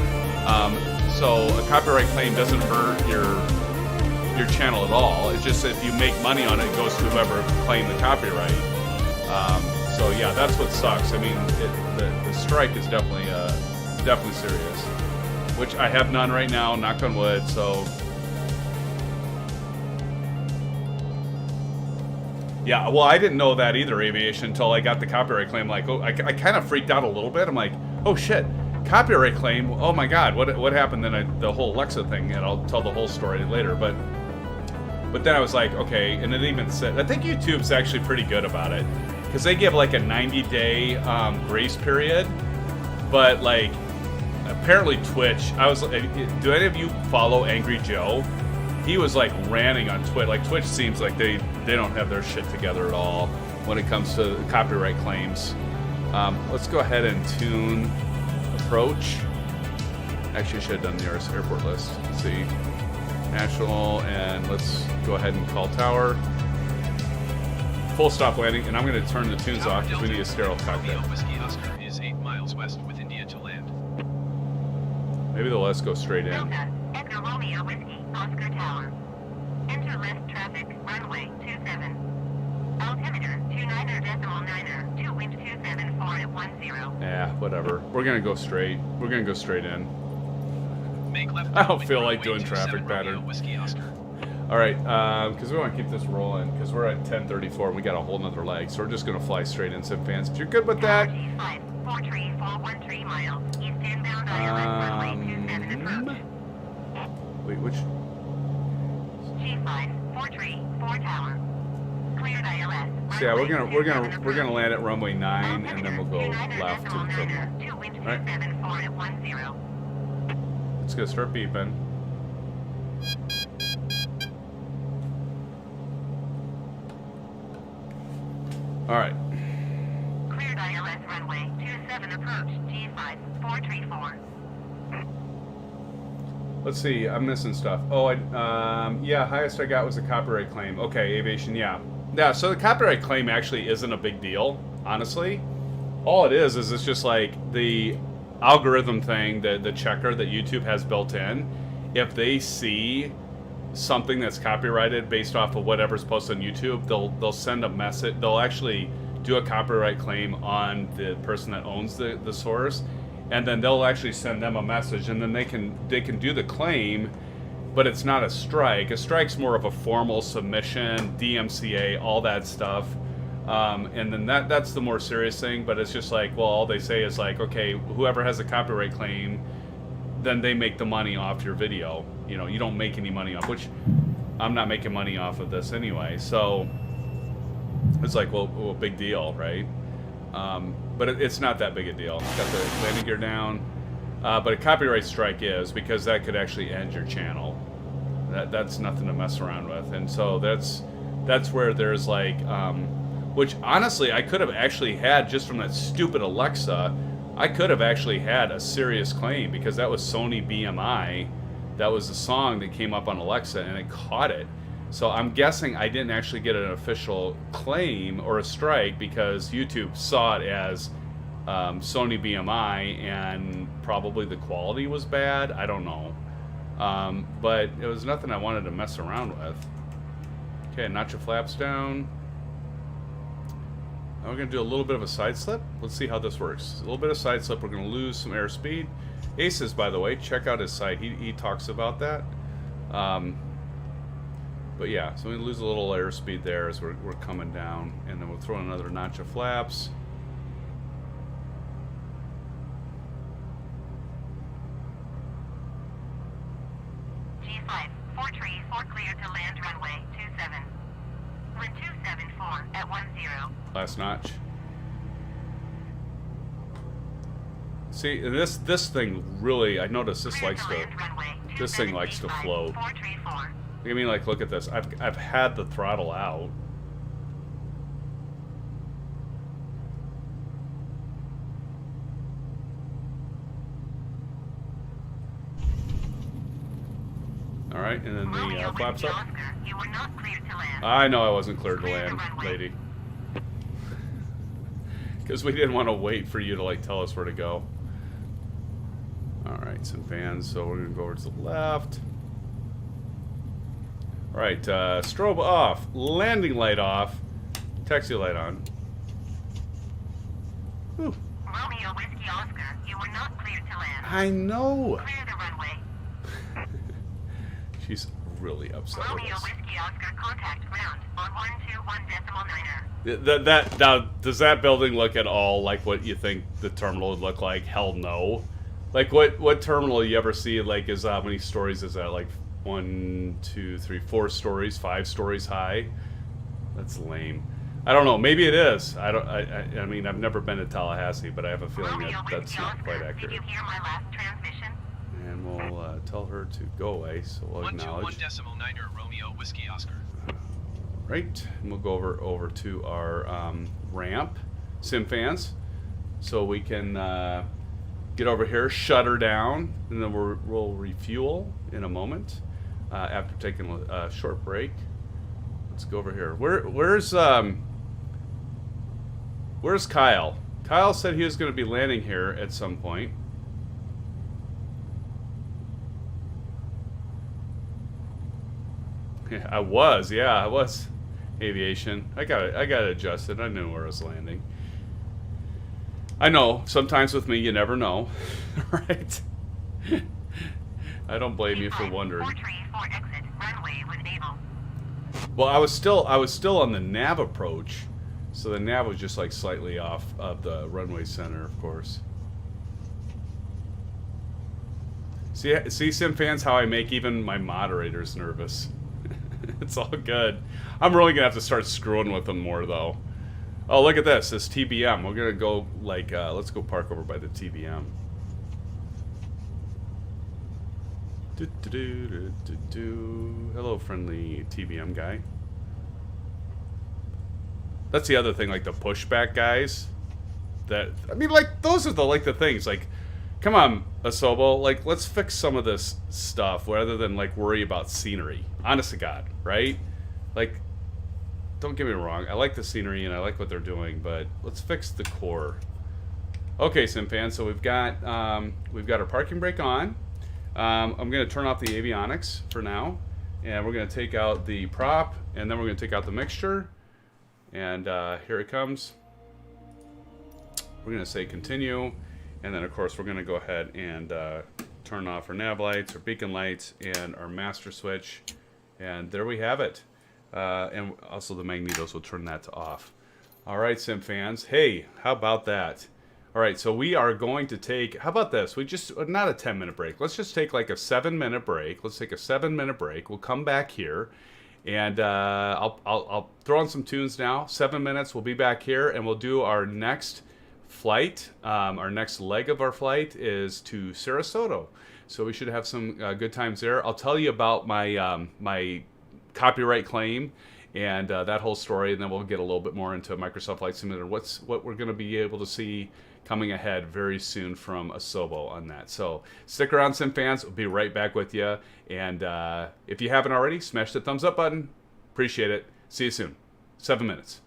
So a copyright claim doesn't hurt your channel at all. It's just if you make money on it, it goes to whoever claimed the copyright. So yeah, that's what sucks. I mean, the strike is definitely serious, which I have none right now, knock on wood. So yeah, well, I didn't know that either, aviation, until I got the copyright claim. Like, oh, I kind of freaked out a little bit. I'm like, oh shit, copyright claim. Oh my god, what happened? Then the whole Alexa thing, and I'll tell the whole story later. But then I was like, okay, and it even said, I think YouTube's actually pretty good about it, because they give like a 90-day grace period. But like, apparently Twitch, do any of you follow Angry Joe? He was like ranting on Twitch. Like, Twitch seems like they don't have their shit together at all when it comes to copyright claims. Let's go ahead and tune approach. Actually, I should have done the airport list. Let's see. National, and let's go ahead and call tower. Full stop landing, and I'm going to turn the tunes off because we need a sterile cockpit. Whiskey Oscar is 8 miles west with India to land. Maybe the let's go straight in. Delta, Edgar Romeo Whiskey, Oscar Tower. Enter left traffic, runway 27. Altimeter 29.9er, 2 wind 274 at 10. Yeah, whatever. We're going to go straight. We're going to go straight in. Make left I don't feel like doing traffic pattern. Whiskey Oscar. All right, because we want to keep this rolling, because we're at 10:34 and we got a whole nother leg, so we're just going to fly straight in, SimFans. If you're good with that. G5, 43413 miles, east inbound ILS runway 27 approach. Wait, which? G5, 434 tower. Cleared ILS. So yeah, we're gonna land at runway 9, and then we'll go left to the terminal. 2 wind Right. 274 at 10. It's gonna start beeping. All right. Cleared ILS runway 27 approach. G5, 434. Let's see. I'm missing stuff. Oh, yeah. Highest I got was a copyright claim. Okay, aviation. Yeah. Yeah. So the copyright claim actually isn't a big deal, honestly. All it is it's just like the algorithm thing, the checker that YouTube has built in. If they see something that's copyrighted based off of whatever's posted on YouTube, they'll send a message. They'll actually do a copyright claim on the person that owns the source, and then they'll actually send them a message, and then they can do the claim, but it's not a strike. A strike's more of a formal submission, DMCA, all that stuff. And then that's the more serious thing, but it's just like, well, all they say is like, okay, whoever has a copyright claim, then they make the money off your video. You know, you don't make any money off, which I'm not making money off of this anyway. So it's like, well big deal, right? But it's not that big a deal. Got the landing gear down. But a copyright strike is, because that could actually end your channel. That's nothing to mess around with. And so that's where there's like, which honestly I could have actually had, just from that stupid Alexa, I could have actually had a serious claim, because that was Sony BMI. That was the song that came up on Alexa, and it caught it. So I'm guessing I didn't actually get an official claim or a strike, because YouTube saw it as Sony BMI, and probably the quality was bad. I don't know. But it was nothing I wanted to mess around with. Okay, notch your flaps down. Now we're going to do a little bit of a side slip. Let's see how this works. A little bit of side slip. We're going to lose some airspeed. Aces, by the way, check out his site. He talks about that. But yeah, so we lose a little airspeed there as we're coming down. And then we'll throw in another notch of flaps. G5, 434 cleared to land runway 27. Wind 274 at 10. Last notch. See, and this thing really, I noticed this Clear likes to to, land runway this thing likes to 2785, float. 434. I mean, like, look at this. I've had the throttle out. All right, and then the Romeo flaps Whiskey up. Oscar, you were not cleared to land. I know I wasn't cleared to Clear the land, runway. lady. Because we didn't want to wait for you to, like, tell us where to go. All right, SimFans. So we're going to go over to the left. All right, strobe off. Landing light off. Taxi light on. Whew. Romeo Whiskey Oscar, you were not cleared to land. I know. Clear the runway. She's really upset with Romeo us. Whiskey Oscar, contact ground on 121.9er. That now, does that building look at all like what you think the terminal would look like? Hell no. Like what terminal you ever see like is how many stories is that? Like 1, 2, 3, 4 stories, 5 stories high? That's lame. I don't know. Maybe it is. I mean, I've never been to Tallahassee, but I have a feeling Romeo that that's Whiskey not quite Oscar, accurate. did you hear my last transmission? And we'll tell her to go away, so we'll acknowledge. 121.9er Romeo Whiskey Oscar. Right, and we'll go over to our ramp, SimFans, so we can get over here, shut her down, and then we'll refuel in a moment after taking a short break. Let's go over here. Where's Kyle? Kyle said he was going to be landing here at some point. Yeah, I was. Aviation. I got it adjusted. I knew where I was landing. I know. Sometimes with me, you never know, right? I don't blame you for wondering. 434 exit runway with naval. Well, I was still on the nav approach, so the nav was just like slightly off of the runway center, of course. See, SimFans, how I make even my moderators nervous. It's all good. I'm really gonna have to start screwing with them more, though. Oh, look at this TBM. We're gonna go like let's go park over by the TBM. Hello, friendly TBM guy. That's the other thing, like the pushback guys. That I mean, like those are the things. Like, come on, Asobo. Like, let's fix some of this stuff rather than like worry about scenery. Honest to God, right? Like, don't get me wrong. I like the scenery and I like what they're doing, but let's fix the core. Okay, SimFans. So we've got our parking brake on. I'm going to turn off the avionics for now, and we're going to take out the prop, and then we're going to take out the mixture. And here it comes. We're going to say continue, and then of course we're going to go ahead and turn off our nav lights, our beacon lights, and our master switch. And there we have it. And also the magnetos will turn that to off. All right, SimFans. Hey, how about that? All right, so we are going to take, how about this? We just, not a 10-minute break. Let's just take like a 7-minute break. Let's take a 7-minute break. We'll come back here, and I'll throw on some tunes now. 7 minutes, we'll be back here, and we'll do our next flight. Our next leg of our flight is to Sarasota. So we should have some good times there. I'll tell you about my my copyright claim and that whole story, and then we'll get a little bit more into Microsoft Flight Simulator. What we're going to be able to see coming ahead very soon from Asobo on that. So stick around, SimFans. We'll be right back with you. And if you haven't already, smash the thumbs up button. Appreciate it. See you soon. 7 minutes.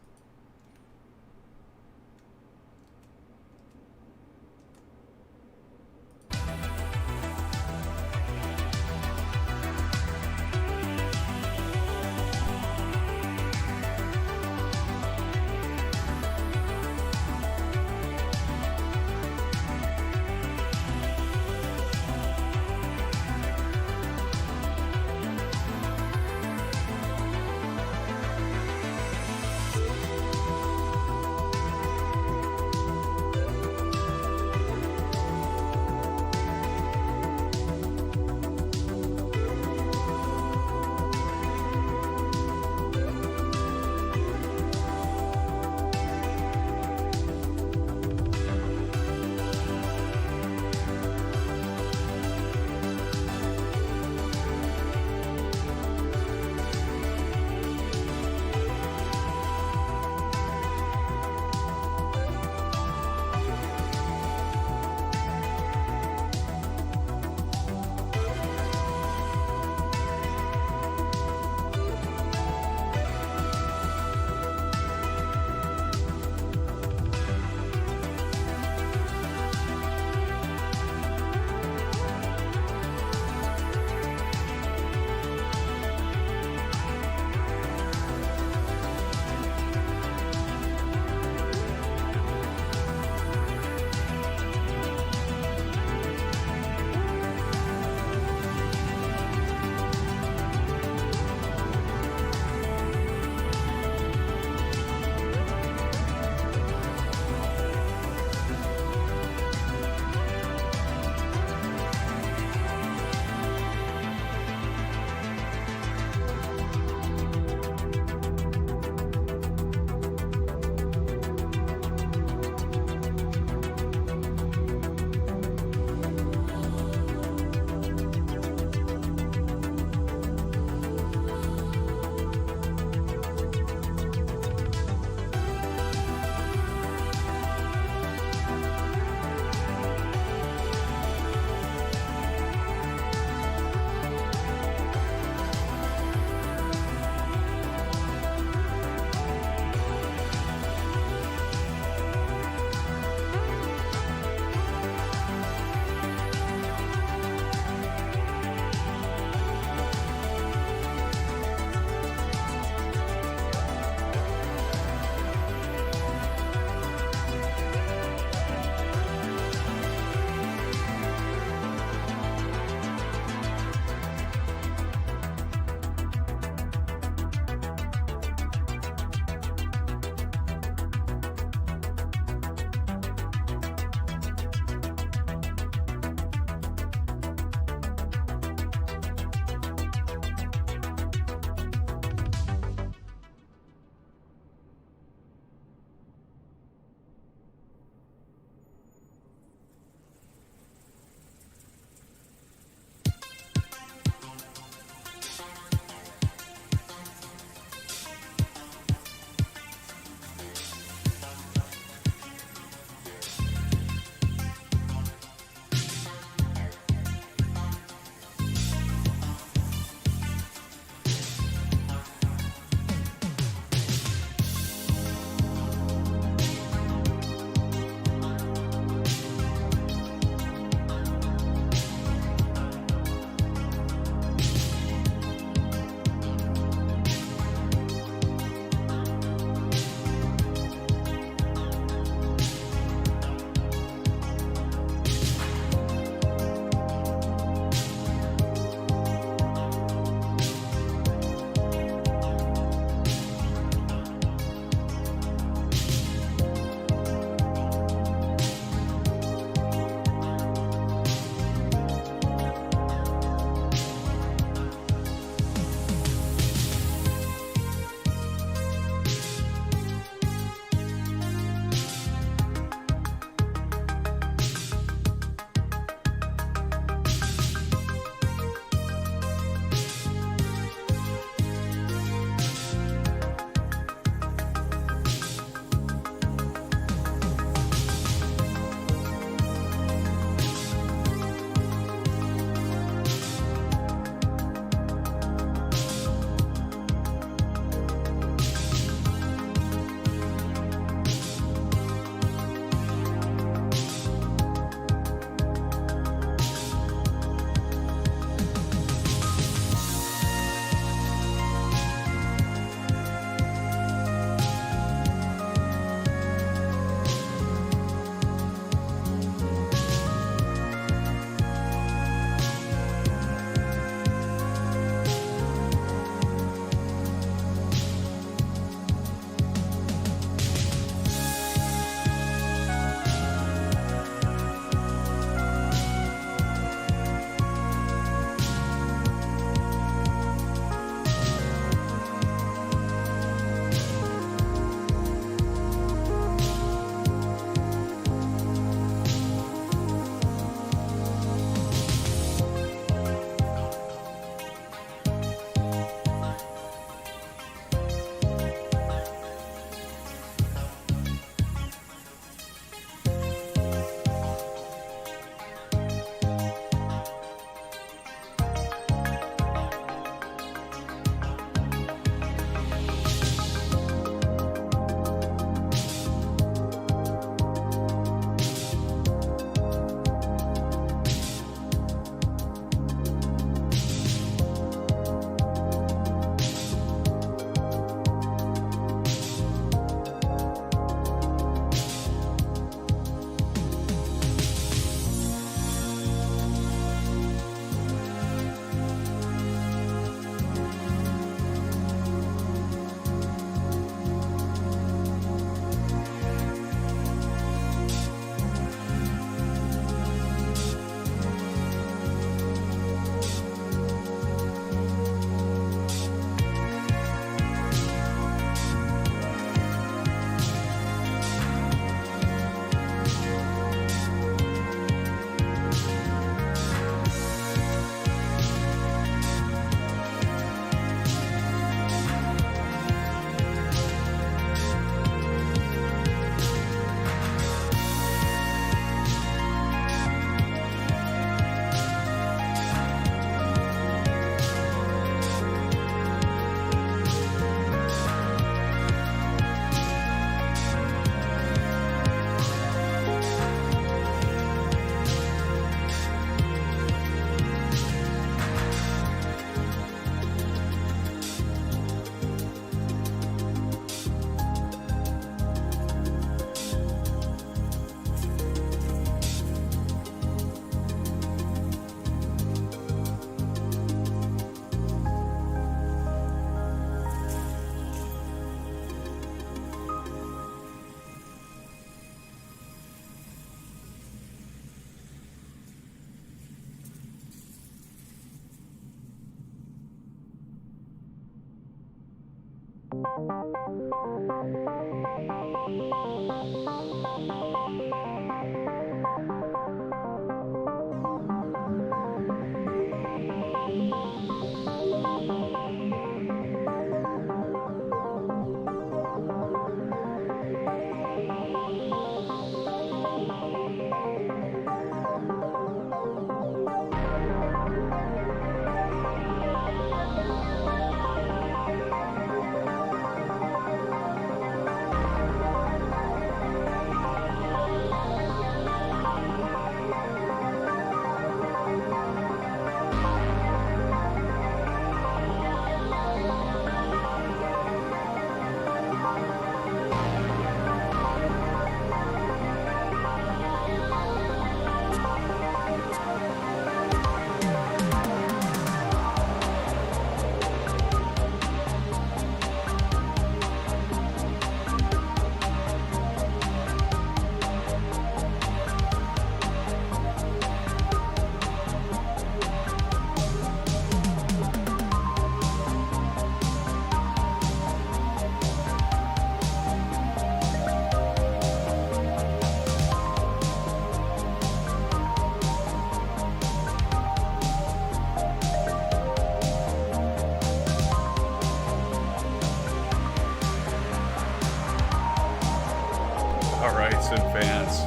SimFans.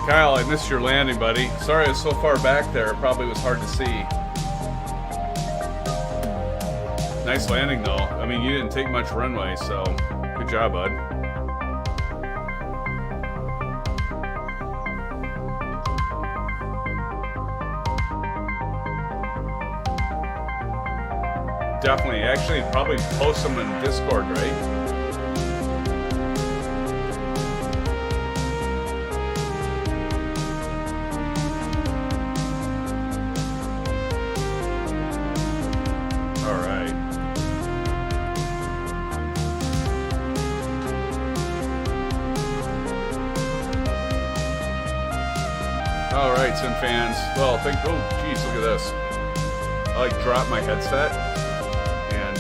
Kyle, I missed your landing, buddy. Sorry I was so far back there. It probably was hard to see. Nice landing, though. I mean, you didn't take much runway, so good job, bud. Definitely. Actually, probably post them in Discord, right? Alright, SimFans. Well, oh, geez, look at this. I like dropped my headset, and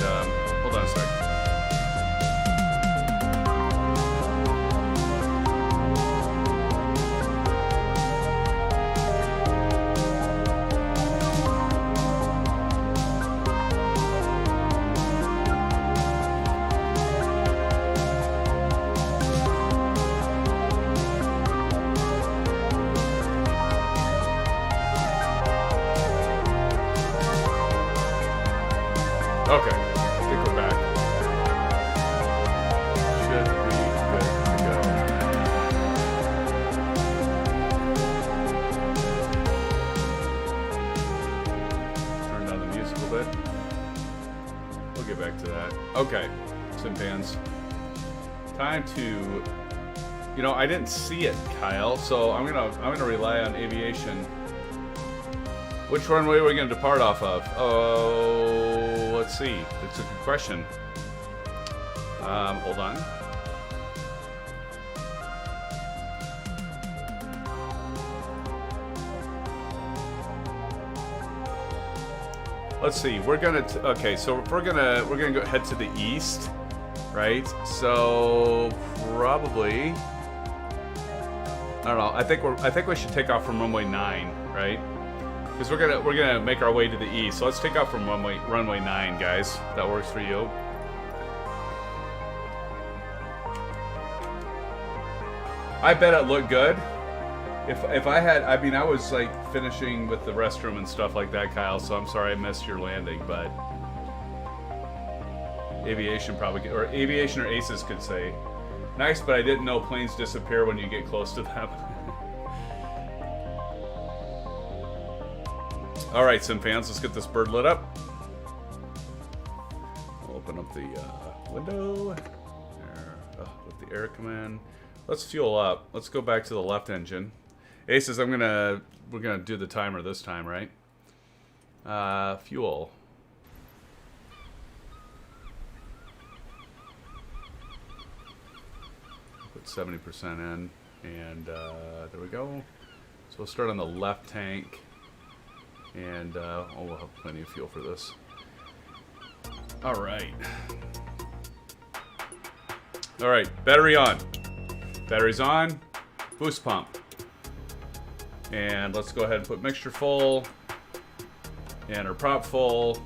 hold on a sec. Okay, I think we're back. Should be good to go. Turn down the music a little bit. We'll get back to that. Okay, SimFans. Time to, you know, I didn't see it, Kyle, so I'm gonna rely on aviation. Which runway are we gonna depart off of? Oh, let's see. It's a good question. Hold on. Let's see. We're gonna okay. So if we're gonna go head to the east, right? So probably I don't know. I think we should take off from runway 9, right? Because we're gonna make our way to the east. So let's take off from runway 9, guys. If that works for you. I bet it looked good. If I had, I mean, I was like finishing with the restroom and stuff like that, Kyle. So I'm sorry I missed your landing, but aviation probably, or aviation or aces could say, nice, but I didn't know planes disappear when you get close to them. All right, SimFans, let's get this bird lit up. I'll open up the window there, let the air come in. Let's fuel up. Let's go back to the left engine. Aces, we're gonna do the timer this time, right? Fuel. Put 70% in, and there we go. So we'll start on the left tank. And we'll have plenty of fuel for this. All right. All right, battery on. Battery's on. Boost pump. And let's go ahead and put mixture full. And our prop full.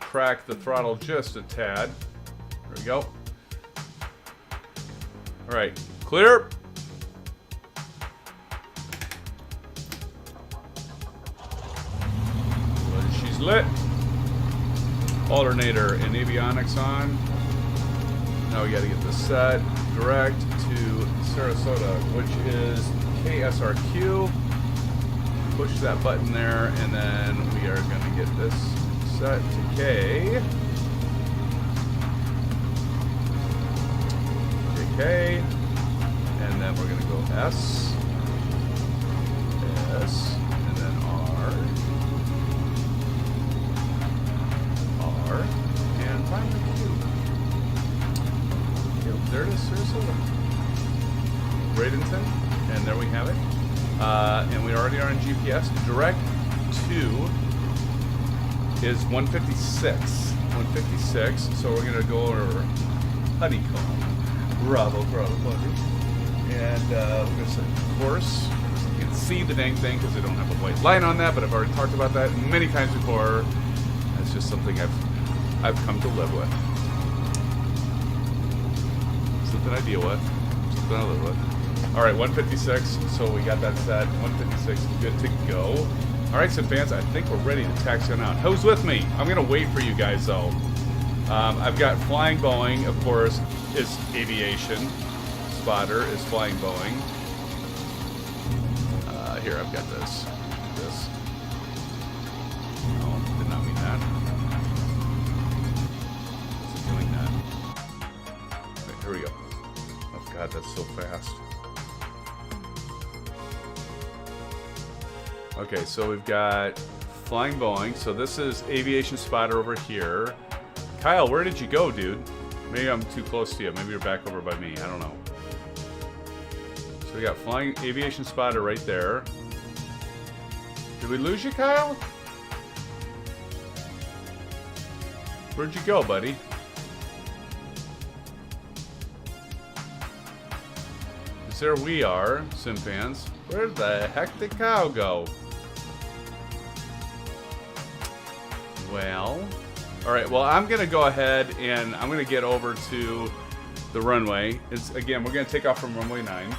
Crack the throttle just a tad. There we go. All right, clear. She's lit. Alternator and avionics on. Now we got to get this set direct to Sarasota, which is KSRQ. Push that button there, and then we are going to get this set to K. JK. And then we're going to go S. S. And then R. R. And finally Q. Yep, there it is, Sarasota. Bradenton. And there we have it. And we already are on GPS. Direct to is 156. 156. So we're going to go over Honeycomb. Bravo, buddy. And we're going to set course. You can see the dang thing because I don't have a white line on that, but I've already talked about that many times before. It's just something I've come to live with. Something I deal with. Something I live with. All right, 156. So we got that set. 156, good to go. All right, SimFans, I think we're ready to taxi on out. Who's with me? I'm gonna wait for you guys though. I've got Flying Boeing, of course, is aviation. Spotter is Flying Boeing. Here, I've got this. This. No, did not mean that. Is it doing that? Okay, here we go. Oh God, that's so fast. Okay, so we've got Flying Boeing. So this is Aviation Spotter over here. Kyle, where did you go, dude? Maybe I'm too close to you. Maybe you're back over by me. I don't know. So we got Flying Aviation Spotter right there. Did we lose you, Kyle? Where'd you go, buddy? Because there we are, SimFans. Where the heck did Kyle go? Well, all right. Well, I'm gonna go ahead and I'm gonna get over to the runway. Again, we're gonna take off from runway 9.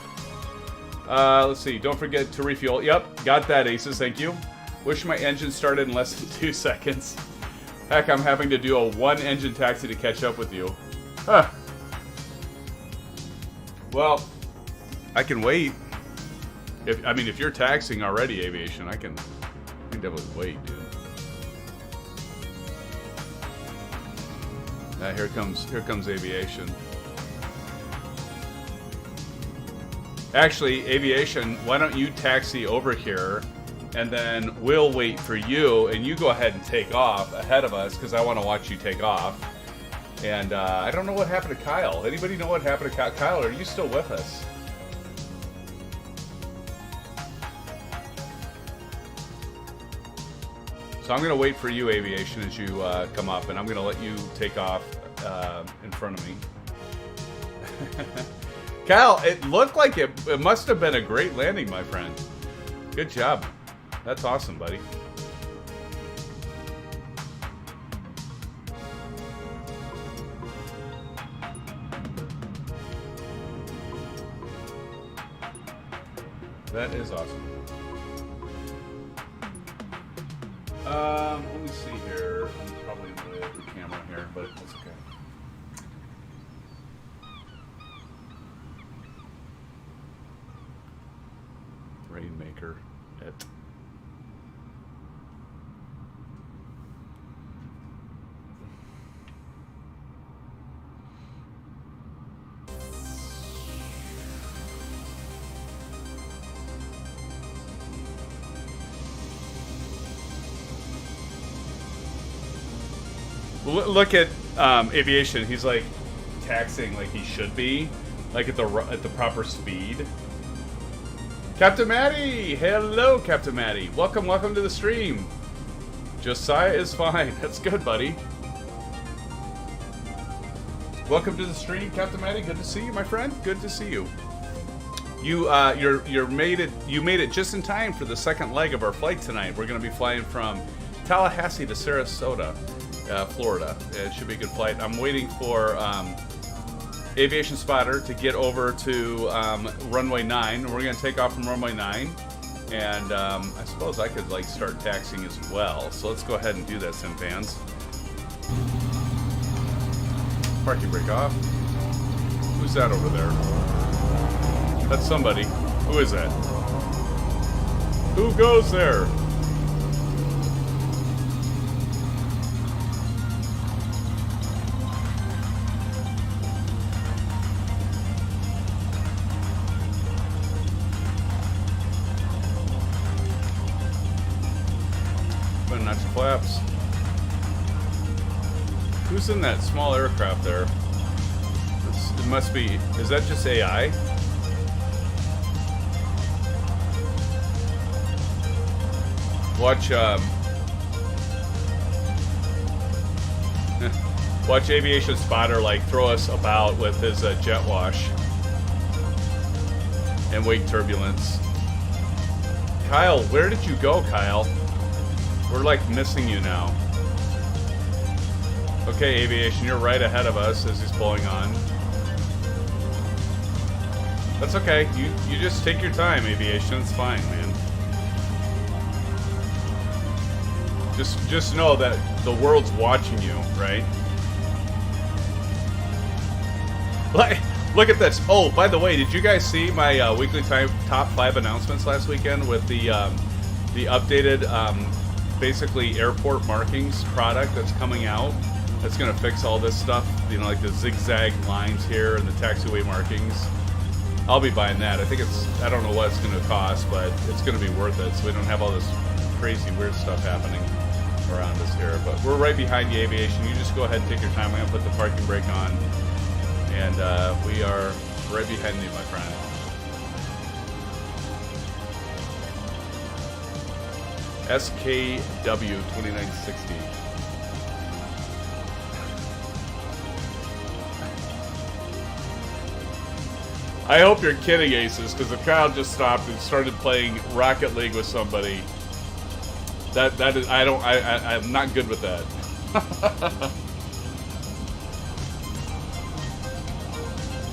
Let's see. Don't forget to refuel. Yep, got that, Aces. Thank you. Wish my engine started in less than 2 seconds. Heck, I'm having to do a 1-engine taxi to catch up with you. Huh. Well, I can wait. If you're taxiing already, aviation, I can definitely wait, dude. Here comes aviation. Actually, aviation, why don't you taxi over here, and then we'll wait for you, and you go ahead and take off ahead of us, because I want to watch you take off. And I don't know what happened to Kyle. Anybody know what happened to Kyle? Kyle, are you still with us? So I'm going to wait for you, aviation, as you come up, and I'm going to let you take off in front of me. Kyle, it looked like it must have been a great landing, my friend. Good job. That's awesome, buddy. That is awesome. Let me see here. I'm probably in the way of the camera here, but it's okay. Rainmaker at Look at aviation. He's like taxiing like he should be, like at the proper speed. Captain Matty, hello, Captain Matty. Welcome to the stream. Josiah is fine. That's good, buddy. Welcome to the stream, Captain Matty. Good to see you, my friend. Good to see you. You made it just in time for the second leg of our flight tonight. We're going to be flying from Tallahassee to Sarasota, Florida. It should be a good flight. I'm waiting for Aviation Spotter to get over to runway 9. We're going to take off from runway 9, and I suppose I could like start taxiing as well. So let's go ahead and do that, SimFans. Parking brake off. Who's that over there? That's somebody. Who is that? Who goes there? Gonna notch the flaps. Who's in that small aircraft there? It must be. Is that just AI? Watch, watch Aviation Spotter like throw us about with his jet wash and wake turbulence. Kyle, where did you go, Kyle? We're like missing you now. Okay, Aviation, you're right ahead of us as he's pulling on. That's okay. You just take your time, Aviation. It's fine, man. Just know that the world's watching you, right? Like, look at this. Oh, by the way, did you guys see my weekly top 5 announcements last weekend with the updated, basically airport markings product that's coming out? That's gonna fix all this stuff, you know, like the zigzag lines here and the taxiway markings. I'll be buying that. I think I don't know what it's gonna cost, but it's gonna be worth it, so we don't have all this crazy weird stuff happening around us here. But we're right behind you, Aviation. You just go ahead and take your time. I'm gonna put the parking brake on, and we are right behind you, my friend. SKW 2960. I hope you're kidding, Aces, because the crowd just stopped and started playing Rocket League with somebody. That is, I'm not good with that.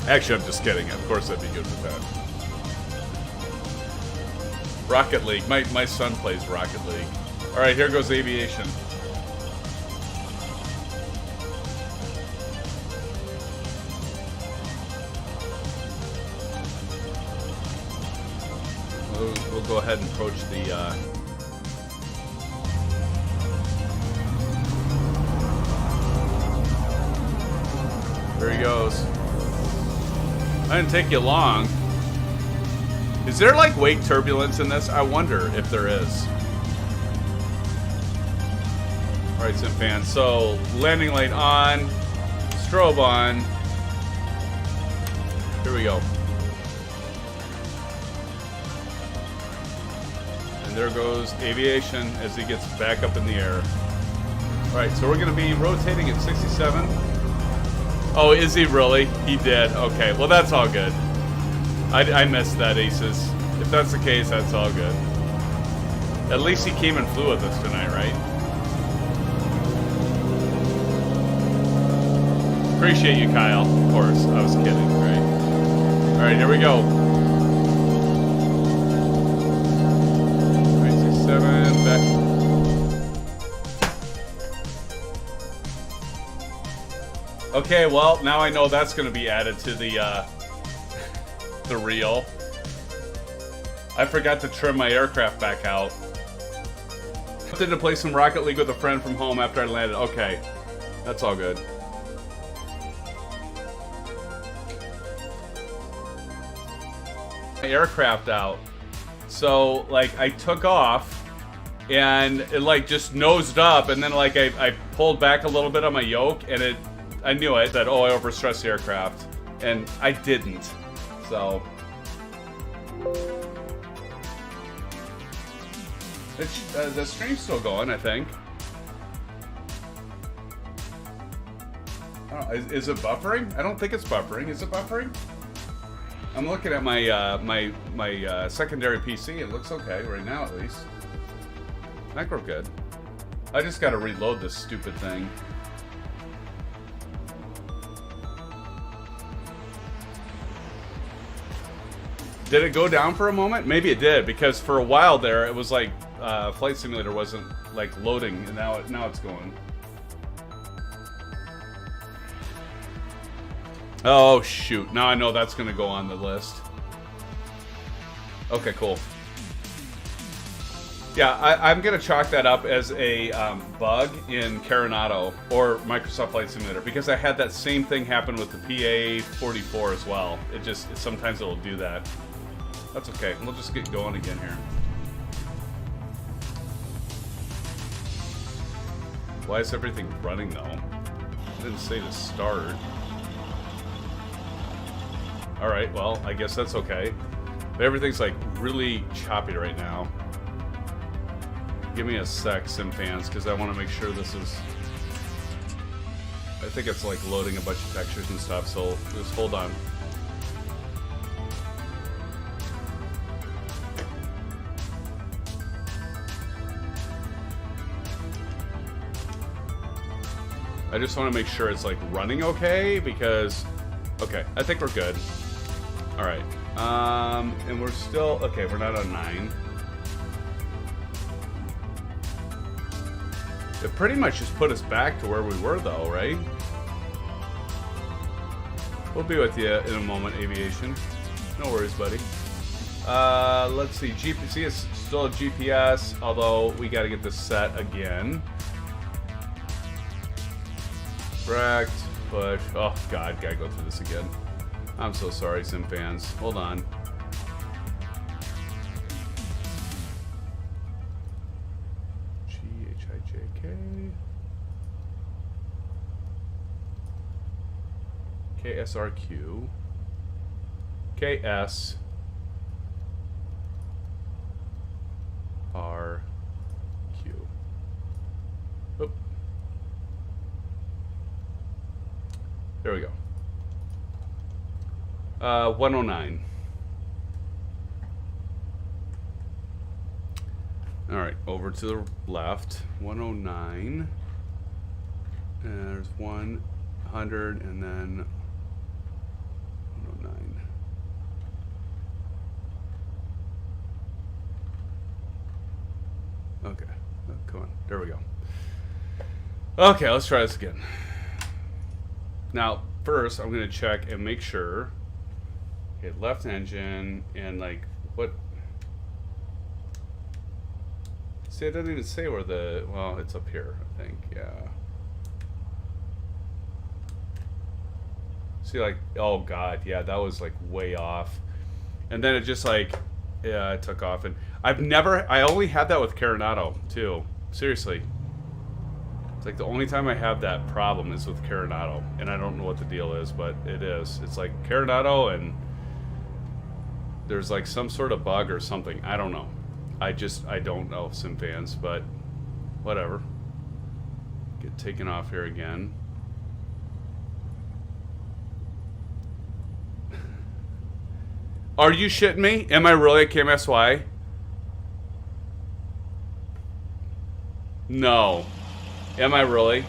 Actually, I'm just kidding. Of course I'd be good with that. Rocket League. My son plays Rocket League. Alright, here goes Aviation. We'll go ahead and approach the there he goes. I didn't take you long. Is there like wake turbulence in this? I wonder if there is. Alright, SimFans. So landing light on, strobe on. Here we go. And there goes Aviation as he gets back up in the air. Alright, so we're going to be rotating at 67. Oh, is he really? He did. Okay, well that's all good. I missed that, Aces. If that's the case, that's all good. At least he came and flew with us tonight, right? Appreciate you, Kyle. Of course, I was kidding, right? Alright, here we go. 967, back. Okay, well, now I know that's going to be added to the reel. I forgot to trim my aircraft back out. I wanted to play some Rocket League with a friend from home after I landed. Okay, that's all good. My aircraft out. So, like, I took off and it, like, just nosed up, and then, like, I pulled back a little bit on my yoke, and I knew it, that, oh, I overstressed the aircraft. And I didn't. So. The stream's still going, I think. Oh, is it buffering? I don't think it's buffering. Is it buffering? I'm looking at my my secondary PC. It looks okay right now, at least. I think we're good. I just got to reload this stupid thing. Did it go down for a moment? Maybe it did, because for a while there, it was like Flight Simulator wasn't like loading, and now it's going. Oh shoot! Now I know that's gonna go on the list. Okay, cool. Yeah, I'm gonna chalk that up as a bug in Carenado or Microsoft Flight Simulator, because I had that same thing happen with the PA-44 as well. Sometimes it'll do that. That's okay. We'll just get going again here. Why is everything running though? I didn't say to start. Alright, well, I guess that's okay. But everything's like really choppy right now. Give me a sec, SimFans, because I want to make sure this is... I think it's like loading a bunch of textures and stuff, so just hold on. I just want to make sure it's like running okay, because... Okay, I think we're good. Alright. And we're still... Okay, we're not on 9. It pretty much just put us back to where we were, though, right? We'll be with you in a moment, Aviation. No worries, buddy. Let's see. GPC is still a GPS, although we got to get this set again. Correct. Push. Oh, God. Gotta go through this again. I'm so sorry, SimFans. Hold on. KSRQ. KSRQ. Oop. There we go. 109. All right, over to the left. 109. And there's 100, and then 109. Okay, oh, come on. There we go. Okay, let's try this again. Now, first, I'm going to check and make sure. Okay, left engine, and like, what? See, it doesn't even say where the, well, it's up here, I think, yeah. See, like, oh God, yeah, that was like way off. And then it just like, yeah, it took off. And I only had that with Carenado, too. Seriously. It's like the only time I have that problem is with Carenado. And I don't know what the deal is, but it is. It's like Carenado, and there's like some sort of bug or something. I don't know. I don't know, SimFans, but whatever. Get taken off here again. Are you shitting me? Am I really at KMSY? No. Am I really?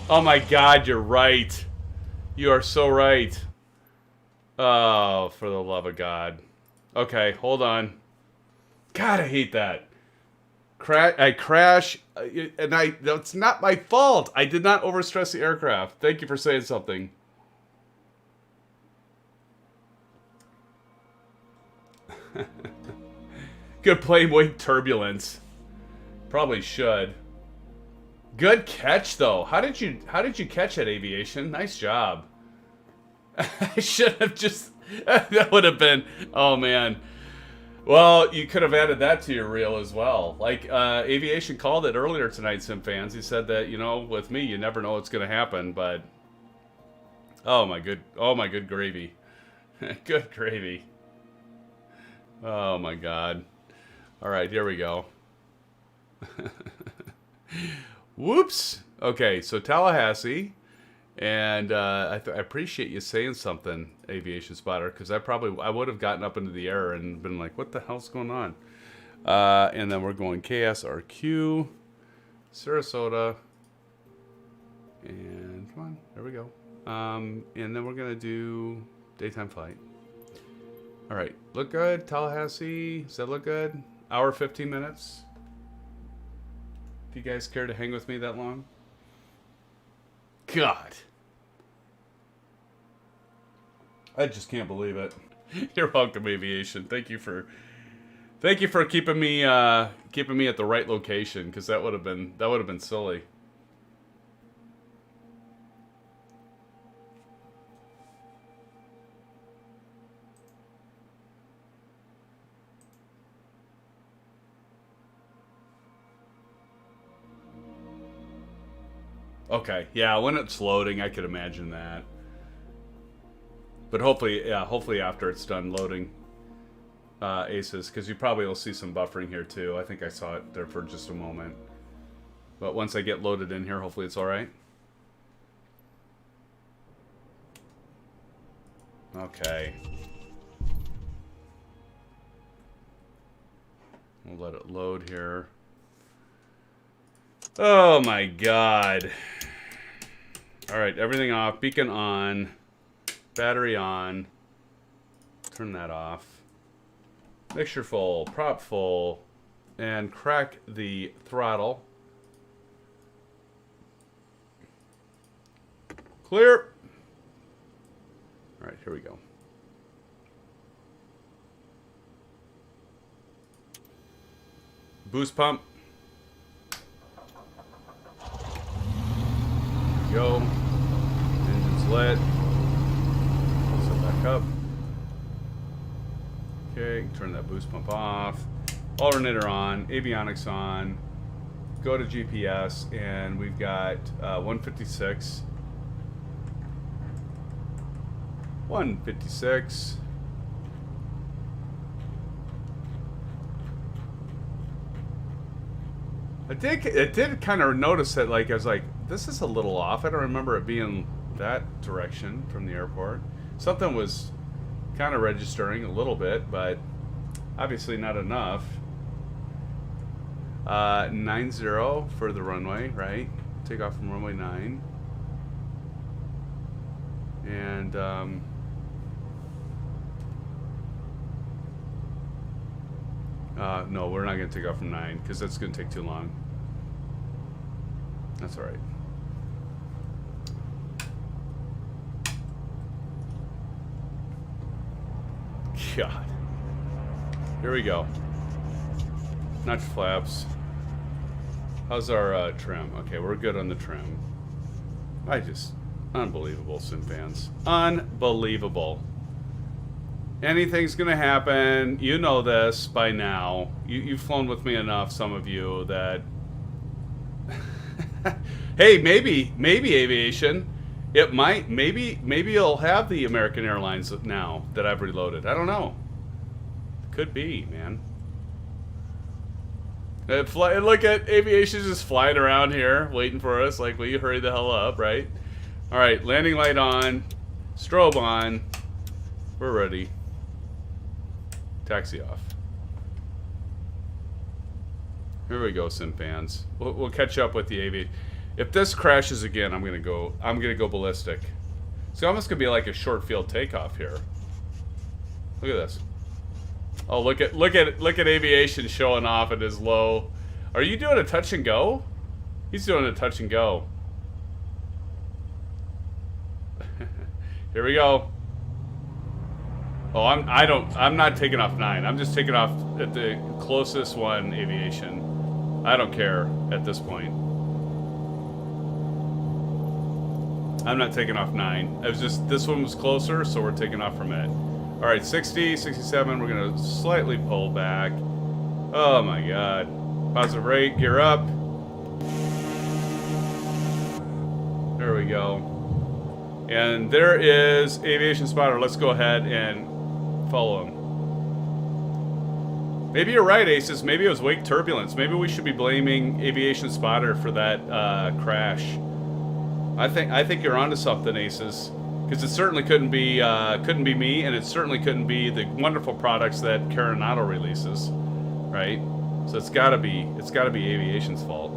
Oh my God, you're right. You are so right. Oh, for the love of God. Okay, hold on. God, I hate that. I crash, and that's not my fault. I did not overstress the aircraft. Thank you for saying something. Good plane wake turbulence. Probably should. Good catch though. How did you catch that, Aviation? Nice job. I should have just that would have been, oh man. Well, you could have added that to your reel as well. Like Aviation called it earlier tonight, SimFans. He said that, you know, with me, you never know what's going to happen, but oh my good gravy. Good gravy. Oh my God. All right, here we go. Whoops. Okay, so Tallahassee, and I appreciate you saying something, Aviation Spotter, because I would have gotten up into the air and been like, what the hell's going on? And then we're going KSRQ, Sarasota, and come on, there we go. And then we're gonna do daytime flight. All right, look good, Tallahassee. Does that look good? Hour 15 minutes. Do you guys care to hang with me that long? God, I just can't believe it. You're welcome, Aviation. Thank you for keeping me at the right location, because that would have been silly. Okay, yeah, when it's loading, I could imagine that. But hopefully after it's done loading ACES, because you probably will see some buffering here too. I think I saw it there for just a moment. But once I get loaded in here, hopefully it's all right. Okay. We'll let it load here. Oh my God. All right, everything off, beacon on, battery on, turn that off, mixture full, prop full, and crack the throttle. Clear. All right, here we go. Boost pump. Go. Engine's lit. Set back up. Okay, turn that boost pump off. Alternator on. Avionics on. Go to GPS, and we've got 156. 156. I did kind of notice that, like, I was like, this is a little off. I don't remember it being that direction from the airport. Something was kind of registering a little bit, but obviously not enough. 90 for the runway, right? Take off from runway 9. And no, we're not going to take off from 9 because that's going to take too long. That's all right. God. Here we go. Notch flaps. How's our trim? Okay, we're good on the trim. Unbelievable, SimFans. Unbelievable. Anything's gonna happen. You know this by now. You've flown with me enough, some of you, that hey, maybe Aviation. It might, maybe you'll have the American Airlines now that I've reloaded. I don't know. Could be, man. Look at Aviation just flying around here, waiting for us. Like, will you hurry the hell up, right? All right, landing light on, strobe on. We're ready. Taxi off. Here we go, SimFans. We'll catch up with the Aviation. If this crashes again, I'm gonna go ballistic. It's almost gonna be like a short field takeoff here. Look at this. Oh, look at Aviation showing off at his low. Are you doing a touch and go? He's doing a touch and go. Here we go. Oh, I'm not taking off 9. I'm just taking off at the closest one, Aviation. I don't care at this point. I'm not taking off 9. It was just, this one was closer, so we're taking off from it. All right, 60, 67, we're gonna slightly pull back. Oh my God. Positive rate, gear up. There we go. And there is Aviation Spotter. Let's go ahead and follow him. Maybe you're right, Aces. Maybe it was wake turbulence. Maybe we should be blaming Aviation Spotter for that crash. I think you're onto something, Aces. Because it certainly couldn't be me, and it certainly couldn't be the wonderful products that Carenado releases, right? So it's gotta be Aviation's fault.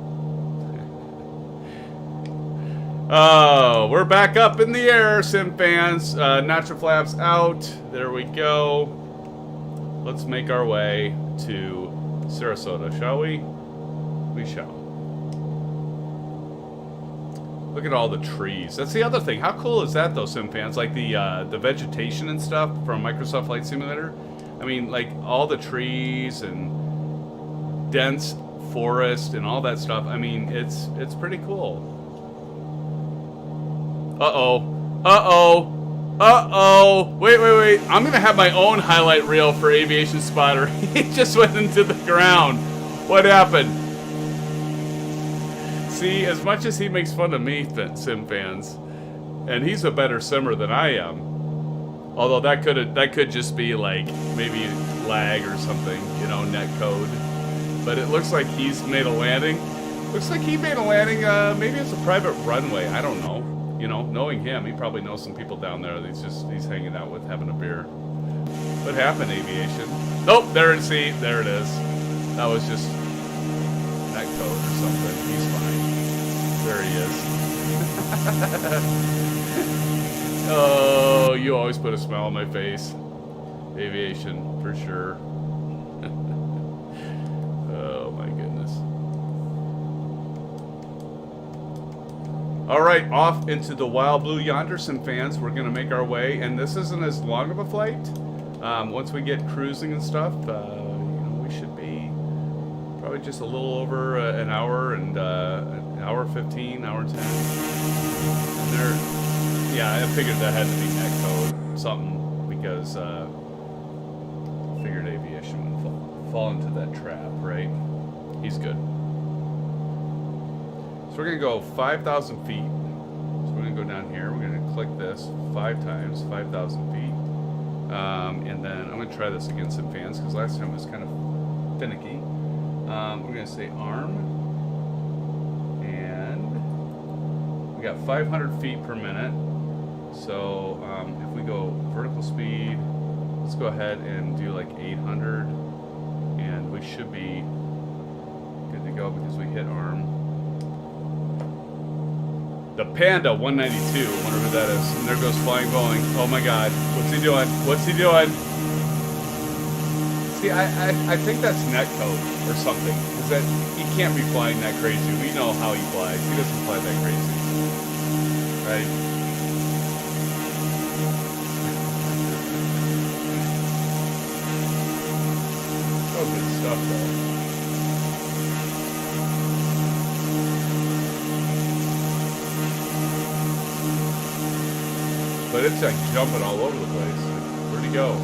Oh, we're back up in the air, SimFans. Natural flaps out. There we go. Let's make our way to Sarasota, shall we? We shall. Look at all the trees. That's the other thing. How cool is that, though, SimFans? Like the vegetation and stuff from Microsoft Flight Simulator. I mean, like all the trees and dense forest and all that stuff. I mean, it's pretty cool. Uh-oh. Wait. I'm gonna have my own highlight reel for Aviation Spotter. He just went into the ground. What happened? See, as much as he makes fun of me, SimFans, and he's a better simmer than I am. Although that could just be like maybe lag or something, you know, net code. But it looks like he's made a landing. Looks like he made a landing. Maybe it's a private runway. I don't know. You know, knowing him, he probably knows some people down there that he's hanging out with, having a beer. What happened, Aviation? Nope, there it is. That was just net code or something. He's fine. There he is. Oh, you always put a smile on my face. Aviation, for sure. Oh my goodness. Alright, off into the wild blue yonder, SimFans. We're going to make our way, and this isn't as long of a flight. Once we get cruising and stuff, you know, we should be probably just a little over an hour and an hour 15, hour 10. And there, yeah, I figured that had to be net code, something, because I figured Aviation would fall into that trap, right? He's good. So we're going to go 5,000 feet. So we're going to go down here. We're going to click this 5 times, 5,000 feet. And then I'm going to try this again, SimFans, because last time it was kind of finicky. We're going to say arm. And we got 500 feet per minute. So if we go vertical speed, let's go ahead and do like 800. And we should be good to go because we hit arm. The Panda 192, wonder who that is. And there goes Flying Boeing. Oh my god, what's he doing? What's he doing? See, I think that's net code or something. Because that he can't be flying that crazy. We know how he flies. He doesn't fly that crazy. Right? Oh, good stuff though. But it's like jumping all over the place. Where'd he go?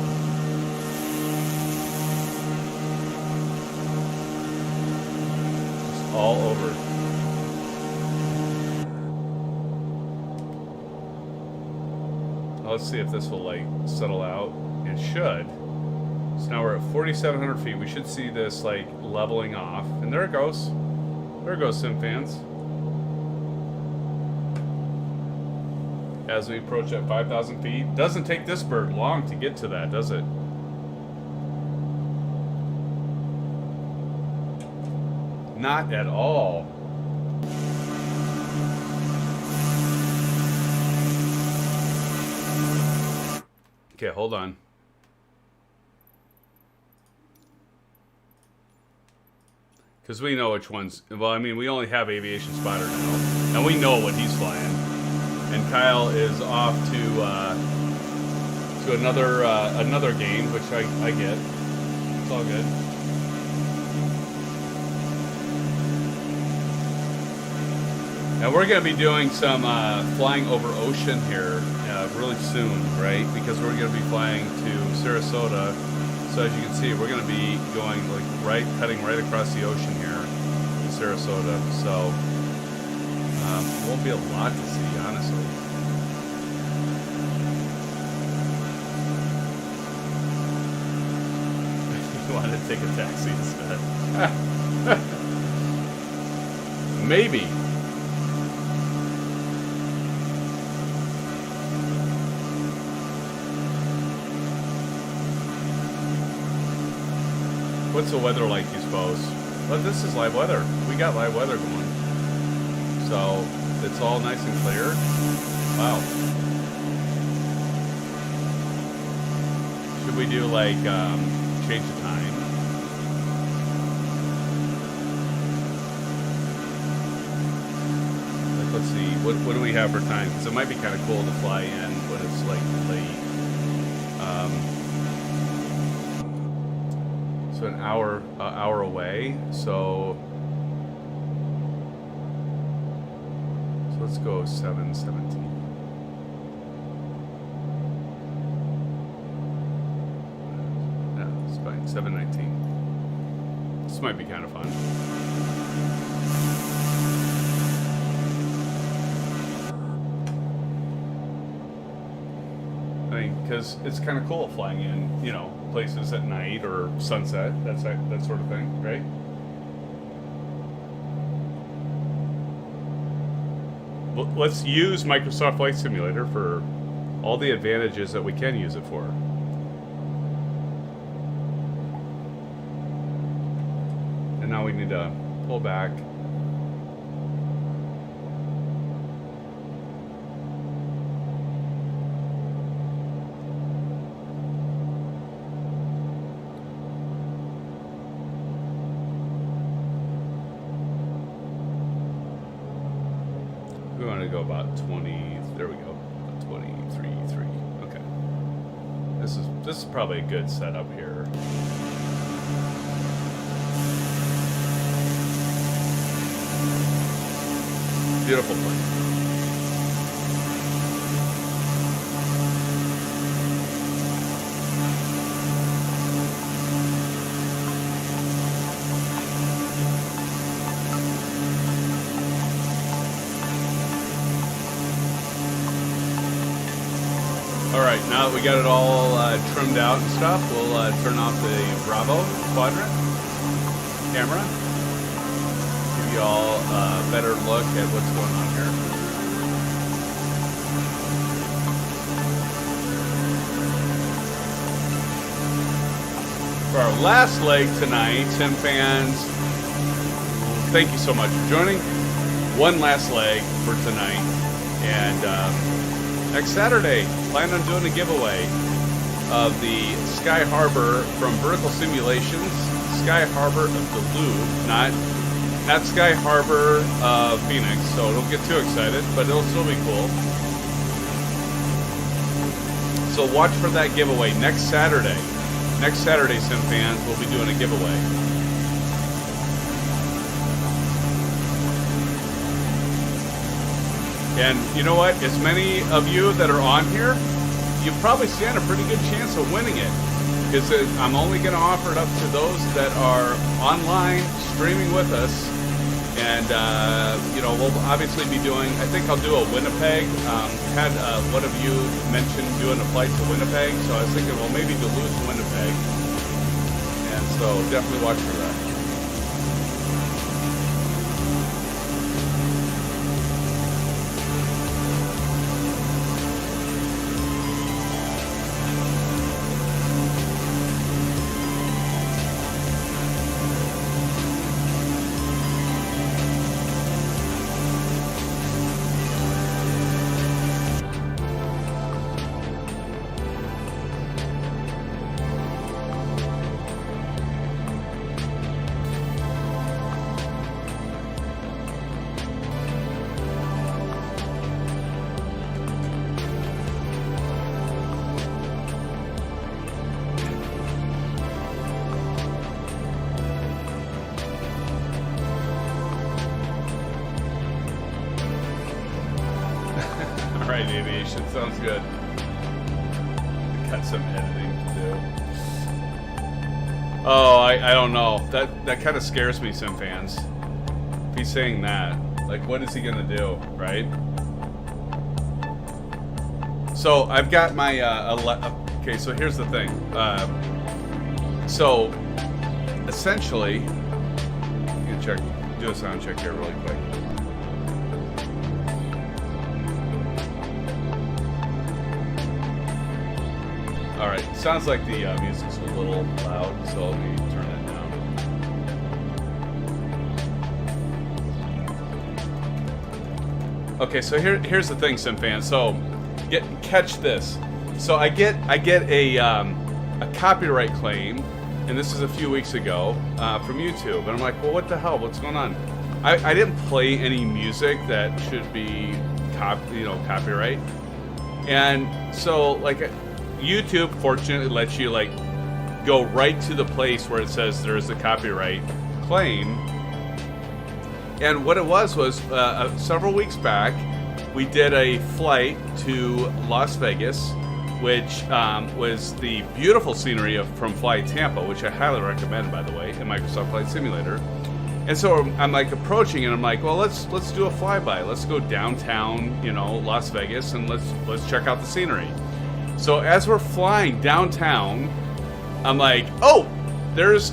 Just all over. Let's see if this will like settle out. It should. So now we're at 4,700 feet. We should see this like leveling off. And there it goes. There it goes, SimFans. As we approach at 5,000 feet. Doesn't take this bird long to get to that, does it? Not at all. Okay, hold on. Because we know which ones. Well, I mean, we only have Aviation Spotter now. And we know what he's flying. And Kyle is off to another game, which I get. It's all good. And we're going to be doing some flying over ocean here really soon, right? Because we're going to be flying to Sarasota. So as you can see, we're going to be going like cutting right across the ocean here in Sarasota. So won't be a lot to see, honestly. You want to take a taxi instead? Maybe. What's the weather like, you suppose? Well, this is live weather. We got live weather going. So, it's all nice and clear. Wow. Should we do, like, change the time? Like, let's see. What do we have for time? Because it might be kind of cool to fly in when it's, like, late. So an hour away. So let's go 7:17. Yeah, it's fine. 7:19. This might be kind of fun. I mean, because it's kind of cool flying in, you know, places at night or sunset, that sort of thing, right? Well, let's use Microsoft Flight Simulator for all the advantages that we can use it for. And now we need to pull back. We want to go about 20. There we go. 23.3. Okay. This is probably a good setup here. Beautiful plane. Alright, now that we got it all trimmed out and stuff, we'll turn off the Bravo quadrant camera. Give you all a better look at what's going on here. For our last leg tonight, SimFans, thank you so much for joining. One last leg for tonight. And next Saturday, plan on doing a giveaway of the Sky Harbor from Vertical Simulations, Sky Harbor of Duluth, not Sky Harbor Phoenix, so don't get too excited, but it'll still be cool. So watch for that giveaway next Saturday. Next Saturday, SimFans, we'll be doing a giveaway. And you know what? As many of you that are on here, you probably stand a pretty good chance of winning it. Because I'm only going to offer it up to those that are online streaming with us. And, you know, we'll obviously be doing, I think I'll do a Winnipeg. Had one of you mentioned doing a flight to Winnipeg. So I was thinking, well, maybe Duluth to Winnipeg. And so definitely watch for that. Alright, aviation, sounds good. Got some editing to do. Oh, I don't know. That kind of scares me, SimFans. If he's saying that, like, what is he gonna do, right? So I've got my okay. So here's the thing. So essentially, you can do a sound check here really quick. All right, sounds like the music's a little loud, so let me turn it down. Okay, so here's the thing, SimFans. So, catch this. So I get a copyright claim, and this is a few weeks ago from YouTube, and I'm like, well, what the hell? What's going on? I didn't play any music that should be copyright, and so like YouTube fortunately lets you like go right to the place where it says there's a copyright claim. And what it was several weeks back, we did a flight to Las Vegas, which was the beautiful scenery from Flight Tampa, which I highly recommend, by the way, in Microsoft Flight Simulator. And so I'm like approaching, and I'm like, well, let's do a flyby. Let's go downtown, Las Vegas, and let's check out the scenery. So as we're flying downtown, I'm like, oh.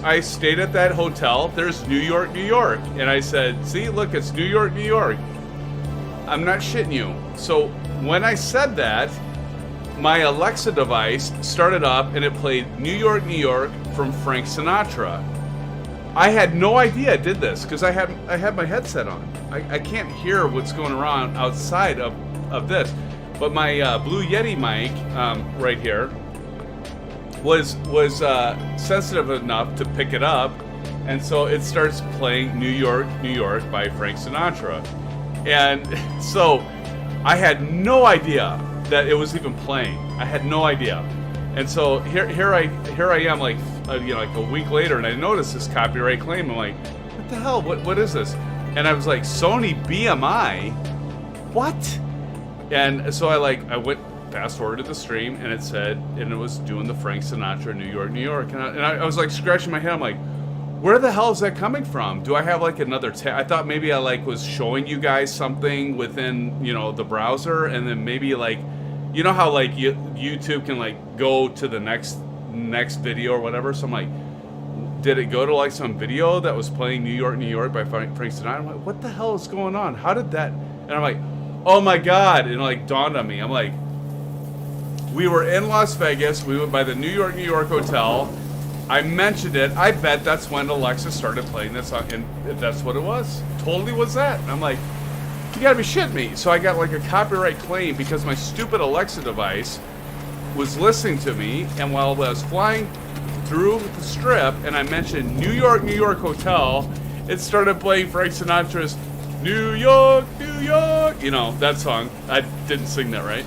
I stayed at that hotel. There's New York, New York. And I said, see, look, it's New York, New York. I'm not shitting you. So when I said that, my Alexa device started up and it played New York, New York from Frank Sinatra. I had no idea it did this because I had my headset on. I can't hear what's going on outside of this. But my Blue Yeti mic right here was sensitive enough to pick it up, and so it starts playing New York, New York by Frank Sinatra. And so I had no idea that it was even playing. I had no idea. And so here I am like like a week later, and I noticed this copyright claim. I'm like, what the hell? What is this? And I was like, Sony BMI? What? And so I went fast forward to the stream, and it was doing the Frank Sinatra New York, New York, and I was like scratching my head. I'm like, where the hell is that coming from? Do I have like another tab? I thought maybe I like was showing you guys something within the browser, and then maybe like how like YouTube can like go to the next video or whatever. So I'm like, did it go to like some video that was playing New York, New York by Frank Sinatra? I'm like, what the hell is going on? How did that? And I'm like, oh my god! And it like dawned on me. I'm like, we were in Las Vegas. We went by the New York, New York hotel. I mentioned it. I bet that's when Alexa started playing this song, and that's what it was. Totally was that. And I'm like, you gotta be shitting me. So I got like a copyright claim because my stupid Alexa device was listening to me, and while I was flying through the strip, and I mentioned New York, New York hotel, it started playing Frank Sinatra's New York, New York. That song. I didn't sing that right.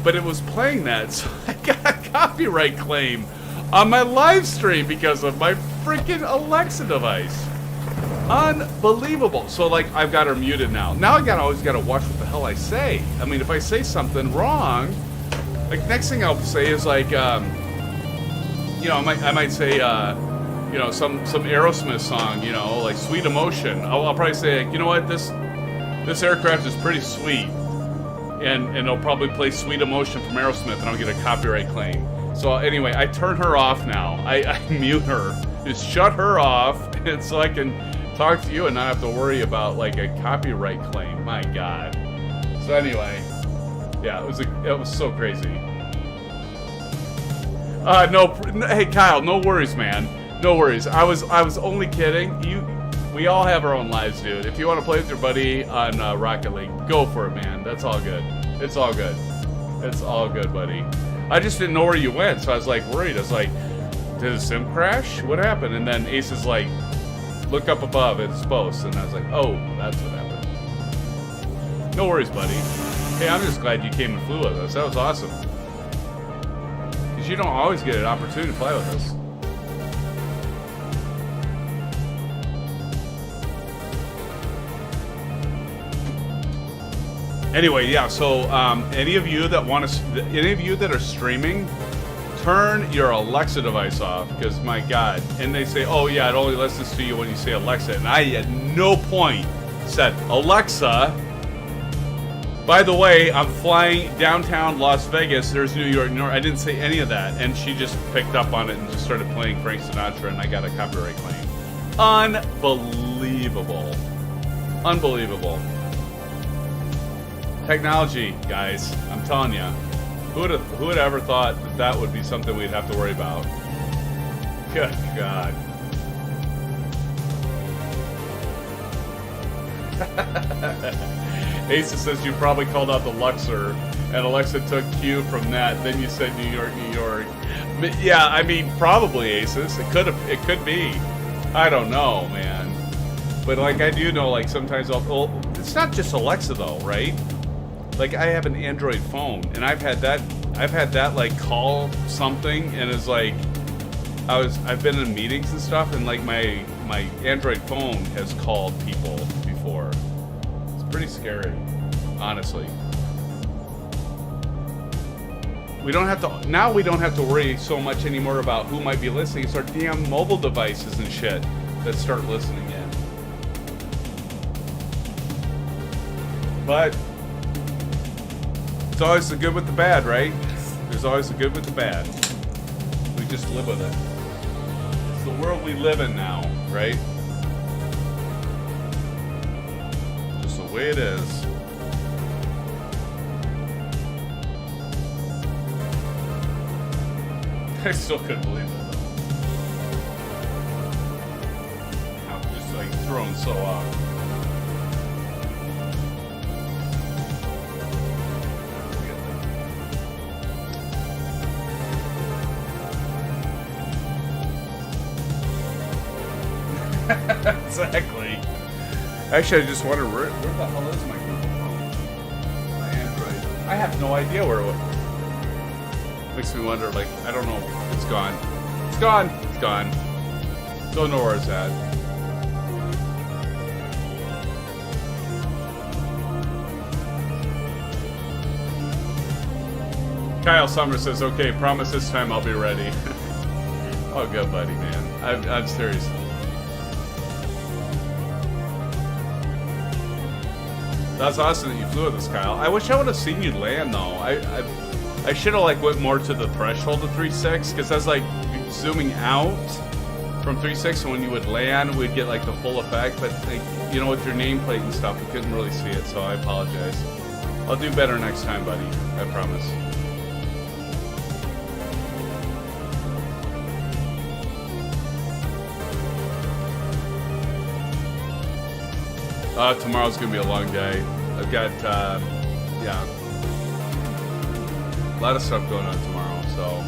But it was playing that, so I got a copyright claim on my live stream because of my freaking Alexa device. Unbelievable. So like I've got her muted now. Now I always gotta watch what the hell I say. I mean, if I say something wrong, like next thing I'll say is like, I might say, some Aerosmith song, like Sweet Emotion. I'll probably say, like, you know what, this aircraft is pretty sweet. And they'll probably play Sweet Emotion from Aerosmith, and I'll get a copyright claim. So anyway, I turn her off now. I mute her. Just shut her off, and so I can talk to you and not have to worry about like a copyright claim. My God. So anyway, yeah, it was so crazy. Hey Kyle, no worries, man. No worries. I was only kidding. We all have our own lives, dude. If you want to play with your buddy on Rocket League, go for it, man. That's all good. It's all good. It's all good, buddy. I just didn't know where you went, so I was like worried. I was like, did a sim crash? What happened? And then Ace is like, look up above, it's post. And I was like, oh, that's what happened. No worries, buddy. Hey, I'm just glad you came and flew with us. That was awesome. Because you don't always get an opportunity to fly with us. Anyway, yeah. So any of you that are streaming, turn your Alexa device off, because my God. And they say, oh yeah, it only listens to you when you say Alexa, and I at no point said, Alexa, By the way, I'm flying downtown Las Vegas. There's New York, New York. I didn't say any of that. And she just picked up on it and just started playing Frank Sinatra, and I got a copyright claim. Unbelievable. Unbelievable. Technology, guys. I'm telling you. Who would ever thought that that would be something we'd have to worry about? Good God. Asa says you probably called out the Luxor, and Alexa took cue from that. Then you said New York, New York. Yeah, I mean, probably Asus. It could be. I don't know, man. But like, I do know, like, sometimes it's not just Alexa though, right? Like, I have an Android phone, and I've had that like call something, and it's like I've been in meetings and stuff, and like my Android phone has called people before. Pretty scary, honestly. We don't have to worry so much anymore about who might be listening. It's our damn mobile devices and shit that start listening in. But it's always the good with the bad, right? There's always the good with the bad. We just live with it. It's the world we live in now, right? The way it is. I still couldn't believe it though. I'm just like thrown so off. Exactly. Actually, I just wonder where the hell is my Google phone? My Android. I have no idea where it was. Makes me wonder, like, I don't know. It's gone. It's gone. It's gone. Don't know where it's at. Kyle Summers says, okay, promise this time I'll be ready. Oh, good, buddy, man. I'm serious. That's awesome that you flew with us, Kyle. I wish I would have seen you land, though. I should have like went more to the threshold of 3.6, because that's like zooming out from 3.6, and when you would land, we'd get like the full effect. But like, you know, with your nameplate and stuff, we couldn't really see it, so I apologize. I'll do better next time, buddy. I promise. Tomorrow's gonna be a long day. I've got, yeah, a lot of stuff going on tomorrow, so.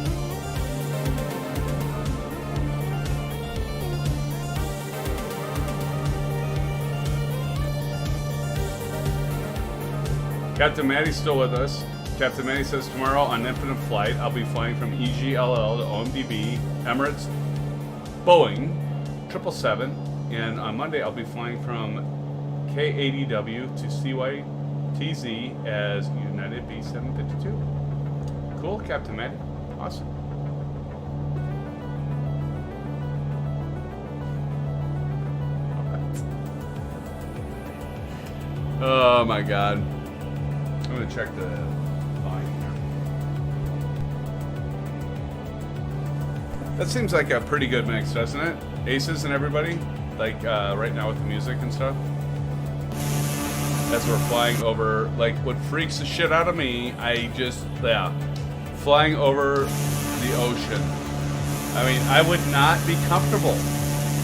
Captain Maddie's still with us. Captain Maddie says tomorrow on Infinite Flight, I'll be flying from EGLL to OMDB, Emirates, Boeing, 777, and on Monday I'll be flying from K80W to CYTZ as United B752. Cool, Captain Maddie. Awesome. Oh my god. I'm gonna check the volume here. That seems like a pretty good mix, doesn't it? Aces and everybody? Like right now with the music and stuff. As we're flying over, like, what freaks the shit out of me, flying over the ocean. I mean, I would not be comfortable.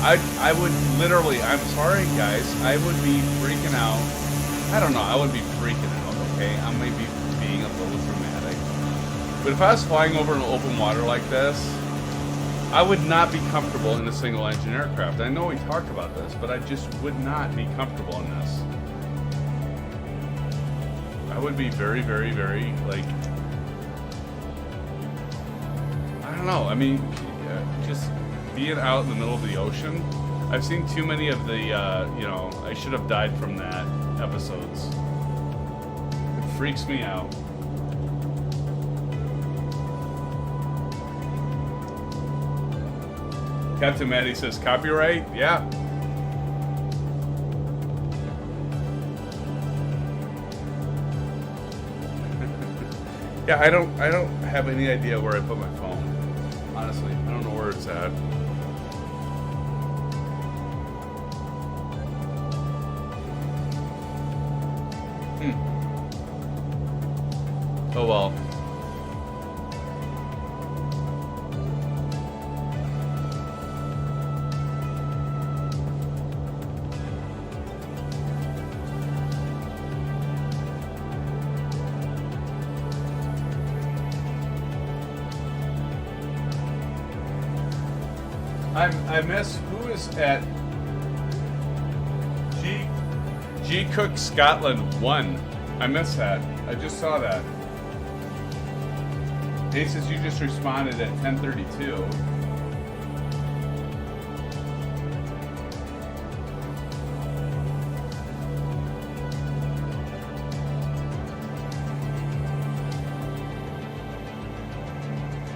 I would literally, I'm sorry guys, I would be freaking out. I don't know, I would be freaking out, okay? I may be being a little dramatic. But if I was flying over an open water like this, I would not be comfortable in a single engine aircraft. I know we talked about this, but I just would not be comfortable in this. I would be very, very, very, like, I don't know. I mean, just being out in the middle of the ocean. I've seen too many of the, you know, I should have died from that episodes. It freaks me out. Captain Maddie says, copyright? Yeah. Yeah, I don't have any idea where I put my phone. Honestly, I don't know where it's at. Oh well. I miss who is at G Cook Scotland 1. I missed that. I just saw that. Aces, you just responded at 10:32.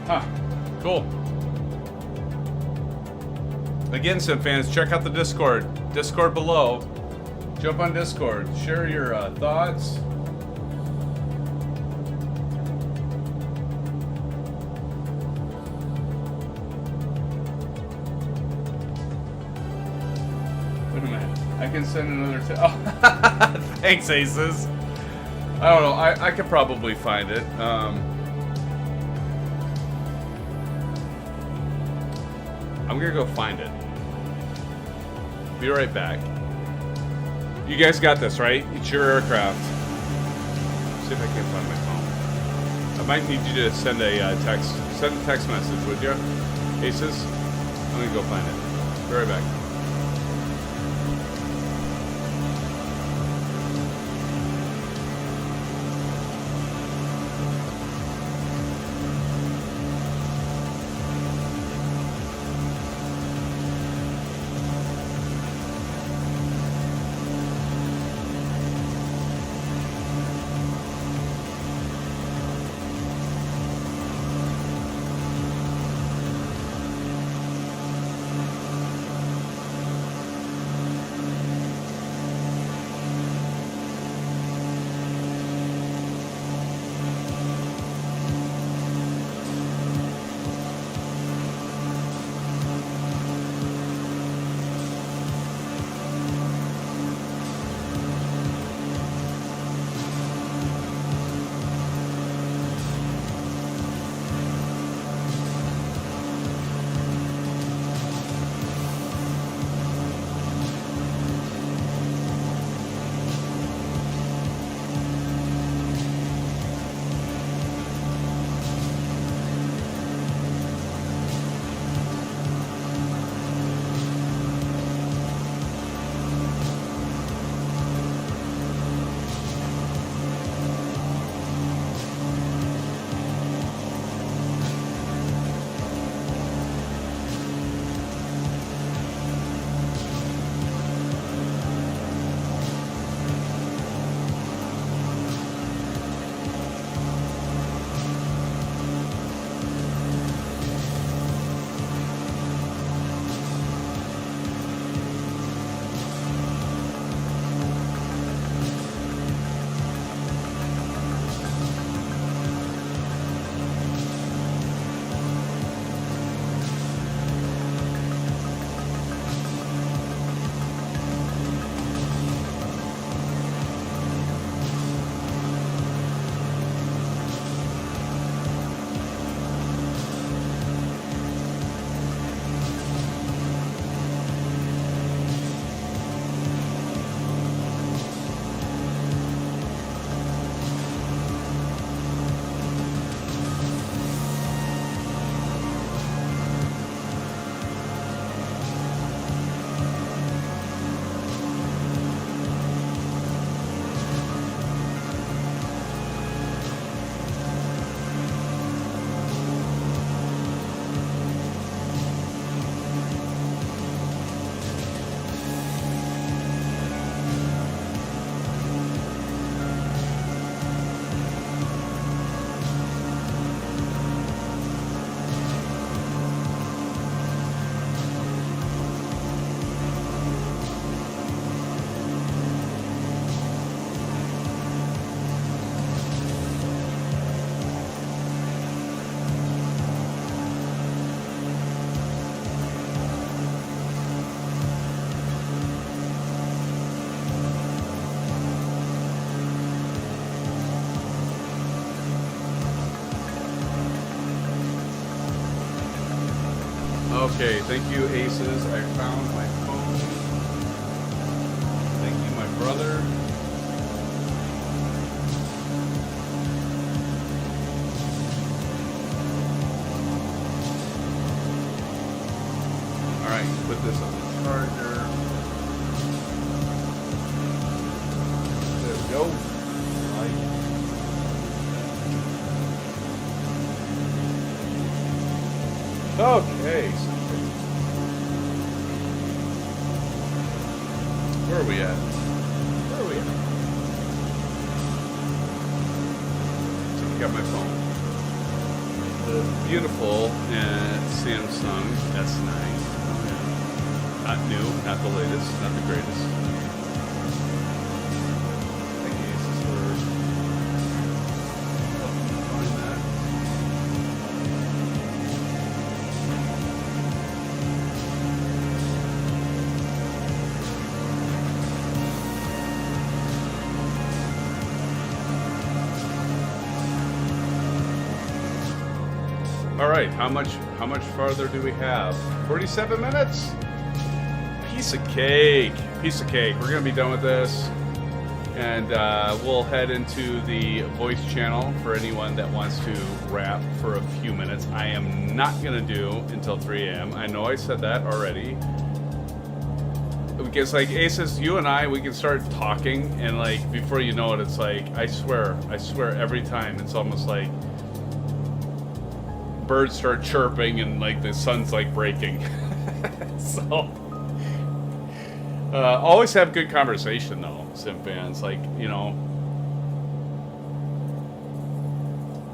Huh. Cool. Again, SimFans, check out the Discord. Discord below. Jump on Discord. Share your thoughts. Wait a minute. I can send another. Oh, thanks, Aces. I don't know. I could probably find it. I'm gonna go find it. Be right back. You guys got this, right? It's your aircraft. See if I can find my phone. I might need you to send a text. Send a text message, would you? Aces? I'm gonna go find it. Be right back. Okay, thank you, Aces. I found my phone. Thank you, my brother. Alright, put this on the charger. There we go. Okay. Where are we at? Where are we at? So I got my phone. The beautiful Samsung S9. Not new, not the latest, not the greatest. I think this is for find that. All right, how much farther do we have? 47 minutes. Piece of cake. Piece of cake. We're gonna be done with this, and we'll head into the voice channel for anyone that wants to rap for a few minutes. I am not gonna do until 3 a.m. I know I said that already. Because like Aces, you and I, we can start talking, and like before you know it, it's like I swear every time it's almost like birds start chirping and like the sun's like breaking. So always have good conversation though, SimFans, like, you know,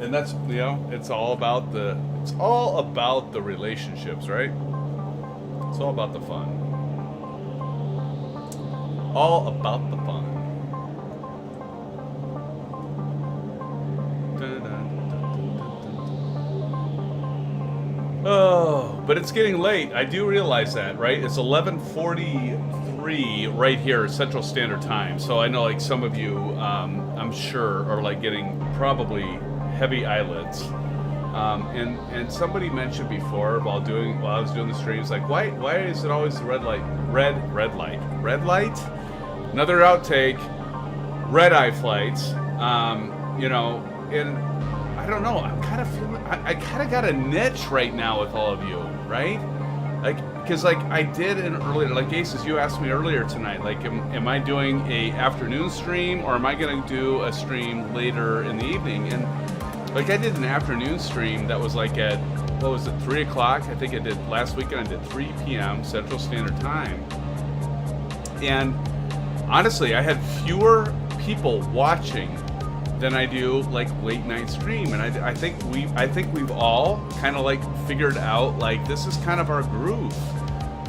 and that's, you know, it's all about the relationships, right? It's all about the fun. All about the fun. Oh, but it's getting late. I do realize that, right? It's 11:43 right here, Central Standard Time. So I know, like, some of you, I'm sure, are like getting probably heavy eyelids. And somebody mentioned before while I was doing the streams, like, why is it always the red light? Red light. Another outtake. Red eye flights. You know, and I don't know. I'm kind of feeling. I kind of got a niche right now with all of you, right? Like, because like I did an earlier, like Aces, you asked me earlier tonight, like, am I doing a afternoon stream or am I going to do a stream later in the evening? And like I did an afternoon stream that was like at, what was it, 3 o'clock? I think I did last weekend. I did 3 p.m. Central Standard Time. And honestly, I had fewer people watching than I do like late night stream, and I think we've all kind of like figured out like this is kind of our groove.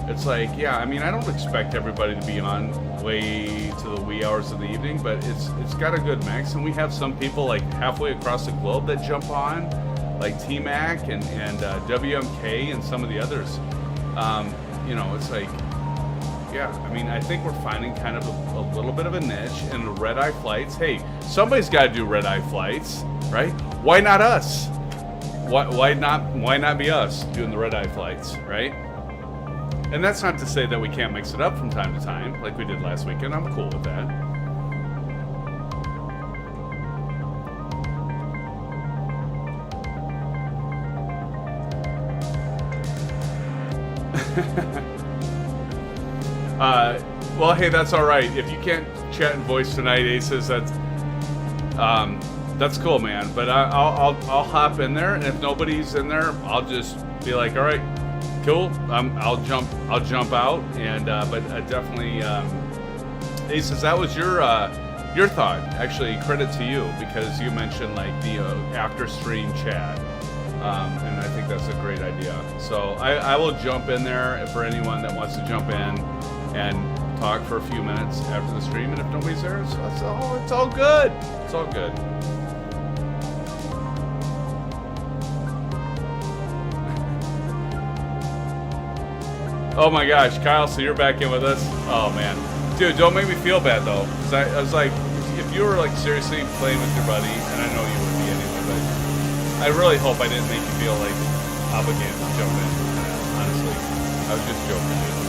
It's like, yeah, I mean, I don't expect everybody to be on way to the wee hours of the evening, but it's got a good mix, and we have some people like halfway across the globe that jump on, like T-Mac and WMK and some of the others. You know, it's like, yeah, I mean, I think we're finding kind of a little bit of a niche in the red-eye flights. Hey, somebody's got to do red-eye flights, right? Why not us? Why not be us doing the red-eye flights, right? And that's not to say that we can't mix it up from time to time, like we did last weekend. I'm cool with that. Well, hey, that's all right. If you can't chat in voice tonight, Aces, that's cool, man. But I'll hop in there, and if nobody's in there, I'll just be like, all right, cool. I'll jump out, and but definitely, Aces, that was your thought. Actually, credit to you because you mentioned like the after stream chat. And I think that's a great idea. So I will jump in there for anyone that wants to jump in and talk for a few minutes after the stream. And if nobody's there, it's all good. It's all good. Oh my gosh, Kyle, so you're back in with us? Oh man. Dude, don't make me feel bad though. Because I was like, if you were like seriously playing with your buddy, and I know you would be anyway, but I really hope I didn't make you feel like obligated to jump in, honestly. I was just joking, dude.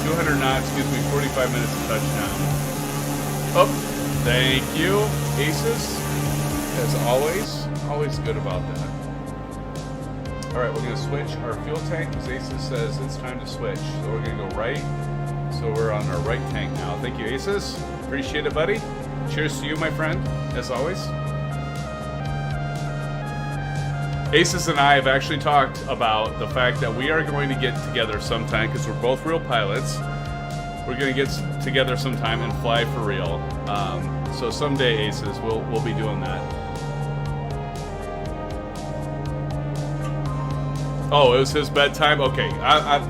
200 knots gives me 45 minutes to touchdown. Oh, thank you, Aces. As always. Always good about that. Alright, we're going to switch our fuel tank because Aces says it's time to switch. So we're going to go right. So we're on our right tank now. Thank you, Aces. Appreciate it, buddy. Cheers to you, my friend, as always. Aces and I have actually talked about the fact that we are going to get together sometime because we're both real pilots. We're going to get together sometime and fly for real. So someday, Aces, we'll be doing that. Oh, it was his bedtime? Okay. I'm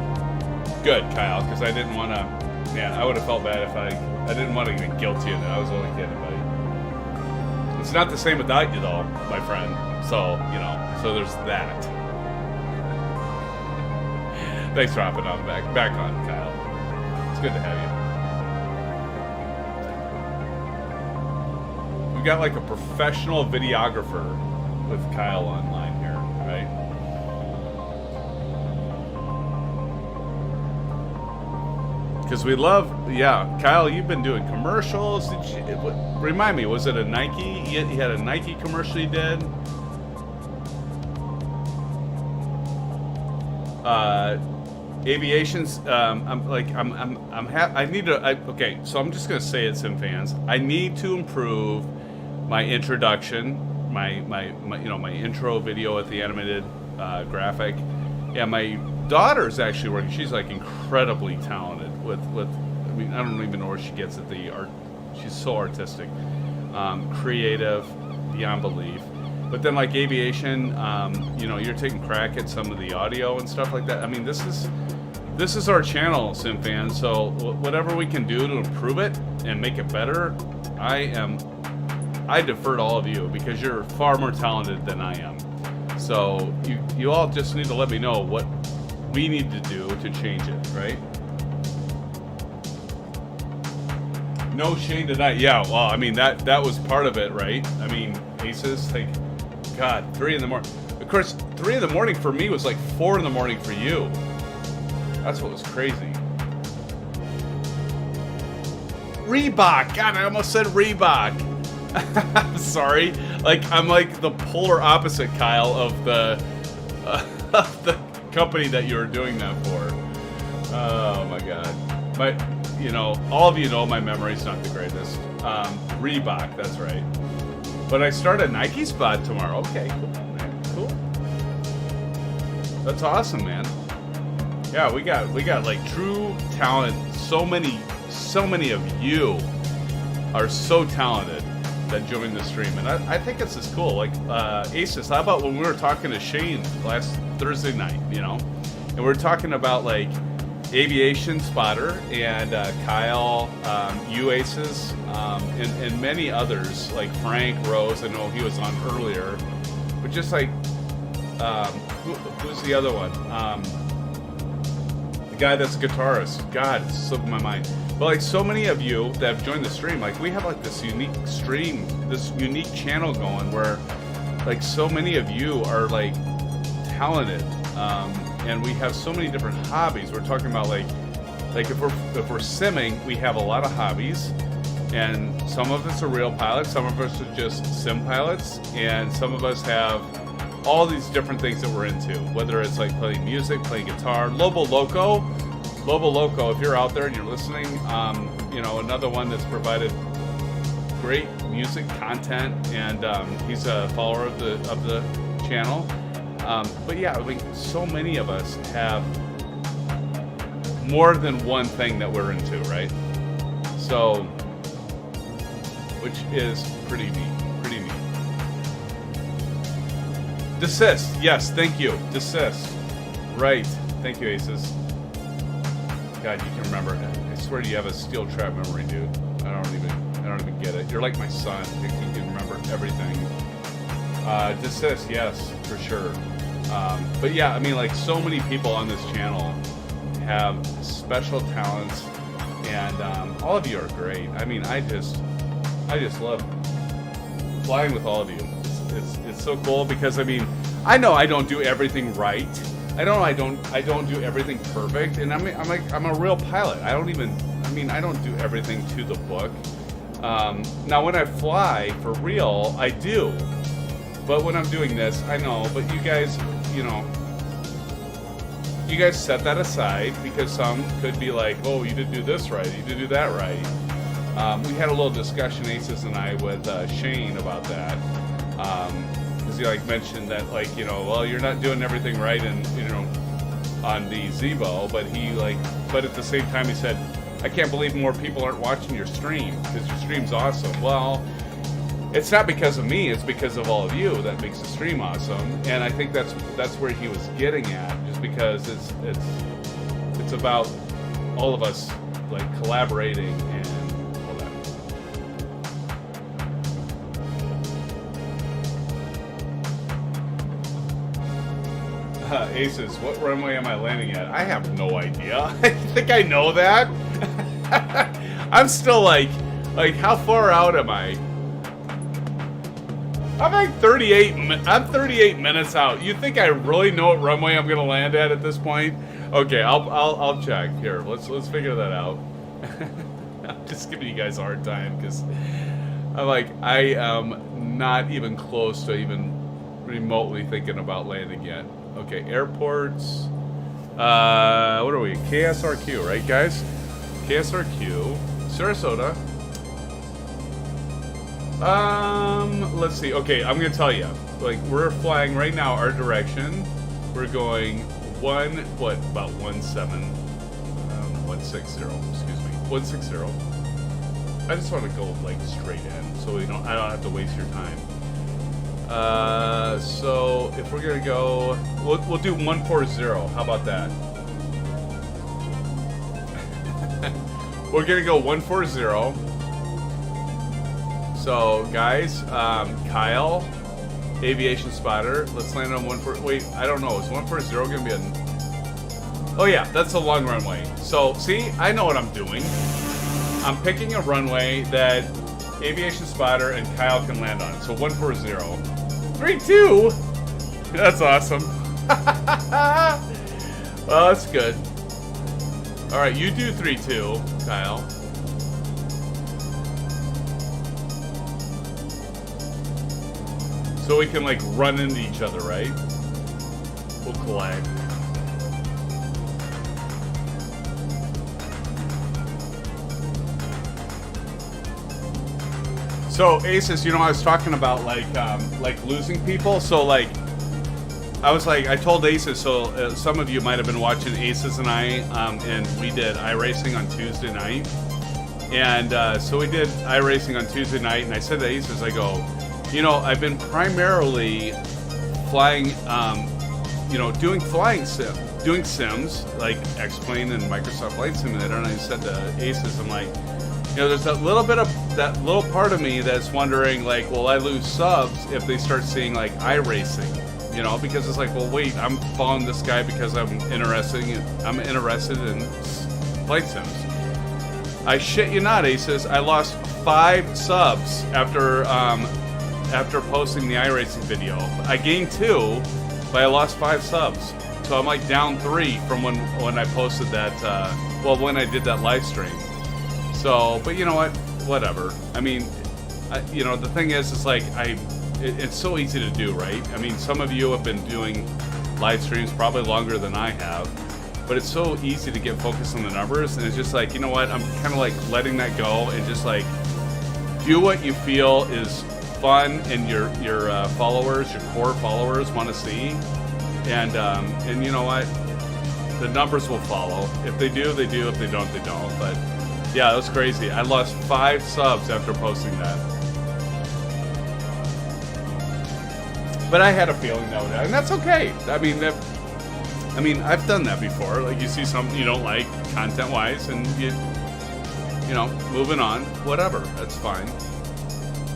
good, Kyle, because I didn't want to... Man, I would have felt bad if I didn't want to get guilty of it. I was only kidding, buddy. It's not the same without you, though, my friend. So, you know, so there's that. Thanks for hopping on back on, Kyle. It's good to have you. We've got like a professional videographer with Kyle online here, right? Because we love, yeah, Kyle, you've been doing commercials. Remind me, was it a Nike? He had a Nike commercial he did. Aviations. Okay, so I'm just gonna say it, SimFans. I need to improve my introduction, my intro video with the animated graphic. Yeah, my daughter's actually working. She's like incredibly talented with. I mean, I don't even know where she gets it. The art. She's so artistic, creative, beyond belief. But then, like aviation, you're taking crack at some of the audio and stuff like that. I mean, this is our channel, SimFans. So whatever we can do to improve it and make it better, I defer to all of you because you're far more talented than I am. So you all just need to let me know what we need to do to change it, right? No Shane tonight. Yeah, well, I mean that was part of it, right? I mean, Aces, like, God, 3 in the morning. Of course, 3 in the morning for me was like 4 in the morning for you. That's what was crazy. Reebok. God, I almost said Reebok. I'm sorry. Like, I'm like the polar opposite, Kyle, of the company that you were doing that for. Oh my God. All of you know my memory's not the greatest. Reebok, that's right. But I start a Nike spot tomorrow. Okay, cool. That's awesome, man. Yeah, we got like true talent. So many of you are so talented that joined the stream, and I think it's just cool. Like Aces, how about when we were talking to Shane last Thursday night, and we were talking about like aviation spotter and Kyle, you Aces, and many others like Frank Rose. I know he was on earlier, but just like who's the other one? The guy that's a guitarist. God, it's slipping my mind. But like so many of you that have joined the stream, like we have like this unique stream, this unique channel going where like so many of you are like talented, and we have so many different hobbies. We're talking about like if we're simming, we have a lot of hobbies, and some of us are real pilots, some of us are just sim pilots, and some of us have all these different things that we're into, whether it's like playing music, playing guitar. Lobo Loco, if you're out there and you're listening, another one that's provided great music content, and he's a follower of the channel. But yeah, I mean, so many of us have more than one thing that we're into, right? So, which is pretty neat. Desist, yes, thank you. Desist, right? Thank you, Aces. God, you can remember. I swear you have a steel trap memory, dude. I don't even get it. You're like my son. You can remember everything. Desist, yes, for sure. But yeah, I mean, like so many people on this channel have special talents, and all of you are great. I mean, I just love flying with all of you. It's so cool because I mean, I know I don't do everything right, I don't do everything perfect, and I'm a real pilot. I don't do everything to the book. Now when I fly for real, I do. But when I'm doing this, I know, but you guys, you guys set that aside because some could be like, oh, you didn't do this right, you didn't do that right. We had a little discussion, Aces and I, with Shane about that. Because he mentioned that well, you're not doing everything right and on the Zevo, but but at the same time he said, I can't believe more people aren't watching your stream because your stream's awesome. Well, it's not because of me, it's because of all of you that makes the stream awesome. And I think that's where he was getting at, just because it's about all of us collaborating and all that. Aces, what runway am I landing at? I have no idea. I think I know that. I'm still how far out am I? I'm 38 minutes out. You think I really know what runway I'm gonna land at this point? Okay, I'll check. Here, let's figure that out. I'm just giving you guys a hard time because I am not even close to even remotely thinking about landing yet. Okay, airports. What are we? KSRQ, right, guys? KSRQ, Sarasota. Let's see. Okay, I'm gonna tell you. We're flying right now. Our direction. We're going about 160. Excuse me, 160. I just want to go straight in, so I don't have to waste your time. So if we're gonna go, we'll do 140. How about that? We're gonna go 140. So guys, Kyle, aviation spotter. Let's land on 140. Wait, I don't know. Is 140 gonna be a? Oh yeah, that's a long runway. So see, I know what I'm doing. I'm picking a runway that aviation spotter and Kyle can land on. So 140. 3-2. That's awesome. Well, that's good. All right, you do 3-2, Kyle. So we can run into each other, right? We'll collide. So Aces, I was talking about losing people. So I told Aces. So some of you might have been watching Aces and I, and we did iRacing on Tuesday night. And so we did iRacing on Tuesday night, and I said to Aces, I go, I've been primarily flying, doing doing sims, like X-Plane and Microsoft Flight Simulator, and I said to Aces, I'm like, there's that little part of me that's wondering, will I lose subs if they start seeing, iRacing? Because it's well, wait, I'm following this guy because I'm interested in flight sims. I shit you not, Aces, I lost 5 subs after posting the iRacing video. I gained 2, but I lost 5 subs. So I'm down 3 from when I posted that, when I did that live stream. So, but you know what? Whatever. I mean, the thing is, it's so easy to do, right? I mean, some of you have been doing live streams probably longer than I have, but it's so easy to get focused on the numbers, and it's just you know what? I'm kind of letting that go and just do what you feel is fun and your followers, your core followers want to see, and you know what? The numbers will follow. If they do, they do. If they don't, they don't. But yeah, that was crazy. I lost 5 subs after posting that. But I had a feeling that would happen, and that's okay. I mean, I've done that before. You see something you don't like content-wise, and you moving on. Whatever, that's fine.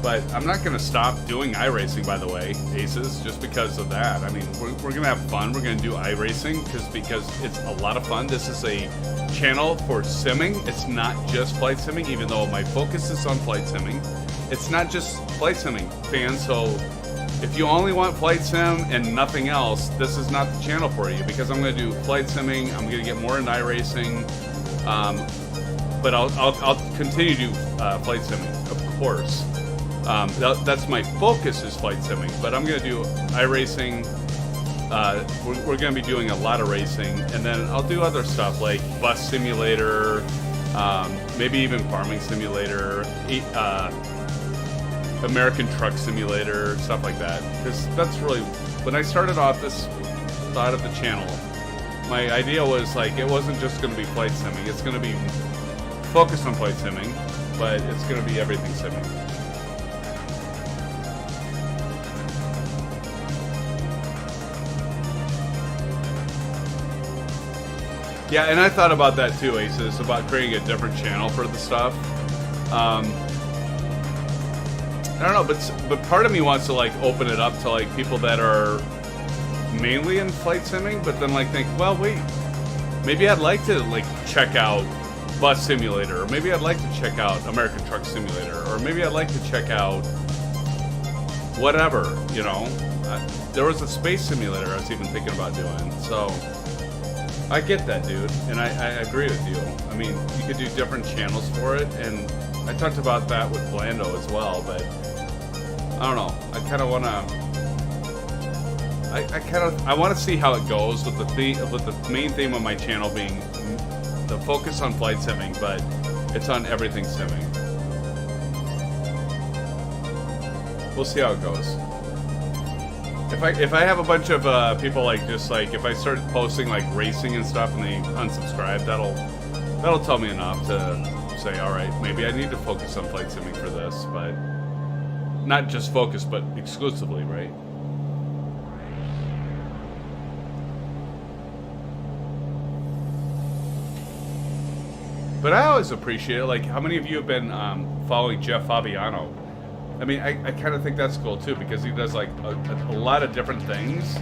But I'm not going to stop doing iRacing, by the way, Aces, just because of that. I mean, we're going to have fun. We're going to do iRacing because it's a lot of fun. This is a channel for simming. It's not just flight simming, even though my focus is on flight simming. It's not just flight simming, fans. So if you only want flight sim and nothing else, this is not the channel for you, because I'm going to do flight simming. I'm going to get more into iRacing, but I'll continue to do flight simming, of course. That's my focus, is flight simming, but I'm going to do iRacing. We're going to be doing a lot of racing, and then I'll do other stuff like bus simulator, maybe even farming simulator, American truck simulator, stuff like that. Because that's really, when I started off this thought of the channel, my idea was like, it wasn't just going to be flight simming. It's going to be focused on flight simming, but it's going to be everything simming. Yeah, and I thought about that too, Aces, about creating a different channel for the stuff. I don't know, but part of me wants to like open it up to like people that are mainly in flight simming, but then like think, well, wait, maybe I'd like to like check out Bus Simulator, or maybe I'd like to check out American Truck Simulator, or maybe I'd like to check out whatever, you know. There was a space simulator I was even thinking about doing, so I get that, dude, and I agree with you. I mean, you could do different channels for it, and I talked about that with Blando as well, but I don't know. I kind of want to. I want to see how it goes with the main theme of my channel being the focus on flight simming, but it's on everything simming. We'll see how it goes. If I have a bunch of people like just like if I started posting like racing and stuff and they unsubscribe, that'll tell me enough to say, all right, maybe I need to focus on flight simming for this, but not just focus, but exclusively, right? But I always appreciate it. Like, how many of you have been following Jeff Fabiano? I mean, I kind of think that's cool too, because he does like a lot of different things.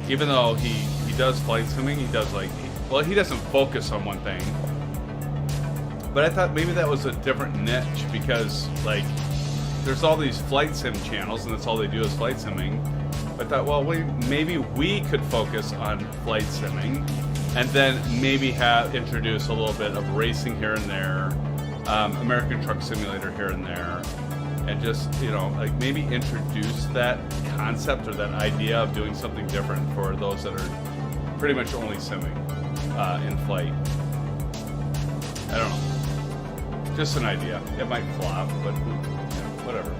Even though he does flight simming, he does like, he doesn't focus on one thing. But I thought maybe that was a different niche, because like there's all these flight sim channels and that's all they do is flight simming. I thought, well, maybe we could focus on flight simming, and then maybe introduce a little bit of racing here and there, American Truck Simulator here and there, and just, you know, like maybe introduce that concept or that idea of doing something different for those that are pretty much only simming in flight. I don't know. Just an idea. It might flop, but whatever.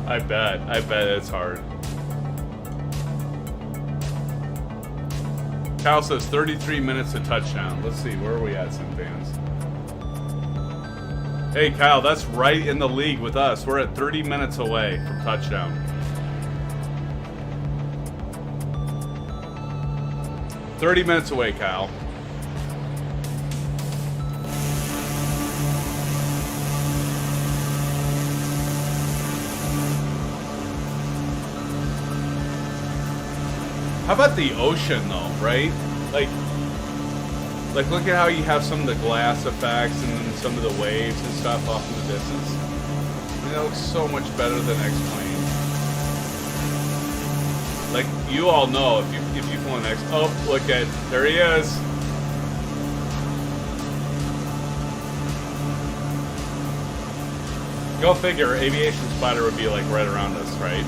I bet it's hard. Kyle says 33 minutes to touchdown. Let's see, where are we at, SimFans? Hey Kyle, that's right in the league with us. We're at 30 minutes away from touchdown. "30 minutes away, Kyle." How about the ocean though, right? Like look at how you have some of the glass effects and then some of the waves and stuff off in the distance. I mean, that looks so much better than X-Plane. Like, you all know if you pull an X, oh, look at, there he is. Go figure, aviation spotter would be like right around us, right?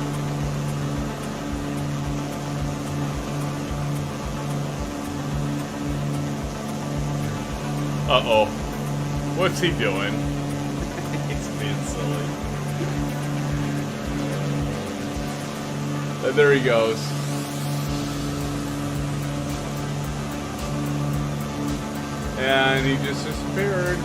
Uh-oh. What's he doing? He's being silly. And there he goes. And he just disappeared.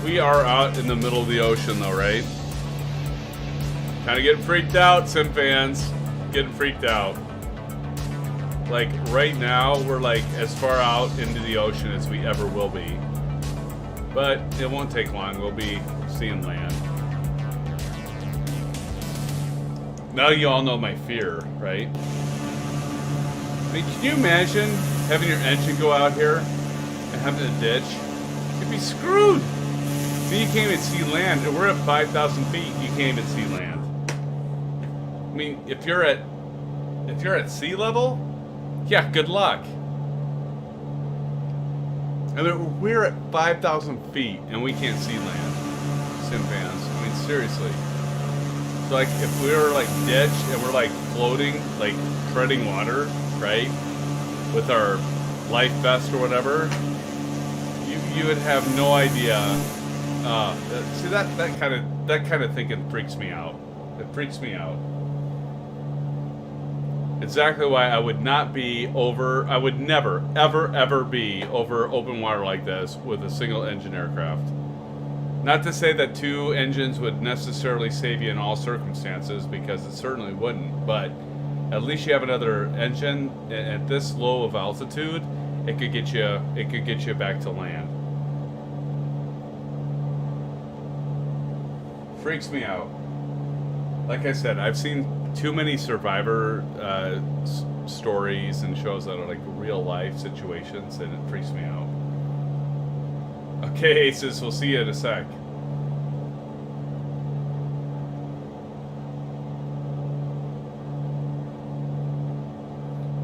We are out in the middle of the ocean though, right? Kind of getting freaked out, SimFans. Getting freaked out. Like, right now, we're like as far out into the ocean as we ever will be. But it won't take long. We'll be seeing land. Now you all know my fear, right? I mean, can you imagine having your engine go out here and having a ditch? You'd be screwed. See, you can't even see land. And we're at 5,000 feet. You can't even see land. I mean, if you're at sea level, yeah, good luck. I mean, we're at 5,000 feet and we can't see land. SimFans. I mean, seriously. So, like, if we were like ditch and we're like floating, like treading water, right, with our life vest or whatever, you would have no idea. See, that kind of thinking freaks me out. It freaks me out. Exactly why I would not be over. I would never, ever be over open water like this with a single engine aircraft. Not to say that 2 engines would necessarily save you in all circumstances, because it certainly wouldn't. But at least you have another engine at this low of altitude. It could get you. It could get you back to land. Freaks me out. Like I said, I've seen too many survivor stories and shows that are like real life situations, and it freaks me out. Okay, Aces, we'll see you in a sec.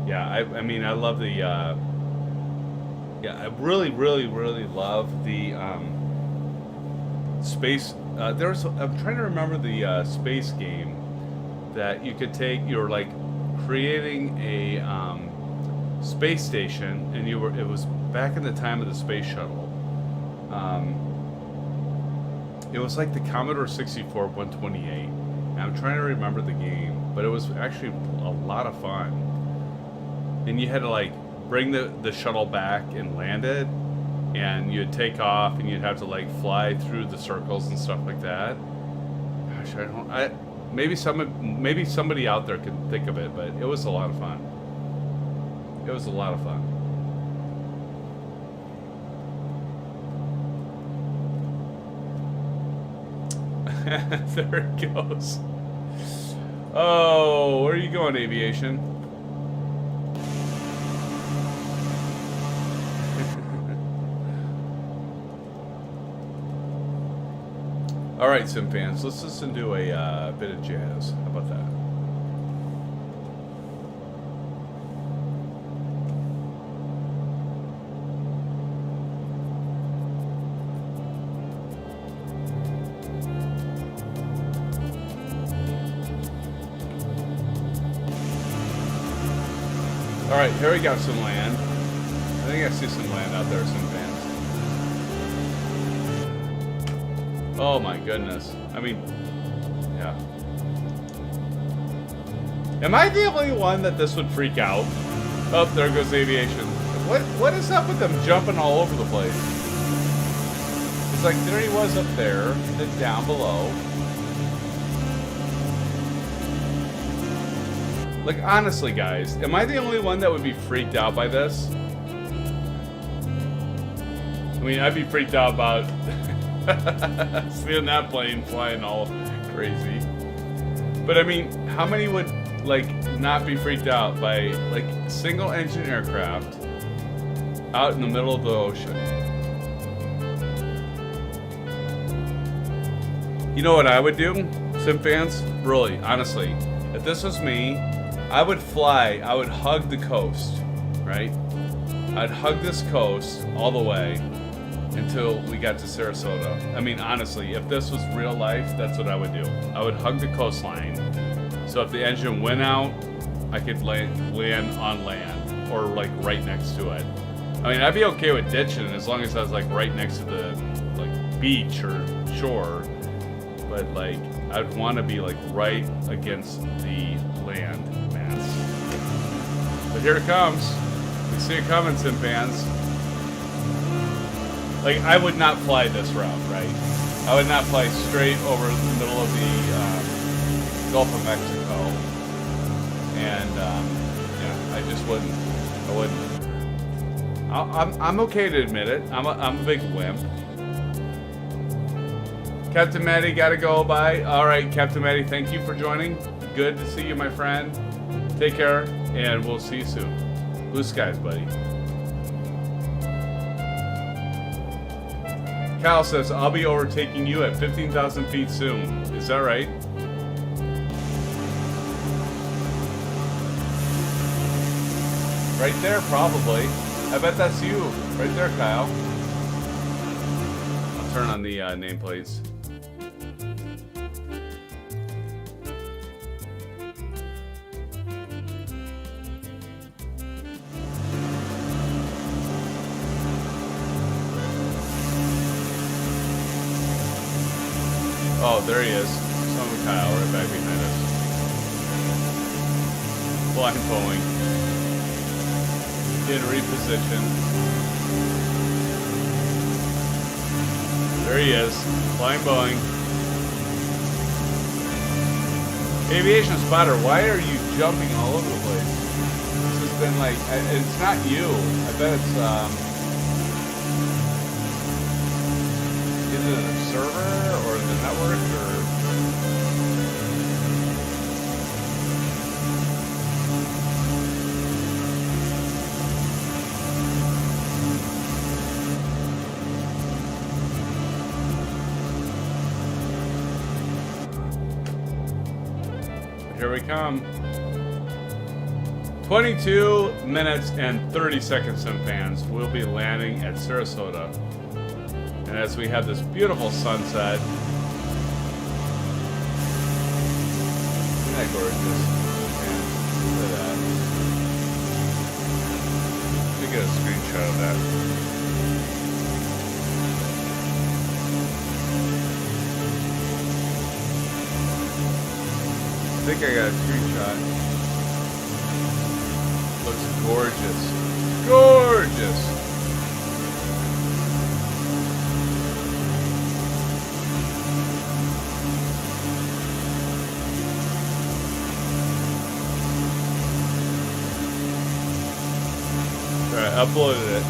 Yeah, I mean, I love the, yeah, I really love the, space, I'm trying to remember the, space game that you could take. You were like creating a, space station, and it was back in the time of the space shuttle. It was like the Commodore 64 128. And I'm trying to remember the game, but it was actually a lot of fun. And you had to like bring the shuttle back and land it, and you'd take off, and you'd have to like fly through the circles and stuff like that. Gosh, maybe somebody out there can think of it, but it was a lot of fun. It was a lot of fun. There it goes. Oh, where are you going, aviation? All right, SimFans, let's listen to a bit of jazz. How about that? All right, here we got some land. I think I see some land out there, SimFans. Oh my goodness. I mean, yeah. Am I the only one that this would freak out? Oh, there goes aviation. What is up with them jumping all over the place? It's like there he was up there, then down below. Like, honestly, guys, am I the only one that would be freaked out by this? I mean, I'd be freaked out about seeing that plane flying all crazy. But I mean, how many would, like, not be freaked out by, like, single engine aircraft out in the middle of the ocean? You know what I would do, SimFans? Really, honestly, if this was me, I would fly, I would hug the coast, right? I'd hug this coast all the way until we got to Sarasota. I mean, honestly, if this was real life, that's what I would do. I would hug the coastline. So if the engine went out, I could land on land, or like right next to it. I mean, I'd be okay with ditching as long as I was like right next to the like beach or shore. But like, I'd want to be like right against the land mass. But here it comes. We see it coming, SimFans. like I would not fly this route, right? I would not fly straight over the middle of the Gulf of Mexico, and yeah, I just wouldn't. I wouldn't. I'm okay to admit it. I'm a big wimp. Captain Matty, gotta go. Bye. All right, Captain Matty, thank you for joining. Good to see you, my friend. Take care, and we'll see you soon. Blue skies, buddy. Kyle says, I'll be overtaking you at 15,000 feet soon. Is that right? Right there, probably. I bet that's you. Right there, Kyle. I'll turn on the nameplates. Oh, there he is. Son of Kyle right back behind us. Blind Boeing. In reposition. There he is. Blind Boeing. Aviation Spotter, why are you jumping all over the place? This has been like, it's not you. I bet it's, is it a server or the network or? Here we come. 22 minutes and 30 seconds, SimFans. We'll be landing at Sarasota. And as we have this beautiful sunset, isn't that gorgeous? Man, look at that. Let me get a screenshot of that. I think I got a screenshot. Looks gorgeous. Gorgeous! Alright, uploaded it.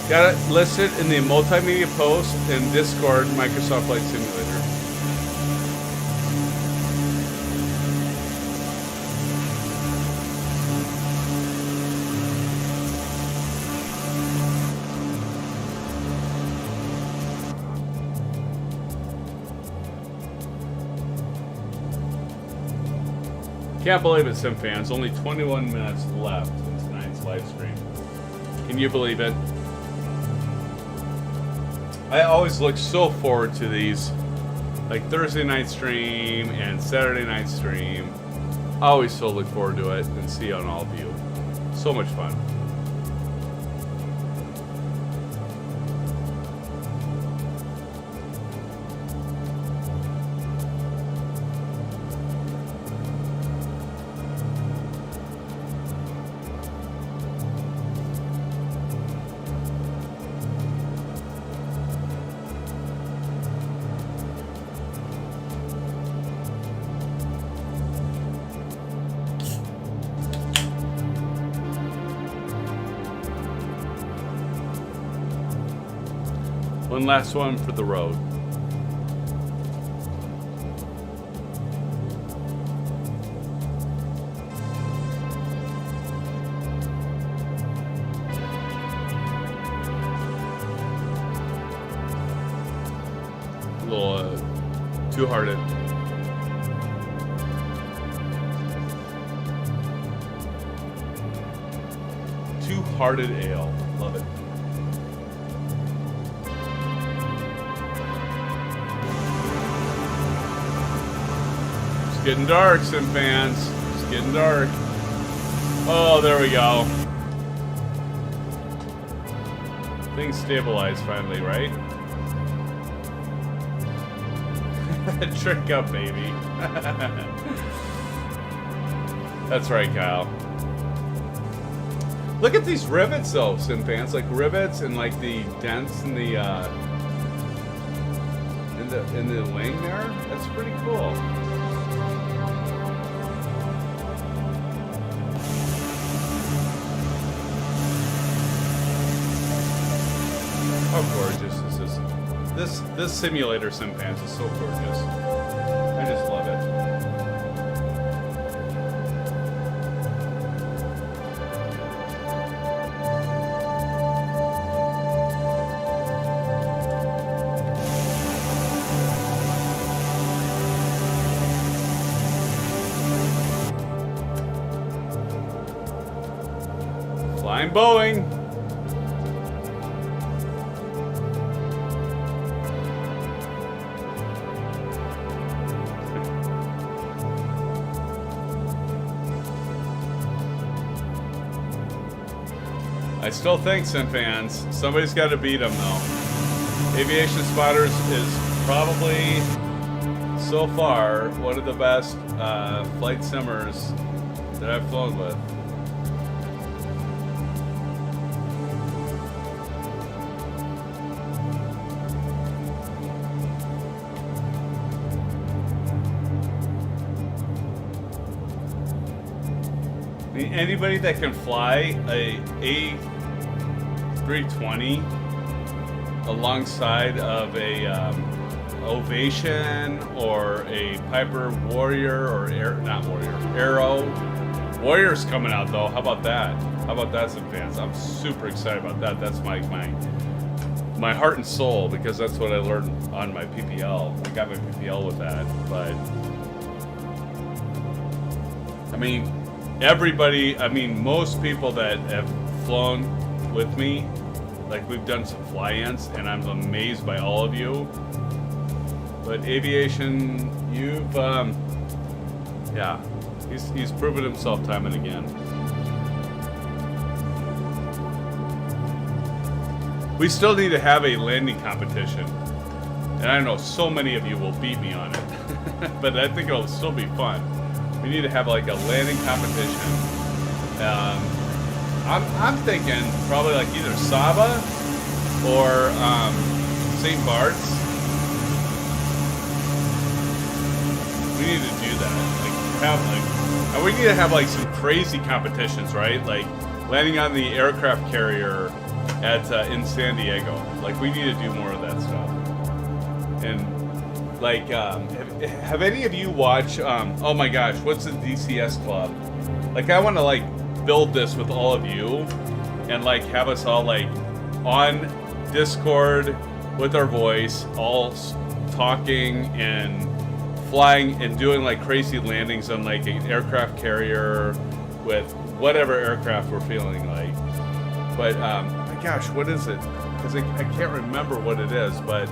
Got it listed in the multimedia post in Discord Microsoft Flight Simulator. Can't believe it, SimFans. Only 21 minutes left in tonight's live stream. Can you believe it? I always look so forward to these, like Thursday night stream and Saturday night stream. I always so look forward to it and see on all of you. So much fun. One last one for the road. A little two-hearted. Two-hearted ale. Love it. Getting dark, SimFans. It's getting dark. Oh, there we go. Things stabilized finally, right? Trick up, baby. That's right, Kyle. Look at these rivets though, SimFans. Like rivets and like the dents in the wing there. That's pretty cool. How gorgeous is this? This simulator, SimFans, is so gorgeous. I just love it. Flying Boeing. I still think, SimFans, somebody's got to beat them though. Aviation Spotters is probably, so far, one of the best flight simmers that I've flown with. Anybody that can fly a A320 alongside of a Ovation or a Piper Warrior or Arrow. Warrior's coming out though. How about that? How about that, SimFans? I'm super excited about that. That's my heart and soul, because that's what I learned on my PPL. I got my PPL with that, but I mean, most people that have flown with me, like we've done some fly-ins, and I'm amazed by all of you. But aviation, you've, yeah, he's proven himself time and again. We still need to have a landing competition, and I know so many of you will beat me on it, but I think it'll still be fun. We need to have like a landing competition. I'm thinking probably like either Saba or St. Bart's. We need to do that. And we need to have like some crazy competitions, right? Like landing on the aircraft carrier at in San Diego. Like we need to do more of that stuff. And like, have any of you watched, oh my gosh, what's the DCS Club? Like, I want to, like, build this with all of you and, like, have us all, like, on Discord with our voice, all talking and flying and doing, like, crazy landings on, like, an aircraft carrier with whatever aircraft we're feeling like. But, my gosh, what is it? Because I can't remember what it is, but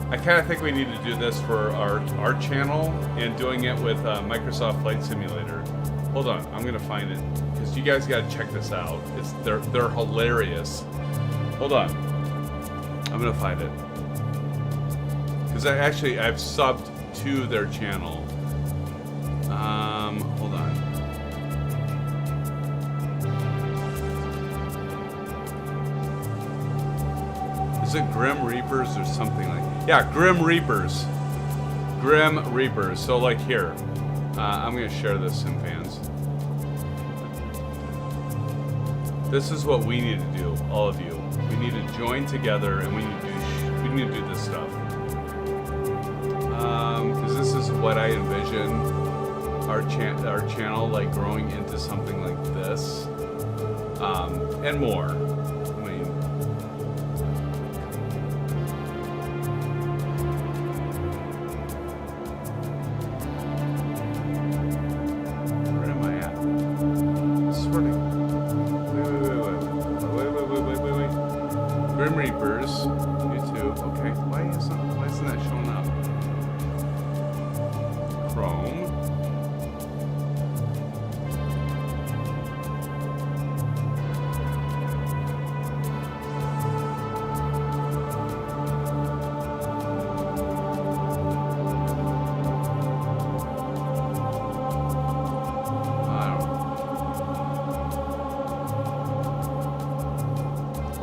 I kind of think we need to do this for our channel and doing it with Microsoft Flight Simulator. Hold on, I'm gonna find it because you guys gotta check this out. They're hilarious. Hold on, I'm gonna find it because I've subbed to their channel. Hold on. Is it Grim Reapers or something like? Yeah, Grim Reapers. Grim Reapers. So like here, I'm gonna share this, SimFans. This is what we need to do, all of you. We need to join together, and we need to do this stuff. Because this is what I envision our channel like growing into something like this, and more. Grim Reapers, YouTube. Okay, why isn't that showing up? Chrome.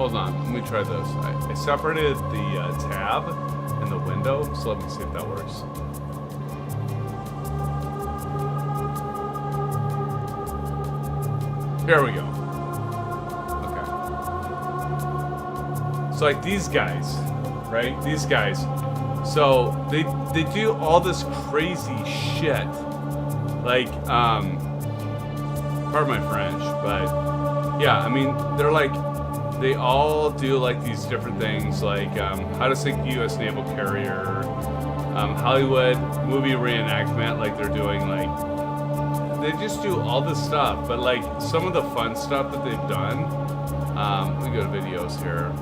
Hold on, let me try this. I separated the tab and the window, so let me see if that works. Here we go. Okay. So like these guys, right? These guys. So they do all this crazy shit. Like, pardon my French, but yeah, I mean, they're like, they all do like these different things, like how to sink a U.S. naval carrier, Hollywood movie reenactment, like they're doing like, they just do all this stuff, but like some of the fun stuff that they've done, let me go to videos here.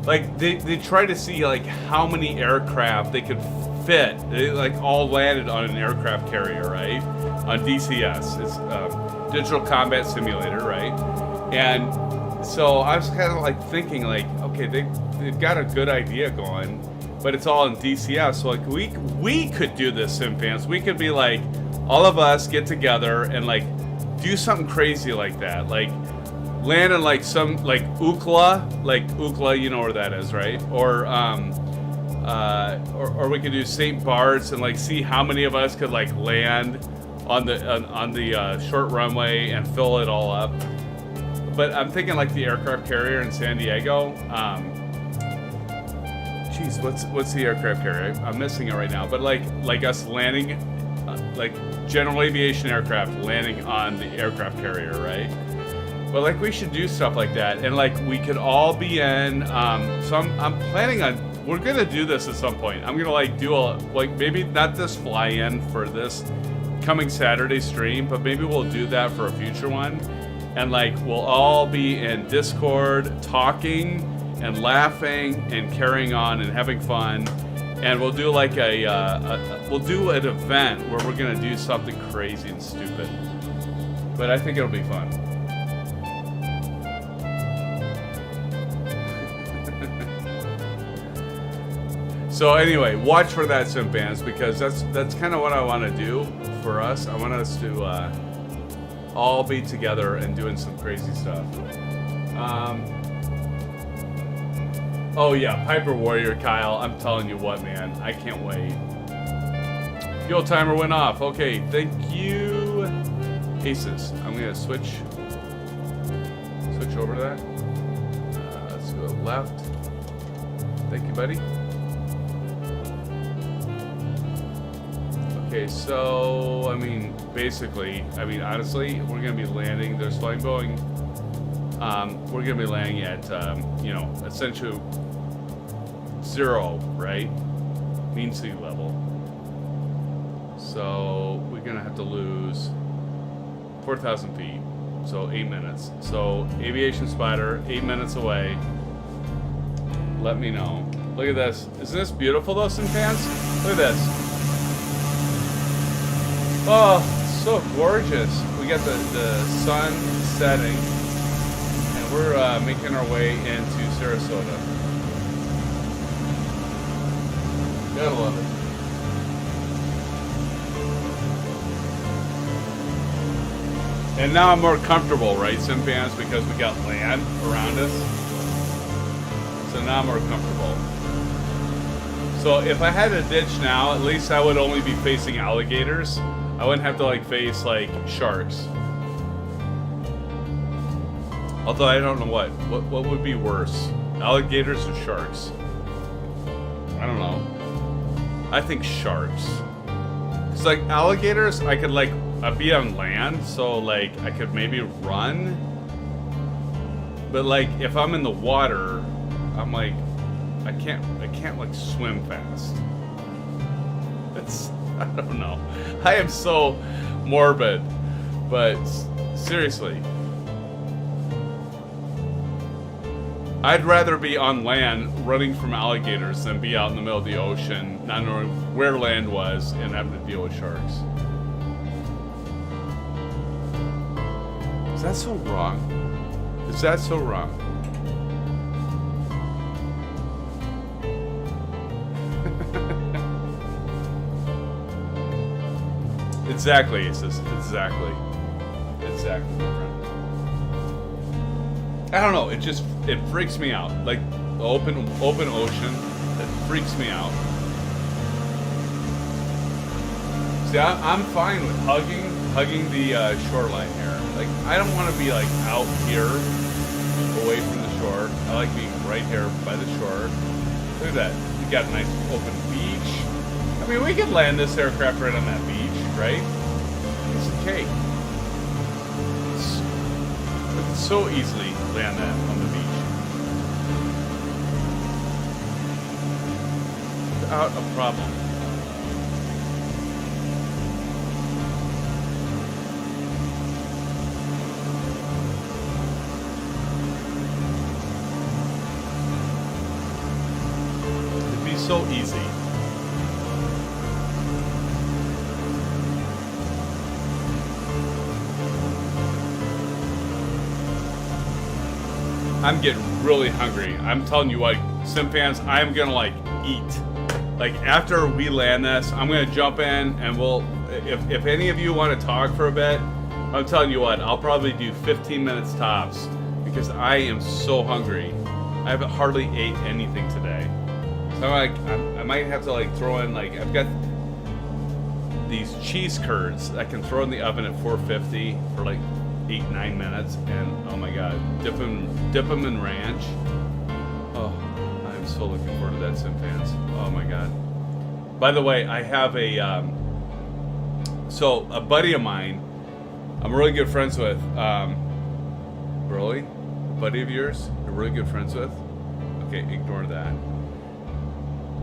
Like they try to see like how many aircraft they could fit. They like all landed on an aircraft carrier, right? On DCS, it's Digital Combat Simulator, right? And so I was kind of like thinking, like, okay, they've got a good idea going, but it's all in DCS. So like we could do this, SimFans. We could be like, all of us get together and like do something crazy like that, like land in like some like Ukla, you know where that is, right? Or we could do St. Bart's and like see how many of us could like land on the short runway and fill it all up. But I'm thinking like the aircraft carrier in San Diego. Geez, what's the aircraft carrier? I'm missing it right now. But like us landing, like general aviation aircraft landing on the aircraft carrier, right? But like we should do stuff like that, and like we could all be in. So I'm planning on. We're gonna do this at some point. I'm gonna like do a like maybe not this fly-in for this coming Saturday stream, but maybe we'll do that for a future one, and like we'll all be in Discord talking and laughing and carrying on and having fun, and we'll do like we'll do an event where we're gonna do something crazy and stupid. But I think it'll be fun. So anyway, watch for that, SimFans, because that's kind of what I want to do for us. I want us to all be together and doing some crazy stuff. Oh yeah, Piper Warrior, Kyle. I'm telling you what, man, I can't wait. Fuel timer went off. Okay, thank you, Aces. I'm gonna switch over to that. Let's go left. Thank you, buddy. Okay, so, I mean, basically, honestly, we're going to be landing, there's flying Boeing, we're going to be landing at, you know, essentially 0, right? Mean sea level. So, we're going to have to lose 4,000 feet, so 8 minutes. So, Aviation Spider, 8 minutes away. Let me know. Look at this. Isn't this beautiful, though, SimFans? Look at this. Oh, so gorgeous. We got the sun setting, and we're making our way into Sarasota. Gotta love it. And now I'm more comfortable, right, SimFans, because we got land around us. So now I'm more comfortable. So if I had a ditch now, at least I would only be facing alligators. I wouldn't have to like face like sharks. Although I don't know what would be worse, alligators or sharks. I don't know. I think sharks. It's like alligators, I could like I'd be on land, so like I could maybe run. But like if I'm in the water, I'm like I can't like swim fast. It's I don't know. I am so morbid, but seriously, I'd rather be on land running from alligators than be out in the middle of the ocean, not knowing where land was and having to deal with sharks. Is that so wrong? Is that so wrong? Exactly, Aces. Exactly, my friend. I don't know. It freaks me out. Like the open ocean, it freaks me out. See, I'm fine with hugging the shoreline here. Like I don't want to be like out here, away from the shore. I like being right here by the shore. Look at that. We got a nice open beach. I mean, we could land this aircraft right on that beach, right? It's a cake. We could so easily land that on the beach without a problem. It'd be so easy. I'm getting really hungry. I'm telling you what, SimFans, I'm gonna like eat. Like after we land this, I'm gonna jump in and we'll, if any of you want to talk for a bit, I'm telling you what, I'll probably do 15 minutes tops because I am so hungry. I haven't hardly ate anything today. So I'm like, I might have to like throw in like, I've got these cheese curds I can throw in the oven at 450 for like 8-9 minutes, and oh my god, dip them in ranch. Oh, I'm so looking forward to that, SimFans. Oh my god. By the way, I have a so a buddy of mine I'm really good friends with. Really? A buddy of yours you're really good friends with? Okay, ignore that.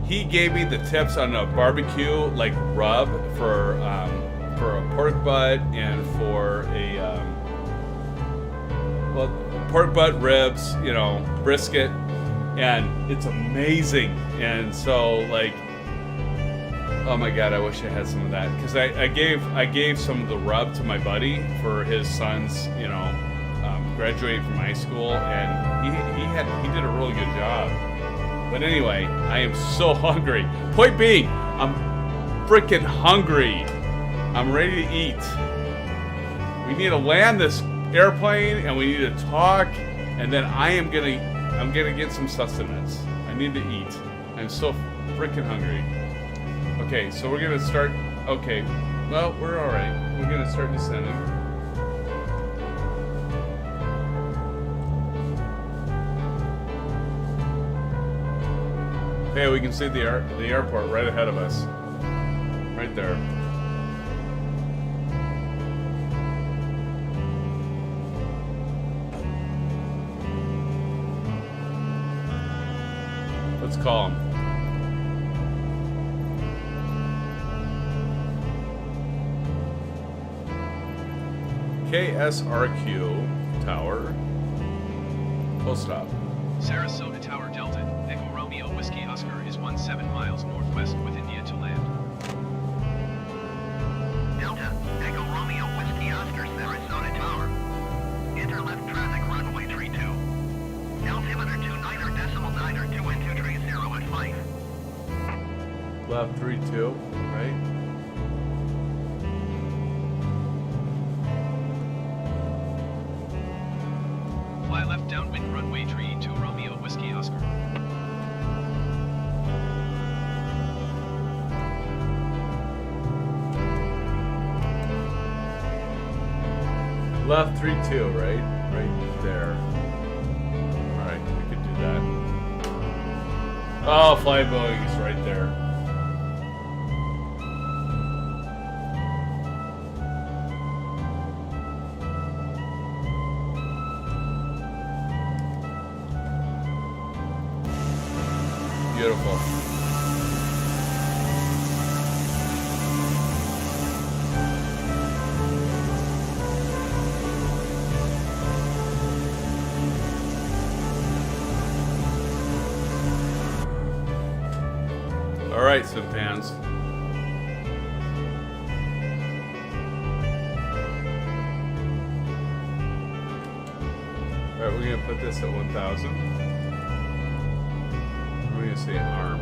He gave me the tips on a barbecue like rub for a pork butt and for a well, pork butt, ribs, you know, brisket, and it's amazing. And so, like, oh my god, I wish I had some of that because I gave some of the rub to my buddy for his son's, you know, graduating from high school, and he did a really good job. But anyway, I am so hungry. Point being, I'm freaking hungry. I'm ready to eat. We need to land this airplane and we need to talk, and then I'm gonna get some sustenance. I need to eat. I'm so freaking hungry. Okay, so we're gonna start. Okay, well, we're all right. We're gonna start descending. Hey, we can see the airport right ahead of us, right there. Let's call him. KSRQ Tower. Full stop. Sarasota Tower Delta, Echo Romeo Whiskey Oscar is 17 miles northwest with India to land. Delta, Echo Romeo Whiskey Oscar, Sarasota Tower. Enter left traffic runway 32. Altimeter 29.9 2 and 2 tree 0 at 5. Left 32, right? Fly left downwind runway 32 Romeo Whiskey Oscar. Left 32, right? Right there. Alright, we could do that. Oh, fly Boeing is right there. Beautiful. All right, SimFans. All right, we're gonna put this at 1,000. We're gonna say arm.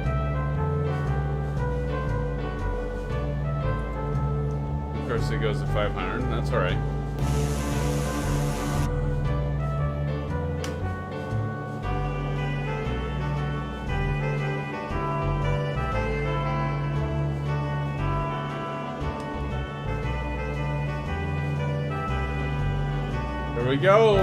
Of course, it goes to 500. That's all right. Here we go.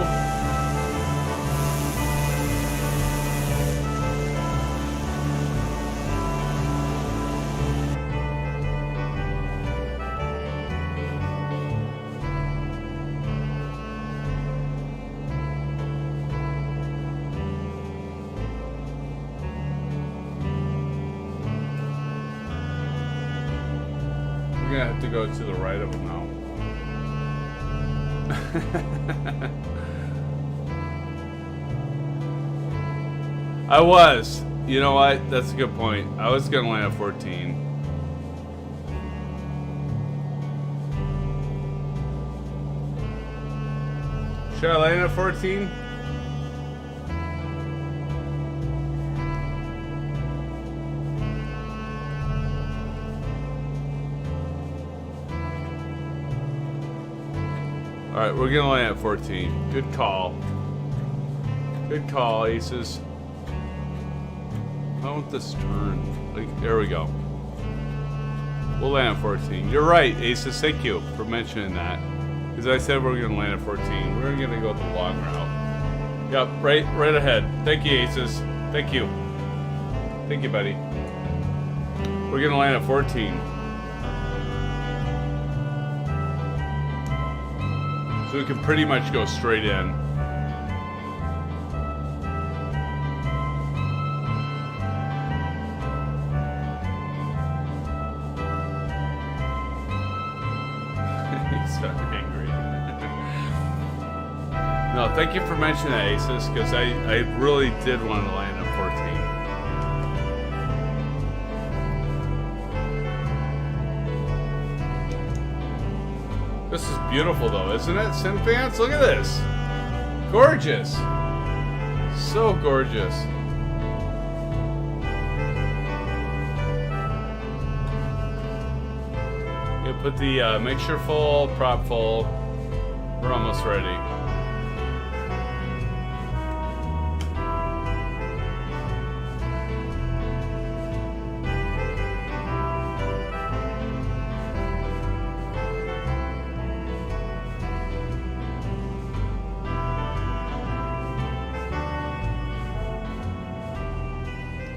We're gonna have to go to the right of them now. I was. You know what? That's a good point. I was gonna land at 14. Should I land at 14? Alright, we're gonna land at 14. Good call. Good call, aces. How about this turn? Like, there we go. We'll land at 14. You're right, aces. Thank you for mentioning that. Because I said we're gonna land at 14. We're gonna go the long route. Yep, right ahead. Thank you, aces. Thank you. Thank you, buddy. We're gonna land at 14. So we can pretty much go straight in. He's so angry. No, thank you for mentioning that, Aces, because I really did want to land at 14. This is beautiful, though, isn't it, SimFans? Look at this. Gorgeous. So gorgeous. You put the mixture full, prop full. We're almost ready.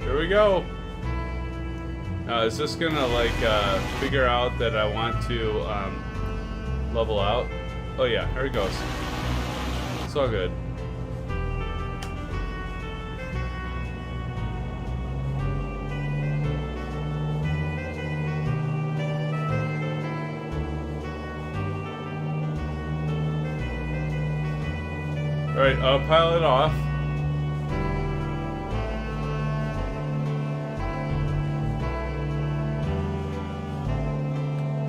Here we go. Now, is this gonna like figure out that I want to level out? Oh yeah, here it goes. It's all good. All right, pilot off.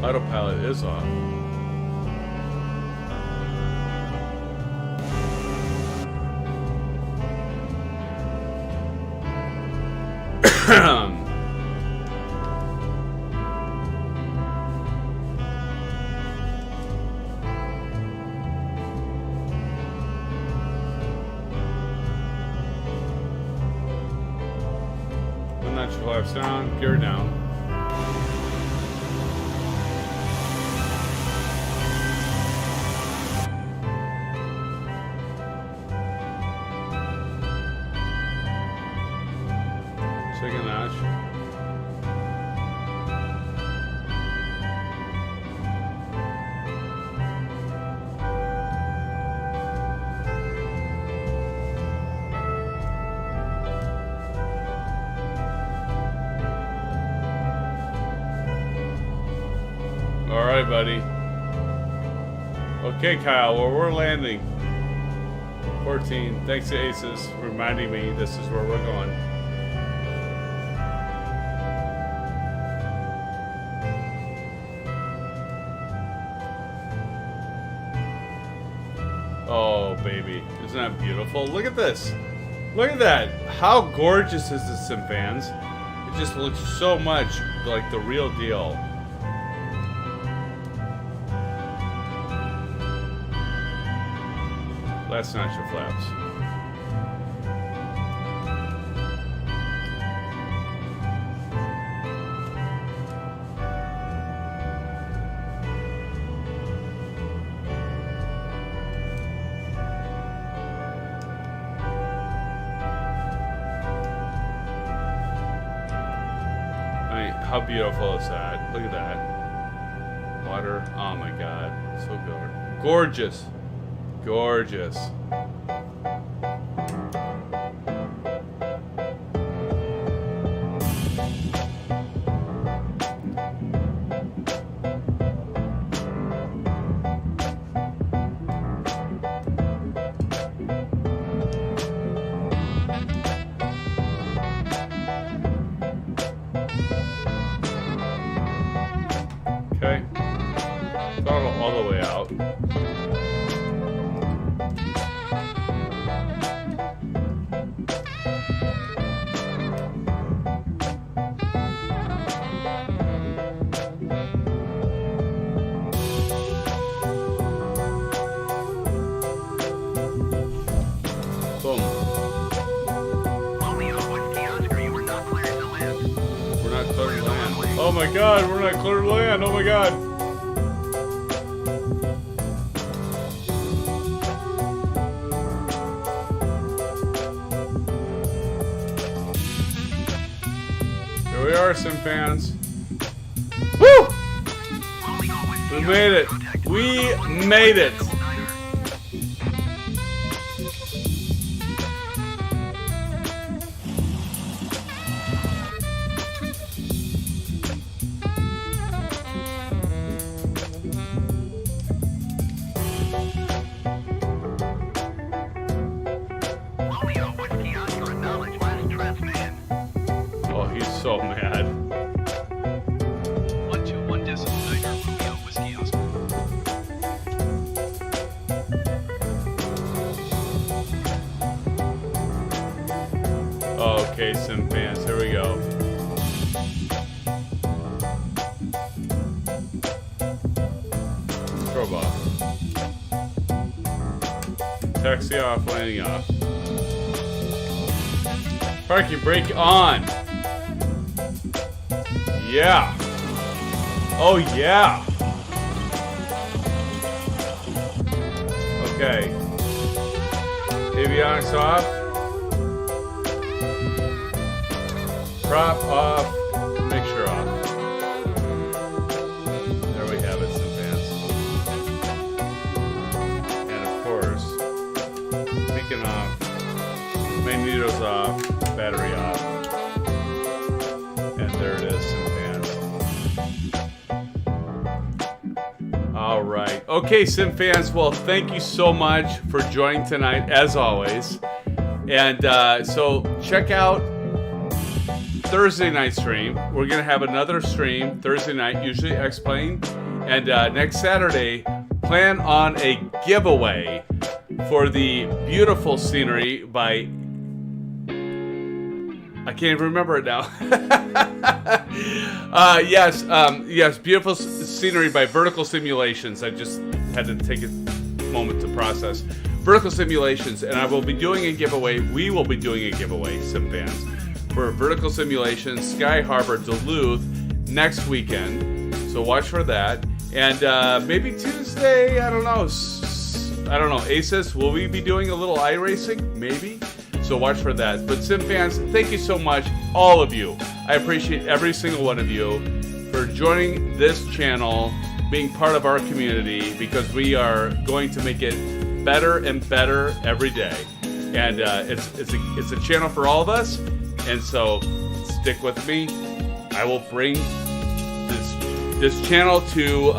Autopilot is off. Unnatural flaps down, gear down. Second notch. All right, buddy. Okay, Kyle, well, we're landing. 14. Thanks to Aces for reminding me this is where we're going. Oh, baby. Isn't that beautiful? Look at this. Look at that. How gorgeous is this, SimFans? It just looks so much like the real deal. Last notch of flaps. How beautiful is that? Look at that. Water. Oh my God. So good. Gorgeous. Gorgeous. Okay. Throttle all the way out. Boom. Romeo Whiskey Oscar, you were not cleared to land. We're not cleared to land. Oh my God, we're not cleared to land. Oh my God. Here we are, SimFans. Woo! Romeo Whiskey We made it. We made it. Romeo Whiskey Oscar, acknowledge last transmission. Oh, he's so mad. 121.9 Romeo Whiskey Oscar. Okay, SimFans, here we go. Strobe off. Taxi off, landing off. Parking brake on. Yeah. Oh yeah. Okay. Avionics off. Prop off. Mixture off. There we have it, SimFans. And of course, beacon off. Magneto's off. Battery off. And there it is, SimFans. All right. Okay, SimFans. Well, thank you so much for joining tonight, as always. And so check out Thursday night stream. We're going to have another stream Thursday night, usually X-Plane. And next Saturday, plan on a giveaway for the beautiful scenery by... I can't even remember it now. Yes, beautiful scenery by Vertical Simulations. I just had to take a moment to process. Vertical Simulations, and I will be doing a giveaway. We will be doing a giveaway, SimFans, for Vertical Simulations, Sky Harbor, Duluth, next weekend. So watch for that. And maybe Tuesday, I don't know. ACES, will we be doing a little iRacing? Maybe. So watch for that. But SimFans, thank you so much, all of you. I appreciate every single one of you for joining this channel, being part of our community, because we are going to make it better and better every day. And it's a channel for all of us. And so stick with me. I will bring this channel to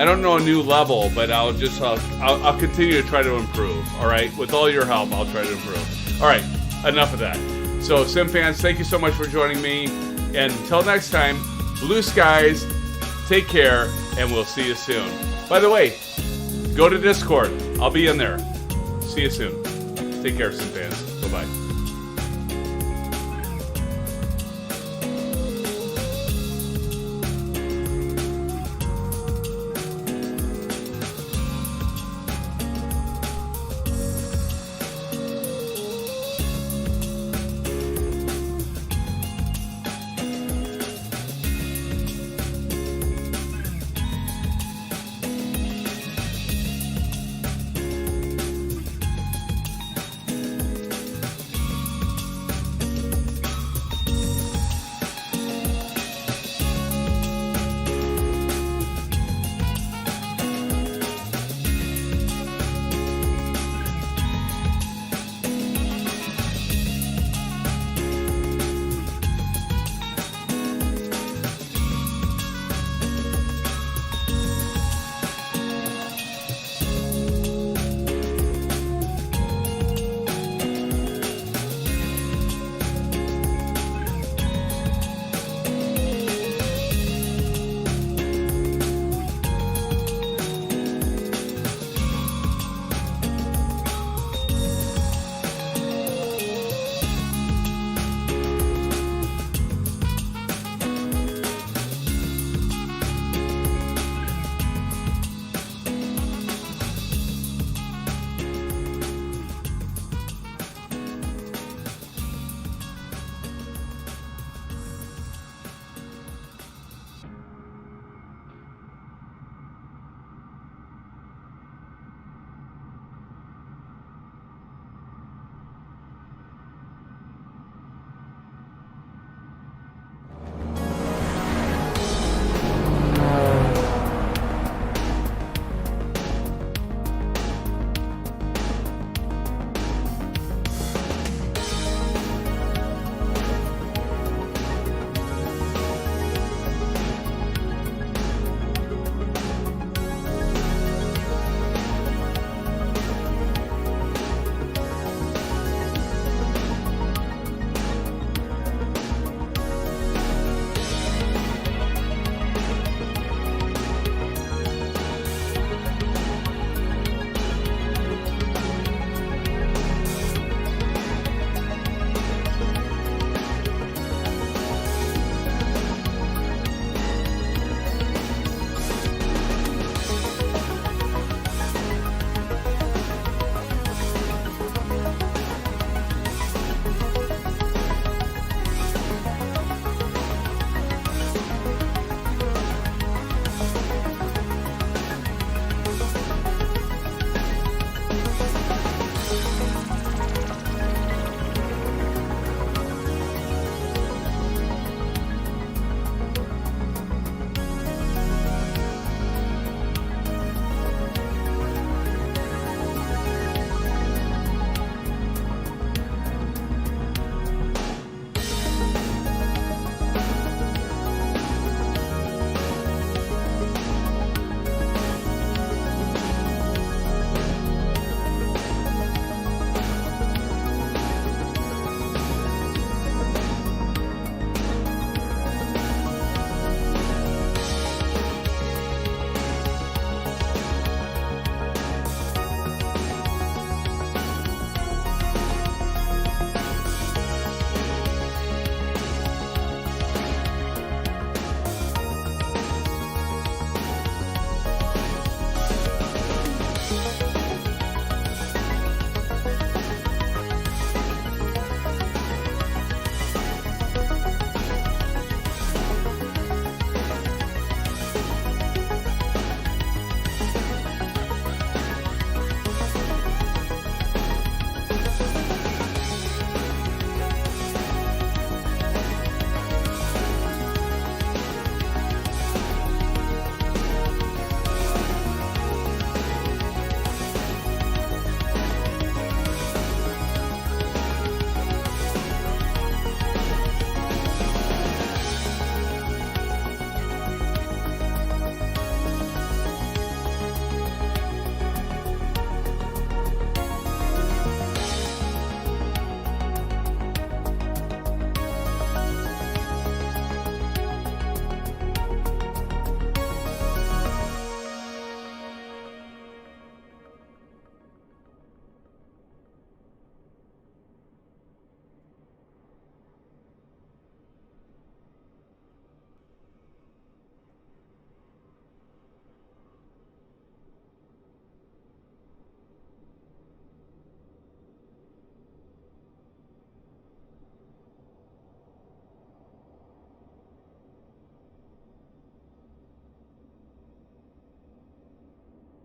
I don't know a new level, but I'll continue to try to improve. All right, with all your help, I'll try to improve. All right, enough of that. So, SimFans, thank you so much for joining me, and until next time, blue skies. Take care, and we'll see you soon. By the way, go to Discord. I'll be in there. See you soon. Take care, SimFans. Bye bye.